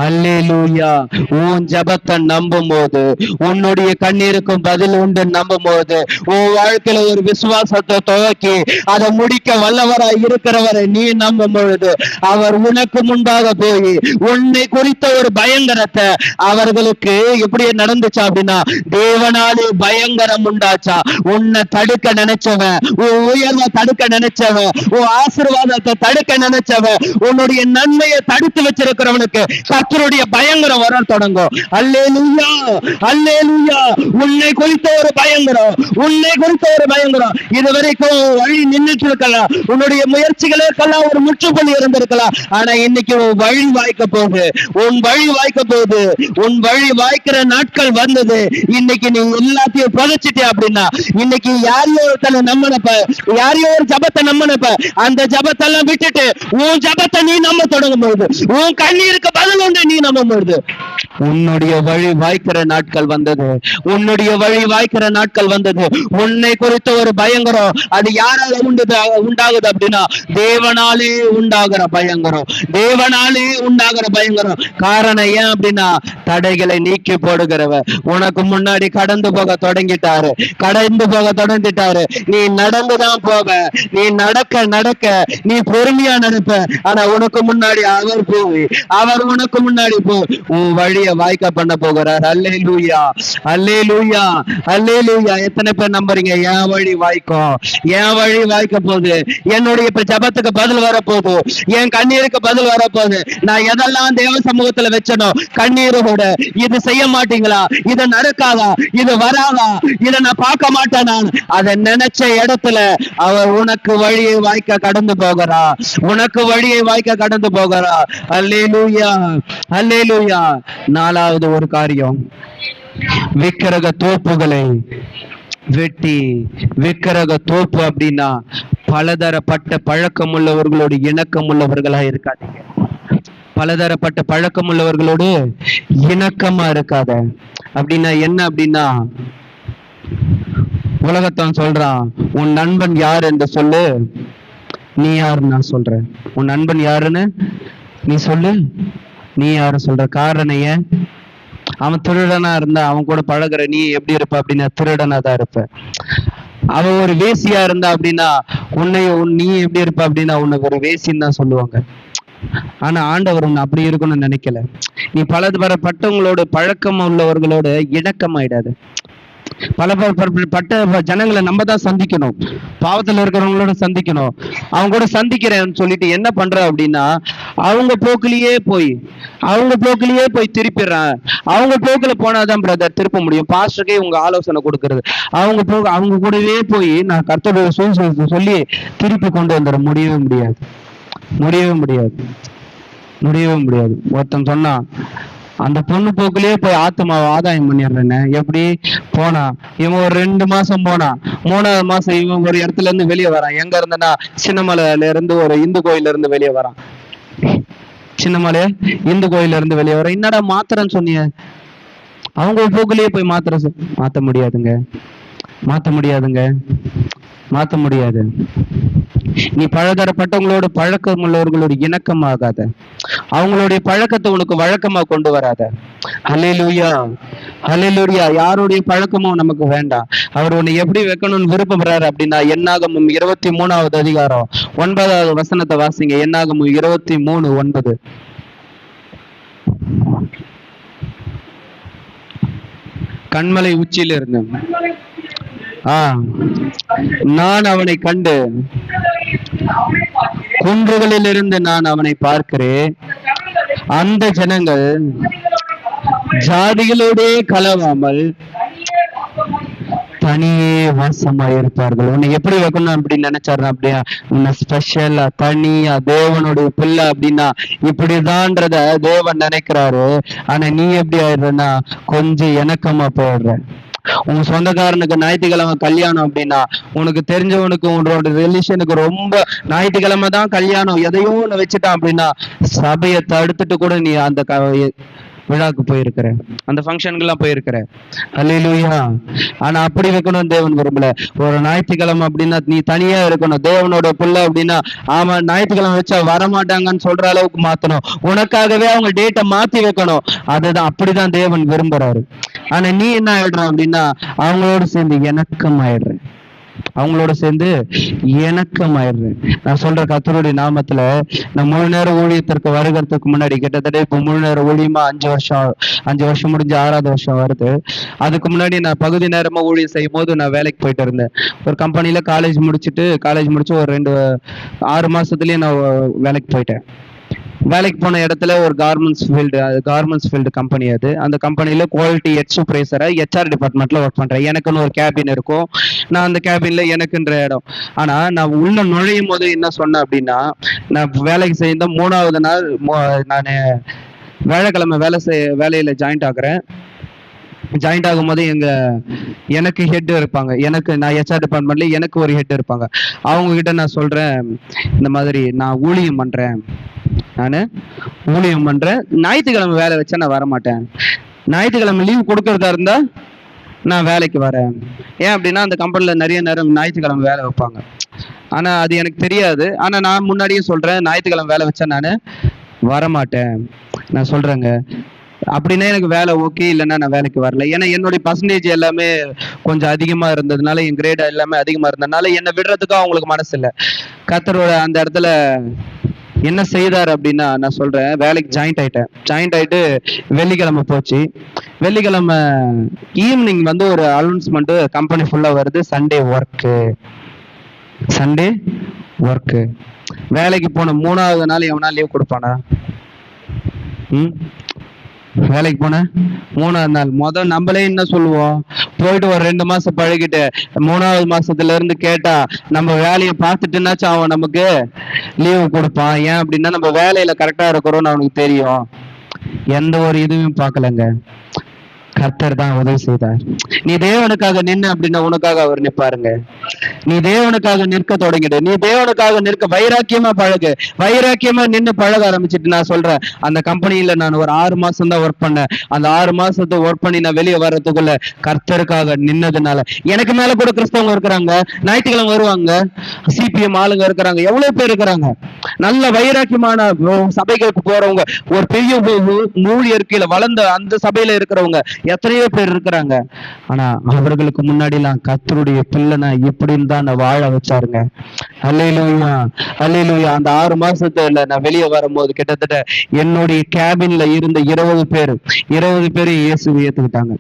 அல்லேலூயா. உன் ஜபத்தை நம்பும் போது, உன்னுடைய கண்ணீருக்கும் பதில் உண்டு நம்பும் போது, உன் வாழ்க்கையில ஒரு விசுவாசத்தை துவக்கி அதை முடிக்க வல்லவராய் இருக்கிறவரை நீ நம்பும் பொழுது, அவர் உனக்கு முன்பாக போய் உன்னை குறித்த ஒரு பயங்கரத்தை அவர்களுக்கு எப்படி நடந்துச்சா அப்படின்னா, தேவனாலே பயங்கரம் உண்டாச்சா. உன்னை தடுக்க நினைச்சவன், உன் உயர்வை தடுக்க நினைச்சவன், உன் ஆசீர்வாதத்தை தடுக்க நினைச்சவன், உன்னுடைய நன்மையை தடுத்து வச்சிருக்கிறவனுக்கு கர்த்தருடைய பயங்கரம் வர தொடங்கும். அல்லேலூயா, அல்லேலூயா. உன்னை குறித்த ஒரு பயங்கரம், உன்னை குறித்த ஒரு பயங்கரம். இதுவரைக்கும் வழி நின்றுட்டு இருக்கலாம், உன்னுடைய முயற்சிகளுக்கெல்லாம் ஒரு முற்றுப்புள்ளி இருந்திருக்கலாம். ஆனா இன்னைக்கு உன் வழி வாய்க்க போகுது, உன் வழி வாய்க்க போகுது, உன் வழி வாய்க்கிற நாட்கள் வந்தது. இன்னைக்கு நீ எல்லாத்தையும் புதைச்சிட்டே அப்படின்னா, இன்னைக்கு யாரையோ ஒருத்தனை நம்பினப்ப, யாரையோ ஒரு ஜபத்தை நம்பினப்ப, அந்த ஜபத்தெல்லாம் விட்டுட்டு உன் ஜபத்தை நீ நம்ப தொடங்கும் பொழுது, உன் கண்ணீருக்கு பதில் உண்டு நீ நம்பும் பொழுது, உன்னுடைய வழி வாய்க்கிற நாட்கள் வந்தது, உன்னுடைய வழி வாய்க்கிற நாட்கள் வந்தது. உன்னை குறித்த ஒரு பயங்கரம் அது யாரால உண்டாகுது அப்படின்னா, தேவனாலே உண்டாகிற பயங்கரம், தேவனாலே உண்டாகிற பயங்கரம். காரணம் ஏன் அப்படின்னா, தடைகளை நீக்கி போடுகிறவர் உனக்கு முன்னாடி கடந்து போக தொடங்கிட்டாரு, கடந்து போக தொடங்கிட்டாரு. நீ நடந்துதான் போவ, நீ நடக்க நடக்க நீ பொறுமையா நடப்ப. ஆனா உனக்கு முன்னாடி அவர் போய், அவர் உனக்கு முன்னாடி போய் உன் வழியை வாய்க்க பண்ண போகிறார். அல்லேலூயா, அல்லேலூயா, அல்லேலூயா. எத்தனை பேர் நம்புறீங்க? என் வழி வாய்க்கும், என் வழி வாய்க்க போகுது, என்னுடைய ஜபத்துக்கு பதில் வரப்போகுது, என் கண்ணீருக்கு பதில் வரப்போகுது. நான் எதெல்லாம் தேவ சமூகத்துல வச்சனோ கண்ணீரோட, இது செய்ய மாட்டீங்களா, இது நடக்காதா, இது வராதா, இதை நான் பார்க்க மாட்டேன், நான் அதை நினைச்ச இடத்துல அவர் உனக்கு வழியை வாய்க்க கடந்து போகிறா, உனக்கு வழியை வாய்க்க கடந்து போகிறா. அல்லேலூயா, அல்லேலூயா. நாலாவது ஒரு காரியம், விக்கிரக தோப்புகளை வெட்டி. விக்கிரக தோப்பு அப்படின்னா பலதரப்பட்ட பழக்கம் உள்ளவர்களோடு இணக்கம் உள்ளவர்களா இருக்காதீங்க. பலதரப்பட்ட பழக்கம் உள்ளவர்களோடு இணக்கமா இருக்காத. அப்படின்னா என்ன அப்படின்னா, உலகத்தான் சொல்றான், உன் நண்பன் யார் என்று சொல்லு, நீ யாருன்னு நான் சொல்றேன். உன் நண்பன் யாருன்னு நீ சொல்லு, நீ யாரு சொல்ற. காரணம் ஏன்? அவன் திருடனா இருந்தா அவன் கூட பழகுற நீ எப்படி இருப்ப அப்படின்னா திருடனா தான் இருப்ப. அவன் ஒரு வேசியா இருந்தா அப்படின்னா நீ எப்படி இருப்ப அப்படின்னா உனக்கு ஒரு வேசின்னு தான் சொல்லுவாங்க. ஆனா ஆண்டவர் உன்னை அப்படி இருக்கணும்னு நினைக்கல. நீ பலதரப்பட்டவங்களோட பழக்கம் உள்ளவர்களோட இணக்கமாயிடாது. பட்ட ஜனங்களை நம்ம தான் சந்திக்கணும், பாவத்துல இருக்கிறவங்களோட சந்திக்கணும். அவங்க கூட சந்திக்கிறேன்னு சொல்லிட்டு என்ன பண்ற அப்படின்னா, அவங்க போக்குலயே போய் திருப்பிடுறான். அவங்க போக்குல போனாதான் பிரதர் திருப்ப முடியும். பாஸ்டருக்கே உங்க ஆலோசனை கொடுக்கறது, அவங்க கூடவே போய் நான் கர்த்தருடைய சுவிசேஷத்தை சொல்லி திருப்பி கொண்டு வந்துட முடியவே முடியாது. ஒருத்தன் சொன்னா, அந்த பொண்ணு போக்குலயே போய் ஆத்மாவை ஆதாயம் பண்ணிடுறேன்னு. எப்படி போனா, இவன் ஒரு 2 மாசம் போனா, 3வது மாசம் இவன் ஒரு இடத்துல இருந்து வெளியே வரான். எங்க இருந்தனா, சின்னமலையில இருந்து ஒரு இந்து கோயில இருந்து வெளியே வரான். சின்னமலை இந்து கோயில இருந்து வெளியே வரான். என்னடா மாத்திரன்னு சொன்னீங்க? அவங்க போக்குலயே போய் மாத்த முடியாது. நீ பலதரப்பட்டவங்களோட பழக்கம் உள்ளவர்களோட இணக்கமாகாத. அவங்களுடைய பழக்கத்தை உனக்கு வழக்கமா கொண்டு வராத. அல்லேலூயா, அல்லேலூயா. யாருடைய பழக்கமும் நமக்கு வேண்டாம். அவர் உன்னை எப்படி வைக்கணும்னு விருப்பப்படுறாரு அப்படின்னா, என்னாகமம் 23வது அதிகாரம் 9வது வசனத்தை வாசிங்க. என்னாகமம் 23:9. கண்மலை உச்சியில இருந்து நான் அவனை கண்டு குன்றுகளில் இருந்து நான் அவனை பார்க்கிறேன். அந்த ஜனங்கள் ஜாதிகளோடே கலவாமல் தனியே வாசமாயிருப்பார்கள். உன்னை எப்படி வைக்கணும் அப்படின்னு நினைச்சாரு அப்படியா, உன்னை ஸ்பெஷலா தனியா தேவனுடைய பிள்ளை அப்படின்னா இப்படிதான்றத தேவன் நினைக்கிறாரு. ஆனா நீ எப்படி ஆயிடுறன்னா கொஞ்சம் இணக்கமா போயிடுற. உங்க சொந்தக்காரனுக்கு ஞாயிற்றுக்கிழமை கல்யாணம் அப்படின்னா, உனக்கு தெரிஞ்சவனுக்கு உன்னோட ரிலேஷனுக்கு ரொம்ப ஞாயிற்றுக்கிழமை தான் கல்யாணம், எதையோ ஒண்ணு வச்சுட்டான் அப்படின்னா சபையை தடுத்துட்டு கூட நீ அந்த விழாக்கு போயிருக்கிறேன், அந்த ஃபங்க்ஷனுக்கெல்லாம் போயிருக்கிறேன். அல்லேலூயா. ஆனா அப்படி வைக்கணும் தேவன் விரும்பல. ஒரு ஞாயிற்றுக்கிழமை அப்படின்னா நீ தனியா இருக்கணும். தேவனோட புள்ள அப்படின்னா ஆமா ஞாயிற்றுக்கிழமை வச்சா வரமாட்டாங்கன்னு சொல்ற அளவுக்கு மாத்தணும். உனக்காகவே அவங்க டேட்டை மாத்தி வைக்கணும். அதுதான் அப்படிதான் தேவன் விரும்புறாரு. ஆனா நீ என்ன ஆயிடுற அப்படின்னா அவங்களோட சேர்ந்து இணக்கம் ஆயிடுறேன், அவங்களோட சேர்ந்து இணக்கமாயிடுறேன். நான் சொல்ற கர்த்தருடைய நாமத்துல நான் முழு நேர ஊழியத்திற்கு வருகிறதுக்கு முன்னாடி கிட்டத்தட்ட இப்போ முழு நேர ஊழியமா 5 வருஷம் முடிஞ்சு 6வது வருஷம் வருது. அதுக்கு முன்னாடி நான் பகுதி நேரமா ஊழியம் செய்யும் போது நான் வேலைக்கு போயிட்டு இருந்தேன். ஒரு கம்பெனில காலேஜ் முடிச்சு ஒரு 6 மாசத்துலயே நான் வேலைக்கு போயிட்டேன். வேலைக்கு போன இடத்துல ஒரு கார்மெண்ட்ஸ் ஃபீல்டு கம்பெனி. அது அந்த கம்பெனில குவாலிட்டி சூப்பர்வைசரா HR டிபார்ட்மெண்ட்ல ஒர்க் பண்றேன். எனக்குன்னு ஒரு கேபின் இருக்கும். நான் அந்த கேபின்ல எனக்குன்ற இடம். ஆனா நான் உள்ள நுழையும் போது என்ன சொன்னேன் அப்படின்னா, நான் வேலைக்கு செய்த 3வது நாள் நான் வியாழக்கிழமை வேலையில ஜாயின்ட் ஆகுறேன். ஜாயின்ட் ஆகும்போது எனக்கு ஹெட் இருப்பாங்க. நான் HR டிபார்ட்மெண்ட்ல எனக்கு ஒரு ஹெட் இருப்பாங்க. அவங்க கிட்ட நான் சொல்றேன், இந்த மாதிரி நான் ஊழியம் பண்றேன், ஞாயிற்றுக்கிழமை வேலை வச்சா நான் வரமாட்டேன், ஞாயிற்றுக்கிழமை லீவ் கொடுக்கறதா இருந்தா நான் வேலைக்கு வரேன். ஏன் அப்படின்னா அந்த கம்பெனில நிறைய நேரம் ஞாயிற்றுக்கிழமை வேலை வைப்பாங்க. ஆனா அது எனக்கு தெரியாது. ஆனா நான் முன்னாடியே சொல்றேன், ஞாயிற்றுக்கிழமை வேலை வச்சா நான் வரமாட்டேன். நான் சொல்றேங்க, அப்படின்னா எனக்கு வேலை ஓகே, இல்லைன்னா நான் வேலைக்கு வரல. ஏன்னா என்னுடைய பர்சன்டேஜ் எல்லாமே கொஞ்சம் அதிகமா இருந்ததுனால, என் கிரேட் எல்லாமே அதிகமா இருந்ததுனால என்னை விடுறதுக்கும் அவங்களுக்கு மனசு இல்லை. கர்த்தரோட அந்த இடத்துல என்ன செய்தார் அப்படின்னா, நான் சொல்றேன், வேலைக்கு ஜாயின்ட் ஆயிட்டு வெள்ளிக்கிழமை போச்சு. வெள்ளிக்கிழமை ஈவினிங் ஒரு அனௌன்ஸ்மெண்ட் கம்பெனி ஃபுல்லா வருது, சண்டே ஒர்க்கு. வேலைக்கு போன 3வது நாள் எவனா லீவ் கொடுப்பானா? வேலைக்கு போன 3வது நாள் நம்மளே என்ன சொல்லுவோம், போயிட்டு ஒரு 2 மாசம் பழகிட்டு 3வது மாசத்துல இருந்து கேட்டா நம்ம வேலையை பார்த்துட்டுனாச்சும் அவன் நமக்கு லீவு கொடுப்பான். ஏன் அப்படின்னா நம்ம வேலையில கரெக்டா இருக்கிறோம்னு அவனுக்கு தெரியும். எந்த ஒரு இதுவும் பார்க்கலங்க, கர்த்தர் தான் உதவி செய்தார். நீ தேவனுக்காக நின்று அப்படின்னா உனக்காக அவர் நிற்பாருங்க. நீ தேவனுக்காக நிற்க தொடங்கிடு. நீ தேவனுக்காக நிற்க வைராக்கியமா நின்று பழக ஆரம்பிச்சுட்டு, நான் சொல்றேன், அந்த கம்பெனியில நான் ஒரு 6 மாசம் தான் ஒர்க் பண்ணேன். அந்த 6 மாசத்தை ஒர்க் பண்ணி நான் வெளியே வர்றதுக்குள்ள கர்த்தருக்காக நின்னதுனால எனக்கு மேல கூட கிறிஸ்தவங்க இருக்கிறாங்க, ஞாயிற்றுக்கிழமை வருவாங்க, CPM ஆளுங்க இருக்கிறாங்க, எவ்வளவு பேர் இருக்கிறாங்க. நல்ல வைராக்கியமான சபைகளுக்கு போறவங்க, ஒரு பெரிய ஊழியர்கையில வளர்ந்த அந்த சபையில இருக்கிறவங்க எத்தனையோ பேர் இருக்கிறாங்க. ஆனா அவர்களுக்கு முன்னாடி எல்லாம் கர்த்தருடைய பிள்ளைனா எப்படின்னு தான் நான் வாழ வச்சாருங்க. அல்லேலூயா. அந்த 6 மாசத்துல நான் வெளியே வரும்போது கிட்டத்தட்ட என்னுடைய கேபின்ல இருந்த 20 பேர் இயேசுவை ஏத்துக்கிட்டாங்க.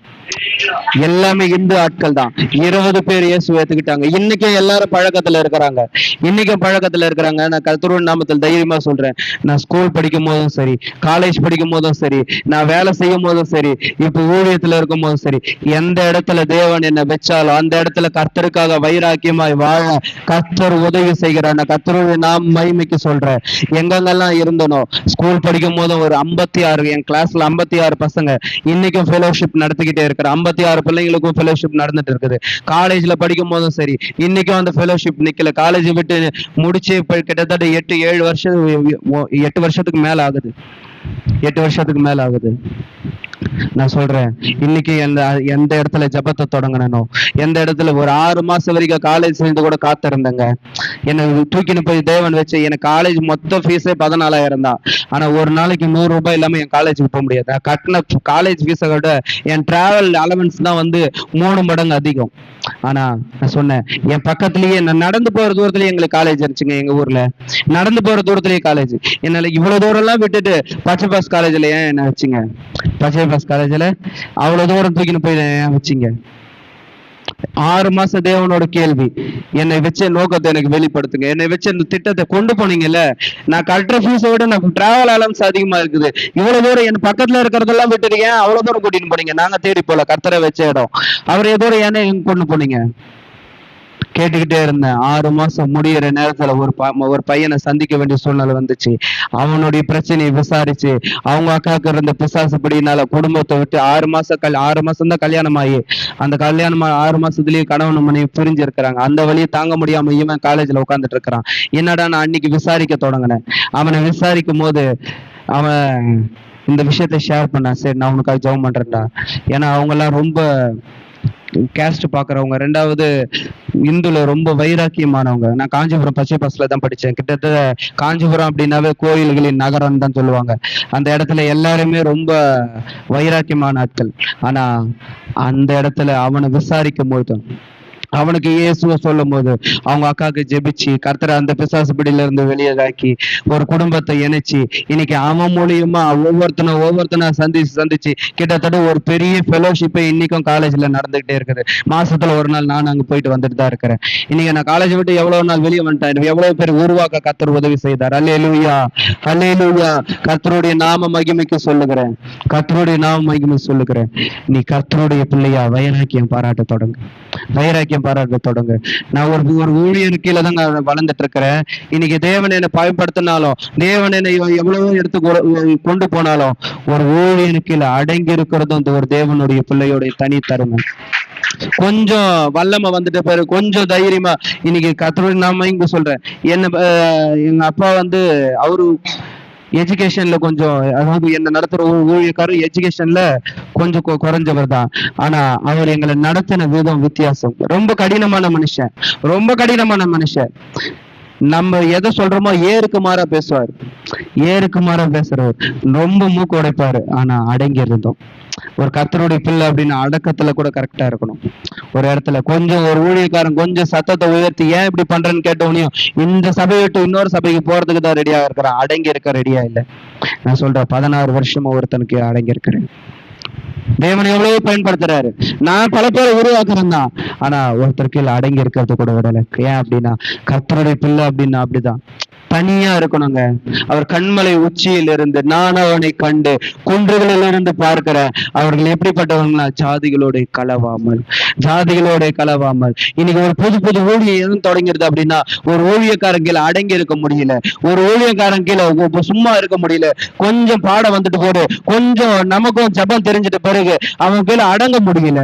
எல்லாமே இந்து ஆட்கள் தான். 20 பேர் இயேசுவை ஏத்துக்கிட்டாங்க. இன்னைக்கும் எல்லாரும் பழக்கத்துல இருக்கிறாங்க. நான் கர்த்தருடைய நாமத்தில் தைரியமா சொல்றேன், நான் ஸ்கூல் படிக்கும் போதும் சரி, காலேஜ் படிக்கும் போதும் சரி, நான் வேலை செய்யும் போதும் சரி, இப்ப ஊழியத்துல இருக்கும் போதும் சரி, எந்த இடத்துல தேவன் என்ன வச்சாலும் அந்த இடத்துல கர்த்தருக்காக வைராக்கியமாய் வாழ கர்த்தர் உதவி செய்கிறார். நான் கர்த்தருடைய நாம் மகிமைக்கு சொல்றேன். எங்கெங்கெல்லாம் இருந்தனோ, ஸ்கூல் படிக்கும் போதும் ஒரு 56 என் கிளாஸ்ல 56 பசங்க இன்னைக்கும் ஃபெலோஷிப் நடத்திக்கிட்டே இருக்கிற 56 பிள்ளைங்களுக்கும் ஃபெலோஷிப் நடந்துட்டு இருக்குது. காலேஜ்ல படிக்கும் போதும் சரி, இன்னைக்கும் அந்த ஃபெலோஷிப் நிக்கல. காலேஜ் விட்டு முடிச்சு கிட்டத்தட்ட 8 வருஷத்துக்கு மேல ஆகுது. 8 வருஷத்துக்கு மேல ஆகுது. நான் சொல்றேன், இன்னைக்கு எந்த இடத்துல ஜபத்தை தொடங்கணும், எந்த இடத்துல ஒரு 6 மாசம் வரைக்கும் காலேஜ் சேர்ந்து கூட காத்திருந்தேங்க. என்னை தூக்கின்னு போய் தேவன் வச்சு எனக்கு காலேஜ் மொத்த ஃபீஸே 14,000 தான். ஆனா ஒரு நாளைக்கு 100 ரூபாய் இல்லாம என் காலேஜுக்கு போக முடியாது. நான் கட்டின காலேஜ் ஃபீஸை விட என் டிராவல் அலவன்ஸ் தான் 3 மடங்கு அதிகம். ஆனா நான் சொன்னேன், என் பக்கத்துலயே நான் நடந்து போற தூரத்துலயே எங்களுக்கு காலேஜ் இருந்துச்சுங்க. எங்க ஊர்ல நடந்து போற தூரத்துலயே காலேஜ். என்னால இவ்வளவு தூரம் எல்லாம் விட்டுட்டு பச்சைபாஸ் காலேஜ்ல ஏன் என்ன வச்சுங்க, பச்சைபாஸ் காலேஜ்ல அவ்வளவு தூரம் தூக்கின்னு போய் ஏன் வச்சிங்க? 6 மாசம் தேவனோட கேள்வி, என்னை வச்ச நோக்கத்தை எனக்கு வெளிப்படுத்துங்க, என்னை வச்ச இந்த திட்டத்தை கொண்டு போனீங்கல்ல, நான் கட்டுற ஃபீஸை விட நான் டிராவல் அலவன்ஸ் அதிகமா இருக்குது, இவ்வளவு தூரம் என் பக்கத்துல இருக்கிறதெல்லாம் விட்டுருக்கீங்க, அவ்வளவு தூரம் கூட்டிட்டு போனீங்க, நாங்க தேடி போல கர்த்தரை வச்ச இடம், அவர் ஏதோ என்ன கொண்டு போனீங்க? கேட்டுக்கிட்டே இருந்தேன். 6 மாசம் முடியிற நேரத்துல ஒரு பையனை சந்திக்க வேண்டிய சூழ்நிலை வந்துச்சு. அவனுடைய பிரச்சனையை விசாரிச்சு, அவங்க அக்காவுக்கு இருந்த பிசாசுப்படினால குடும்பத்தை விட்டு 6 மாசம் தான் கல்யாணம் ஆகி, அந்த கல்யாணம் 6 மாசத்துலயே கணவன் மனைவி பிரிஞ்சு இருக்கிறாங்க. அந்த வழியை தாங்க முடியாம இவன் காலேஜ்ல உட்காந்துட்டு இருக்கிறான். என்னடா நான் அன்னைக்கு விசாரிக்க தொடங்கினேன். அவனை விசாரிக்கும் போது அவன் இந்த விஷயத்த ஷேர் பண்ணா, சரி நான் உனக்காக ஜெபம் பண்றேன்டா. ஏன்னா அவங்க எல்லாம் ரொம்ப கேஸ்ட் பாக்குறவங்க, ரெண்டாவது இந்துல ரொம்ப வைராக்கியமானவங்க. நான் காஞ்சிபுரம் பச்சை பஸ்ல தான் படிச்சேன். கிட்டத்தட்ட காஞ்சிபுரம் அப்படின்னாவே கோயில்களின் நகரம் தான் சொல்லுவாங்க. அந்த இடத்துல எல்லாருமே ரொம்ப வைராக்கியமான ஆட்கள். ஆனா அந்த இடத்துல அவனை விசாரிக்கும் போது, அவனுக்கு இயேசுவை சொல்லும் போது, அவங்க அக்காவுக்கு ஜெபிச்சு கர்த்தரை அந்த பிசாசு பிடியில இருந்து வெளியேதாக்கி ஒரு குடும்பத்தை இணைச்சு, இன்னைக்கு அவன் மூலியமா ஒவ்வொருத்தனா சந்திச்சு கிட்டத்தட்ட ஒரு பெரிய ஃபெலோஷிப்பை இன்னைக்கும் காலேஜ்ல நடந்துகிட்டே இருக்குது. மாசத்துல ஒரு நாள் நான் அங்க போயிட்டு வந்துட்டு தான் இருக்கிறேன். இன்னைக்கு நான் காலேஜ் விட்டு எவ்வளவு நாள் வெளியே வந்துட்டேன். எவ்வளவு பேர் உருவாக்க கர்த்தர் உதவி செய்தார். அல்லேலூயா, அல்லேலூயா. கர்த்தருடைய நாம மகிமைக்கு சொல்லுகிறேன், கர்த்தருடைய நாம மகிமை சொல்லுகிறேன். நீ கர்த்தருடைய பிள்ளையா வைராக்கியம் பாராட்ட தொடங்கு, வைராக்கியம் பாராட்ட தொடங்கு. நான் ஒரு ஊழியர் கீழே தாங்க வளர்ந்துட்டு இருக்கிறேன். இன்னைக்கு தேவன் என்னை பயன்படுத்தினாலும், தேவன் என்னை எவ்வளவோ எடுத்து கொண்டு போனாலும், ஒரு ஊழியர் கீழே அடங்கி இருக்கிறதும் இந்த ஒரு தேவனுடைய பிள்ளையோடைய தனி தருமை. கொஞ்சம் வல்லமை வந்துட்ட பிறகு கொஞ்சம் தைரியமா, இன்னைக்கு கர்த்தருடைய நாம இங்க சொல்றேன். எங்க அப்பா அவரு எஜுகேஷன்ல கொஞ்சம், அதாவது என்ன நடத்துற ஊழியக்காரர் எஜுகேஷன்ல கொஞ்சம் குறைஞ்சவர் தான். ஆனா அவர் எங்களை நடத்தின விதம் வித்தியாசம். ரொம்ப கடினமான மனுஷன், ரொம்ப கடினமான மனுஷன். நம்ம எதை சொல்றோமோ ஏருக்கு மாறா பேசுவார், ஏருக்கு மாறா பேசுறவர். ரொம்ப மூக்கு உடைப்பாரு. ஆனா அடங்கி இருந்தோம். ஒரு கர்த்தருடைய பிள்ளை அப்படின்னு அடக்கத்துல கூட கரெக்டா இருக்கணும். ஒரு இடத்துல கொஞ்சம் ஒரு ஊழியக்காரன் கொஞ்சம் சத்தத்தை உயர்த்தி ஏன் இப்படி பண்றேன்னு கேட்டவனையும், இந்த சபையை விட்டு இன்னொரு சபைக்கு போறதுக்கு தான் ரெடியா இருக்கிறான், அடங்கி இருக்க ரெடியா இல்லை. நான் சொல்றேன், 16 வருஷமா ஒருத்தனுக்கு அடங்கி இருக்கிறேன். தேவன் எவ்வளவு பயன்படுத்துறாரு. நான் பல பேரை உருவாக்குறேன் தான், ஆனா ஒருத்தருக்கு அடங்கி இருக்கிறது கூட விடல. ஏன் அப்படின்னா கர்த்தருடைய பிள்ளை அப்படின்னா அப்படிதான் தனியா இருக்கணுங்க. அவர் கண்மலை உச்சியில் இருந்து நான் அவனை கண்டு குன்றுகளில் இருந்து பார்க்கிறேன். அவர்கள் எப்படிப்பட்டவங்களா, ஜாதிகளோட கலவாமல், ஜாதிகளோட கலவாமல். இன்னைக்கு ஒரு புது ஊழியம் எதுவும் தொடங்கிருது அப்படின்னா, ஒரு ஊழியக்காரன் கீழே அடங்கி இருக்க முடியல, ஒரு ஊழியக்காரன் கீழே சும்மா இருக்க முடியல. கொஞ்சம் பாடம் வந்துட்டு போடு, கொஞ்சம் நமக்கும் ஜபம் தெரிஞ்சிட்ட பிறகு அவன் கீழே அடங்க முடியல.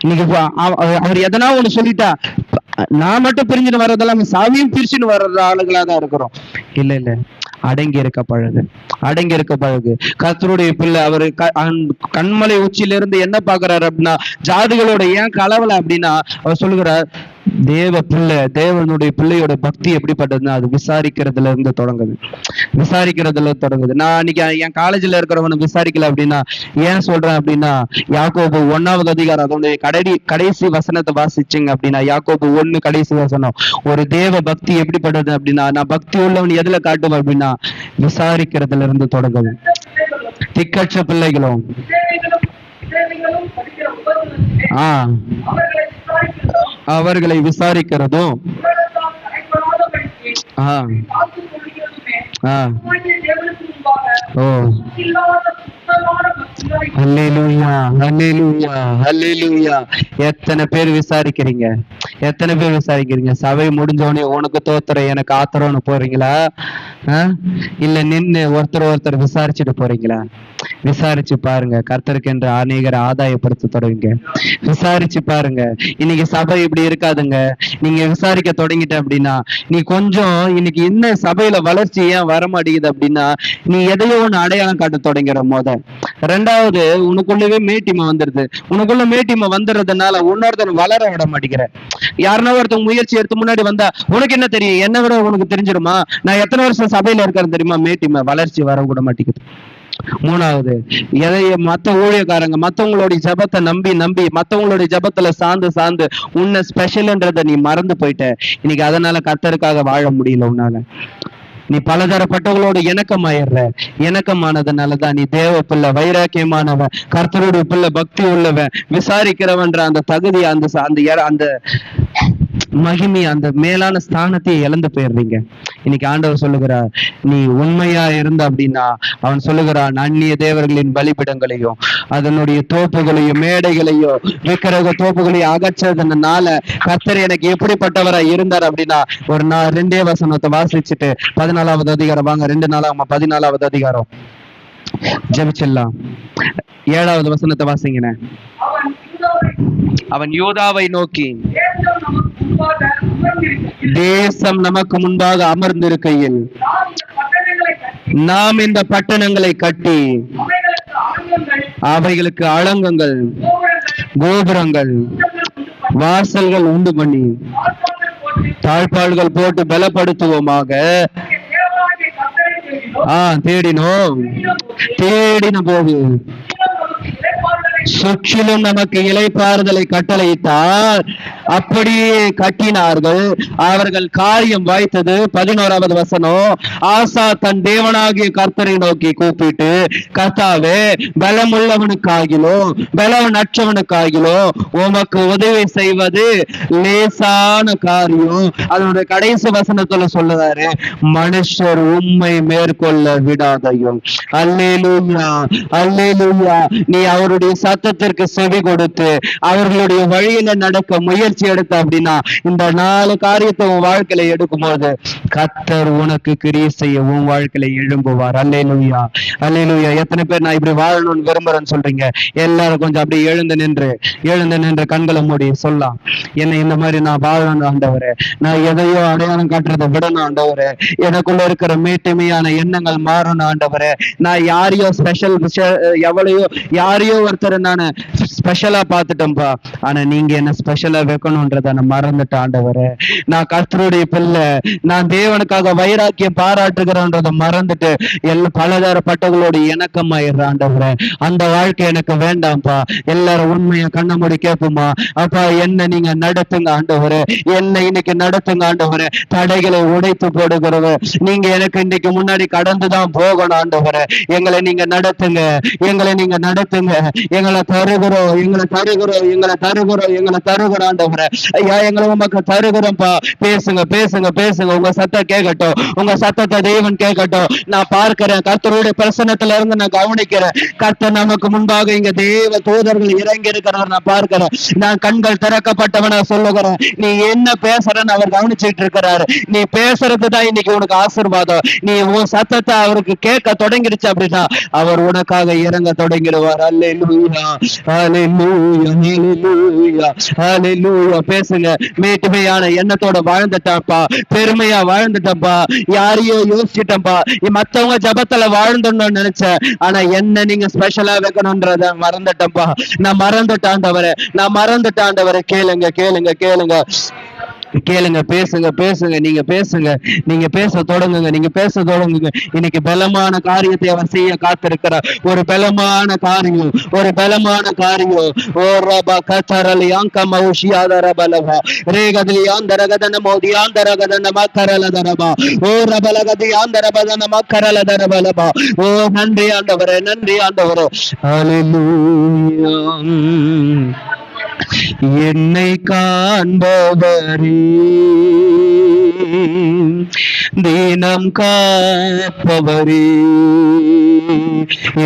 இன்னைக்கு அவர் எதனா ஒண்ணு சொல்லிட்டா, நான் மட்டும் பிரிஞ்சுட்டு வர்றதெல்லாம் சாவியும் பிரிச்சுன்னு வர்ற ஆளுகளா தான் இருக்கிறோம். இல்ல, அடங்கி இருக்க பழகு, அடங்கி இருக்க பழகு. கர்த்தருடைய பிள்ளை அவரு கண்மலை உச்சியில இருந்து என்ன பாக்குறாரு அப்படின்னா, ஜாதிகளோட ஏன் கலவல அப்படின்னா, அவர் சொல்லுகிறார், தேவனுடைய பிள்ளையோட பக்தி எப்படிப்பட்டதுன்னா அது விசாரிக்கிறதுல இருந்து தொடங்குது, விசாரிக்கிறதுல தொடங்குது. நான் அன்னைக்கு என் காலேஜ்ல இருக்கிறவனை விசாரிக்கல அப்படின்னா ஏன் சொல்றேன் அப்படின்னா, யாக்கோபு 1வது அதிகாரம் அதோடைய கடைசி வசனத்தை வாசிச்சிங்க அப்படின்னா, யாக்கோபு 1 கடைசி வசனம், ஒரு தேவ பக்தி எப்படிப்பட்டது அப்படின்னா, நான் பக்தி உள்ளவன் எதுல காட்டுவேன் அப்படின்னா விசாரிக்கிறதுல இருந்து தொடங்குது. திக்கற்ற பிள்ளைகளும் அவர்களை விசாரிக்கிறதும் எத்தனை பேர் விசாரிக்கிறீங்க, எத்தனை பேர் விசாரிக்கிறீங்க? சபை முடிஞ்சோடனே உனக்கு தோத்துற எனக்கு ஆத்திரம்னு போறீங்களா? இல்ல நின்னு ஒருத்தர் விசாரிச்சுட்டு போறீங்களா? விசாரிச்சு பாருங்க. கர்த்தருக்கு என்று அநேகரை ஆதாயப்படுத்த தொடங்குங்க. விசாரிச்சு பாருங்க. இன்னைக்கு சபை இப்படி இருக்காதுங்க. நீங்க விசாரிக்க தொடங்கிட்ட அப்படின்னா, நீ கொஞ்சம் இன்னைக்கு என்ன சபையில வளர்ச்சி ஏன் வர மாட்டேங்குது அப்படின்னா, நீ எதையோ ஒண்ணு அடையாளம் காட்ட தொடங்குற போத. ரெண்டாவது, உனக்குள்ளவே மேட்டிமை வந்துருது. உனக்குள்ள மேட்டிமை வந்துடுறதுனால இன்னொருத்தன் வளர விட மாட்டேங்கிற. யாருன்னா ஒருத்தவங்க முயற்சி எடுத்து முன்னாடி வந்தா, உனக்கு என்ன தெரியும், என்ன விட உனக்கு தெரிஞ்சிருமா, நான் எத்தனை வருஷம் சபையில இருக்கிறேன் தெரியுமா? மேட்டிமை, வளர்ச்சி வர விட மாட்டேங்குது. மூணாவது, எதைய மத்த ஊழியக்காரங்க மத்தவங்களுடைய ஜபத்தை நம்பி மத்தவங்களுடைய ஜபத்துல சார்ந்து உன்னை ஸ்பெஷல்ன்றத நீ மறந்து போயிட்ட. இன்னைக்கு அதனால கர்த்தருக்காக வாழ முடியல உன்னால. நீ பலதரப்பட்டவங்களோட இணக்கமானதுனாலதான் நீ தேவ பிள்ளை, வைராக்கியமானவன், கர்த்தருடைய பிள்ளை, பக்தி உள்ளவன், விசாரிக்கிறவன்ற அந்த தகுதி, அந்த மகிமை, அந்த மேலான ஸ்தானத்தை இழந்து போயிடுறீங்க. இன்னைக்கு ஆண்டவர் சொல்லுகிறார், நீ உண்மையா இருந்த அப்படின்னா, அவன் சொல்லுகிறான், அந்நிய தேவர்களின் பலிபிடங்களையும் அதனுடைய தோப்புகளையும் மேடைகளையும் விக்கிரக தோப்புகளையும் அகற்றதுனால கர்த்தர் எனக்கு எப்படிப்பட்டவரா இருந்தார் அப்படின்னா, ஒரு 2 வசனத்தை வாசிச்சுட்டு 14வது அதிகாரம் வாங்க. 2 நாளாகமம் 14வது அதிகாரம் ஜெபிச்சிடலாம். 7வது வசனத்தை வாசிங்கண்ணே. அவன் யூதாவை நோக்கி, தேசம் நமக்கு முன்பாக அமர்ந்திருக்கையில் நாம் இந்த பட்டணங்களை கட்டி அவைகளுக்கு அலங்கங்கள், கோபுரங்கள், வாசல்கள் உண்டு பண்ணி தாழ்பாள்கள் போட்டு பலப்படுத்துவோமாக. தேடினோம். தேடின போது சுற்றிலும் நமக்கு இளைப்பாறுதலை கட்டளையிட்டார். அப்படியே கட்டினார்கள். அவர்கள் காரியம் வாய்த்தது. 11வது வசனம். ஆசா தன் தேவனாகிய கர்த்தரை நோக்கி கூப்பிட்டு, கர்த்தாவே, பலமுள்ளவனுக்காகிலும் பலவனற்றவனுக்காகிலும் உமக்கு உதவி செய்வது லேசான காரியம். அதனுடைய கடைசி வசனத்துல சொல்லுறாரு, மனுஷர் உம்மை மேற்கொள்ள விடாதையும். அல்லேலூயா, அல்லேலூயா. நீ அவருடைய சத்தத்திற்கு செவி கொடுத்து அவர்களுடைய வழியில நடக்க முயற்சி எடுத்த அப்படின்னா, இந்த 4 காரியத்தை உன் வாழ்க்கையில எடுக்கும் போது கர்த்தர் உனக்கு கிரியை செய்ய உன் வாழ்க்கையில எழும்புவார். அல்லேலூயா, அல்லேலூயா. எத்தனை பேர் நான் இப்படி வாழணும்னு விரும்புறேன்னு சொல்றீங்க? எல்லாரும் கொஞ்சம் அப்படியே எழுந்து நின்று கண்களை மூடி சொல்லலாம், என்னை இந்த மாதிரி நான் வாழணும் ஆண்டவரே, நான் எதையோ அடையாளம் காட்டுறதை விடணும் ஆண்டவரே, எனக்குள்ள இருக்கிற மேட்டுமையான எண்ணங்கள் மாறணும் ஆண்டவரே, நான் யாரையோ ஸ்பெஷல் எவ்வளையோ யாரையோ ஒருத்தர் நான் ஸ்பெஷலா பார்த்துட்டேன்பா, ஆனா நீங்க என்ன ஸ்பெஷலா வைக்கணும்ன்றத நான் மறந்துட்டேன் ஆண்டவரே. நான் கர்த்தருடைய பிள்ளை, நான் தேவனுக்காக வைராக்கியம் பாராட்டுகிறேன்றத மறந்துட்டு பலதரப்பட்டவங்களோட இணக்கமாயிடுற ஆண்டவரே. அந்த வாழ்க்கை எனக்கு வேண்டாம்ப்பா. எல்லாரும் உண்மையா கண்ண மூடி கேட்போமா, அப்பா என்ன நீங்க நடத்துங்க ஆண்டவரே, என்ன இன்னைக்கு நடத்துங்க ஆண்டவரே. தடைகளை உடைத்து போடுகிறவர் நீங்க, எனக்கு இன்னைக்கு முன்னாடி கடந்துதான் போகணும் ஆண்டவரே. எங்களை நீங்க நடத்துங்க, எங்களை நீங்க நடத்துங்க, எங்களை தருகிறோம், எங்களை தருகிறோம், எங்களை தருகிறோம், எங்களை தருகிறோம் ஆண்டவரே. ஐயா, எங்களை உமக்கு தருகிறோம்ப்பா. பேசுங்க, பேசுங்க, பேசுங்க. உங்க சத்தம் கேட்கட்டும், உங்க சத்தத்தை தேவன் கேட்கட்டும். நான் பார்க்கிறேன், கர்த்தருடைய பிரசன்னத்துல இருந்து நான் கவனிக்கிறேன். கர்த்தர் நமக்கு முன்பாக இங்க தேவ தூதர்கள் இறங்கி இருக்கிறார் நான் பார்க்கிறேன். நான் கண்கள் திறக்கப்பட்டவனா சொல்லுகிறேன். நீ என்ன பேசுறன்னு அவர் கவனிச்சுட்டு இருக்கிறாரு. நீ பேசுறதுதான் இன்னைக்கு உனக்கு ஆசீர்வாதம். நீ உன் சத்தத்தை அவருக்கு கேட்க தொடங்கிடுச்சு அப்படின்னா அவர் உனக்காக இறங்க தொடங்கிடுவார். அல்லேலூயா, அல்லேலூயா, அல்லேலூயா, அல்லேலூயா. பேசுங்க. மேட்டுமையான எண்ணத்தோட வாழ்ந்துட்டாப்பா, பெருமையா வாழ்ந்துட்டப்பா, யாரையோ யோசிச்சுட்டப்பா, மத்தவங்க ஜபத்துல வாழ்ந்துடணும்னு நினைச்சேன், ஆனா என்ன நீங்க ஸ்பெஷலா வைக்கணும்ன்றத மறந்துட்டப்பா. நான் மறந்துட்டாண்டவரே, நான் மறந்துட்டாண்டவரை. கேளுங்க, கேளுங்க, கேளுங்க, கேளுங்க. பேசுங்க, பேசுங்க. நீங்க பேசுங்க, நீங்க பேச தொடங்குங்க, நீங்க பேச தொடங்குங்க. இன்னைக்கு பலமான காரியத்தை அவர் செய்ய காத்திருக்கிறார். ஒரு பலமான காரியம், ஒரு பலமான காரியம். ஓ ரபா கதரலி அங்கம உஷியாதரபலவா ரேகதலி ஆந்தரகதன மோதியாந்தரகதன மக்கரலதரபா ஓ ரபலகதி ஆந்தரபதன மக்கரலதரபலபா. ஓ நன்றி ஆண்டவரே, நன்றி ஆண்டவரே. ஹல்லேலூயா. என்னை காண்பவரே, தினம் காப்பவரே,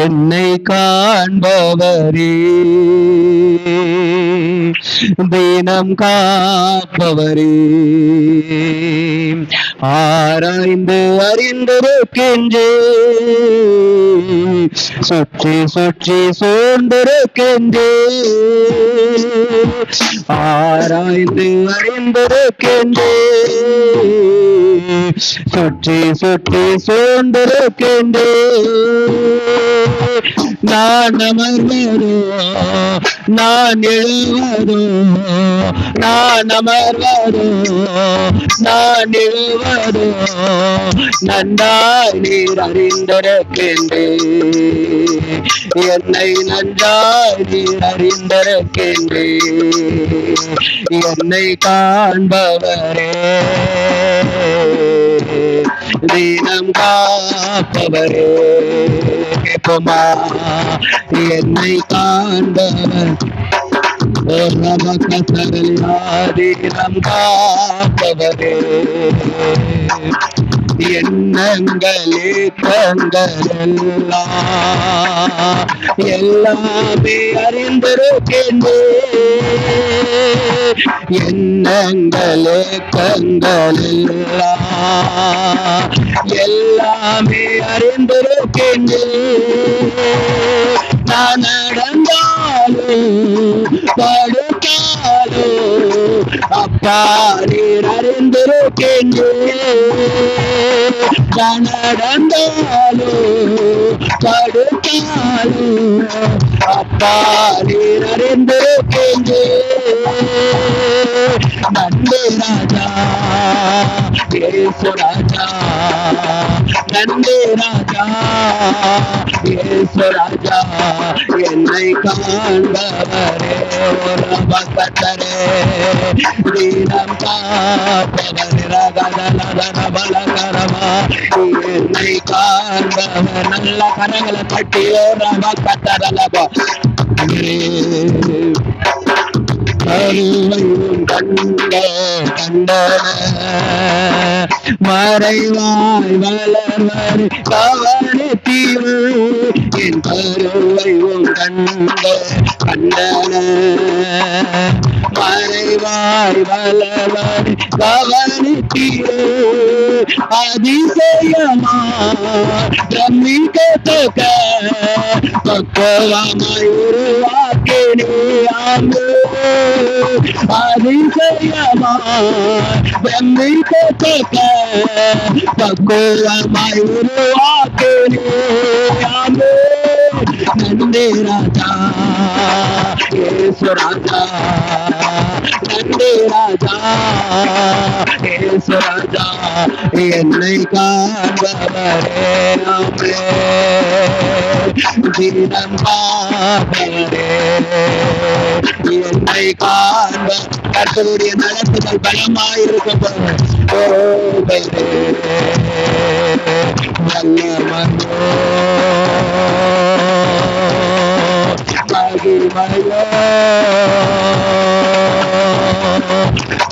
என்னை காண்பவரே, தினம் காப்பவரே, ஆராய்ந்து அறிந்திருக்கின்றே, சுற்றி சுற்றி சூழ்ந்திருக்கின்றே, ஆராய்ந்து அறிந்திருக்கின்றே, சுற்றி சுற்றி சூழ்ந்திருக்கின்றே. நான் அமர்வதோ, நான் எழுவதோ, நான் அமர்வதோ, நான் எழுவதோ, நன்றாய் நீர் அறிந்திருக்கின்றே, என்னை நன்றாய் நீர் அறிந்திருக்கின்றே, என்னை காண்பவரே, தினம் காப்பவரே. கேட்போமா? என்னை காண்பவர் தினம் காப்பவரே, எண்ணங்களே கண்கள் எல்லாமே அறிந்திருக்கின்றே, எண்ணங்களே கண்கள் எல்லாமே அறிந்திருக்கின்றே. நான் நடந்தாலும் படுத்தாலும் அப்பா நீர் அறிந்திருக்கீங்க நடந்தாலும் தடுத்தாலும் அப்பா நீர் அறிந்திருக்கீங்க நன்றி ராஜா இயேசு ராஜா நன்றி ராஜா இயேசு ராஜா என்னை காண்பவரே ஒரு பக்கத்தரே நீரம் காப்பவர் ரகதலதரபலகரமா என்னை காண்பவர் நல்ல கரங்களை தட்டி ஒரு பக்கத்தரலபா மறைவாய் வளர்வர் கவனித்தீவு என் கருவையும் கண்டன மறைவாய் வளர்வர் கவனித்தீவு அதிசயமா பிரமிக்கத்தக்க பக்குவமாய் உருவாக்கினே அதிசயமாய் பிரமிக்கத்தக்க பக்குவமாய் உருவாக்கினே நன்றி ராஜா இயேசு ராஜா நன்றி ராஜா இயேசு ராஜா என்னை காண்பவரே தினம் பார்ப்பவரே என்னை காண்ப கர்த்தருடைய நடத்துதல் பலமாயிருக்கும் நல்ல மனோ மகிமையோ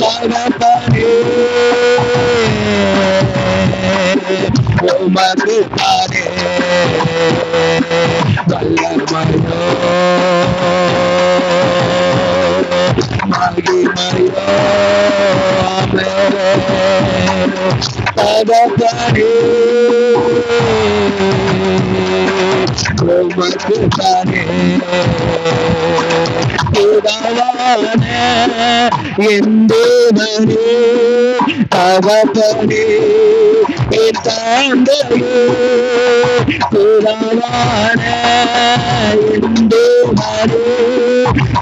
தகப்பனே உமக்கு தானே வல்லமையோ மகிமையோ தகப்பனே உமக்கு தானே என் தேவனே தகப்பனே என் தந்தையே புறாவான என் தேவனே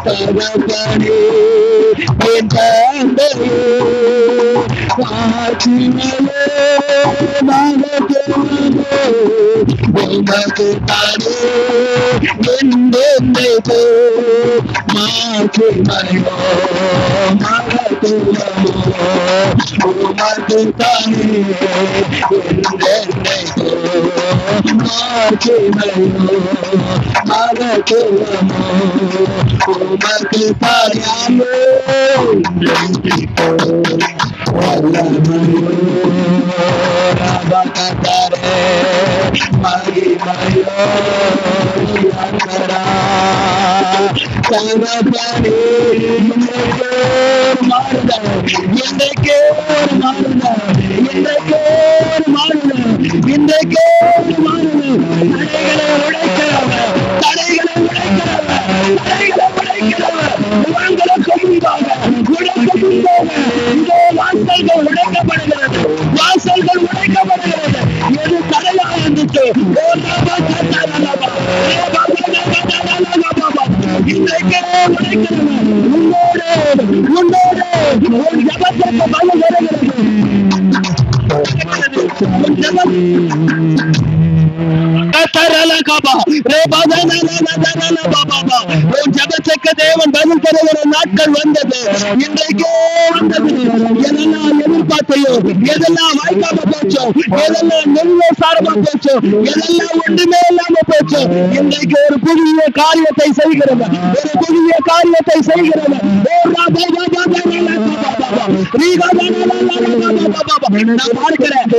தகப்பனே என் தந்தையே காட்சிமையே உமக்கு தானே எந்தெந்தோ மாற்றிமையோ மகத்துவமோ உமக்கு தானே எந்தெந்தோ மாற்றிமையோ மகத்துவமோ உமக்கு தானே வல்லமையோ ரபகதரே மகிமையோ அந்தரா தகப்பனே மாறுதா இன்றைக்கே மாறுதா இன்றைக்கே மாறுதா இன்றைக்கே மாறுதா தடைகளை உடைக்கிறவர் தடைகளை உடைக்கிறவர் உங்களுக்கு முன்பாக இதோ வாசல்கள் உடைக்கப்படுகிறது வாசல்கள் உடைக்கப்படுகிறது எது தடையா இருந்துச்சு இன்றைக்கே உடைக்கிறவர் உன்னோடு உன்னோடு ஒரு ஜபத்திற்கு பலம் வருகிறது ஜபத்துக்கு தேவன் பதில் தருகிற நாட்கள் வந்தது இன்றைக்கே வந்தது எதெல்லாம் எதிர்பார்த்தையோ எதெல்லாம் வாய்க்காம போச்சோ எதெல்லாம் நெல்லை சாரமா போச்சோ எதெல்லாம் ஒன்றுமே இல்லாம போச்சோ இன்றைக்கு ஒரு புதிய காரியத்தை செய்கிறது ஒரு புதிய காரியத்தை செய்கிறது நான் பார்க்கிறேன்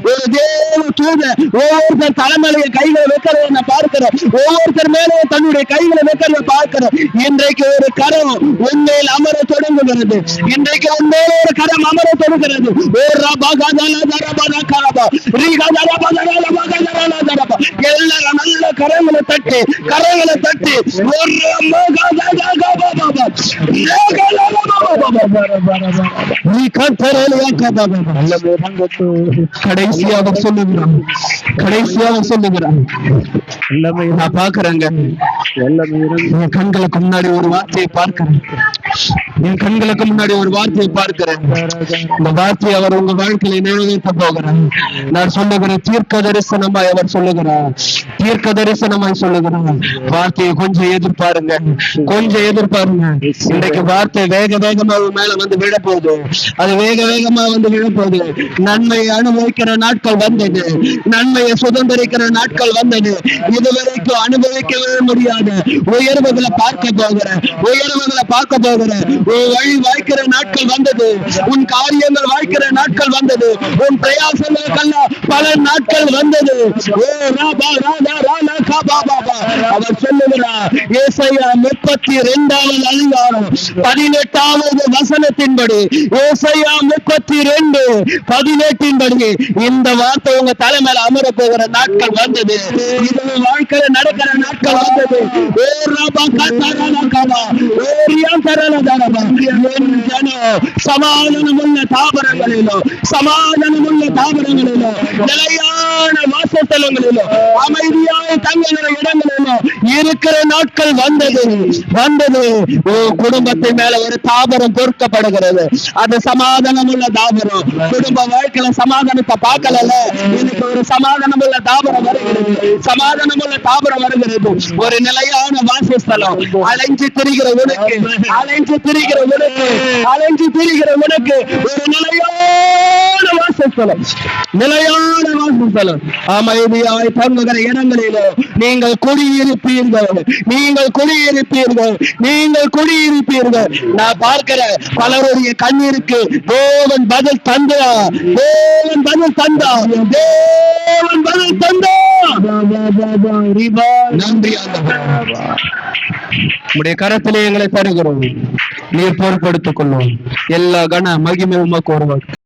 ஒரு தேவ தூதன் ஒவ்வொருத்தர் தலைமையில கைகளை வைக்கிறத நான் பார்க்கிறேன் ஒவ்வொருத்தர் மேலே தன்னுடைய கைகளை வைக்கிறத பார்க்கிறேன் இன்றைக்கு ஒரு கரம் உண்மையில் அமர தொடங்குகிறது இன்றைக்கு உண்மையில ஒரு கரம் அமர தொடங்குகிறது எல்லாரும் நல்ல கரங்களை தட்டி நீ கடைசியாக சொல்லுகிறான் நான் பாக்குறேங்க. என் கண்களுக்கு முன்னாடி ஒரு வார்த்தையை பார்க்கிறேன். இந்த வார்த்தையை அவர் உங்க வாழ்க்கையில நிறைவேற்ற போகிறார். நான் சொல்லுகிறேன், தீர்க்க தரிசனமாய் அவர் சொல்லுகிறார். வார்த்தையை கொஞ்சம் எதிர்பாருங்க. இன்றைக்கு வார்த்தை வேக வேகமா மேல வந்து விழப்போகுது. அது வேக வேகமா வந்து விழப்போகுது. நன்மையை அனுபவிக்கிற நாட்கள் வந்தது. நன்மையை சுதந்திரிக்கிற நாட்கள் வந்தது. இதுவரைக்கும் அனுபவிக்கவே முடியாது உயர்வுகளை பார்க்க போகிறேன். உன் வழி வாய்க்கிற நாட்கள் வந்தது. உன் காரியங்கள் வாய்க்கிற நாட்கள் வந்தது. உன் பிரயாசங்களுக்கெல்லாம் பல நாட்கள் வந்தது. அவர் சொல்லுகிறார், ஏசாயா 32வது அதிகாரம் 18வது வசனத்தின்படி, ஏசாயா 32:18 இந்த வார்த்தை உங்க தலைமையில அமர போகிற நாட்கள் வந்தது. இது வாழ்க்கையில நடக்கிற நாட்கள் வந்தது. சமாதானமுள்ள தாபரங்களிலோ நிலையான வாசஸ்தலங்களிலோ அமைதியாய் தங்குகிற இடங்களிலோ இருக்கிற நாட்கள் வந்தது. குடும்பத்தின் மேல ஒரு தாபரம் பொறுக்கப்படுகிறது. அது சமாதானமுள்ள தாபரம். குடும்ப வாழ்க்கையில சமாதானத்தை பார்க்கல. எனக்கு ஒரு சமாதானமுள்ள தாபரம் வருகிறது. ஒரு நிலையான வாசஸ்தலம். அலைஞ்சு திரிகிற உனக்கு ஒரு நிலையான வாசஸ்தலம். அமைதியாய் தங்குகிற இடங்களிலோ நீங்கள் குடியிருப்பீர்கள். நான் பார்க்கிற பலருடைய கண்ணீருக்கு தேவன் பதில் தந்தார். நன்றி. உடைய கரத்திலே எங்களை தருகிறோம். நீர் பொறுப்படுத்திக் கொள்ளும். எல்லா கன மகிமை உமக்கு ஒருவர்.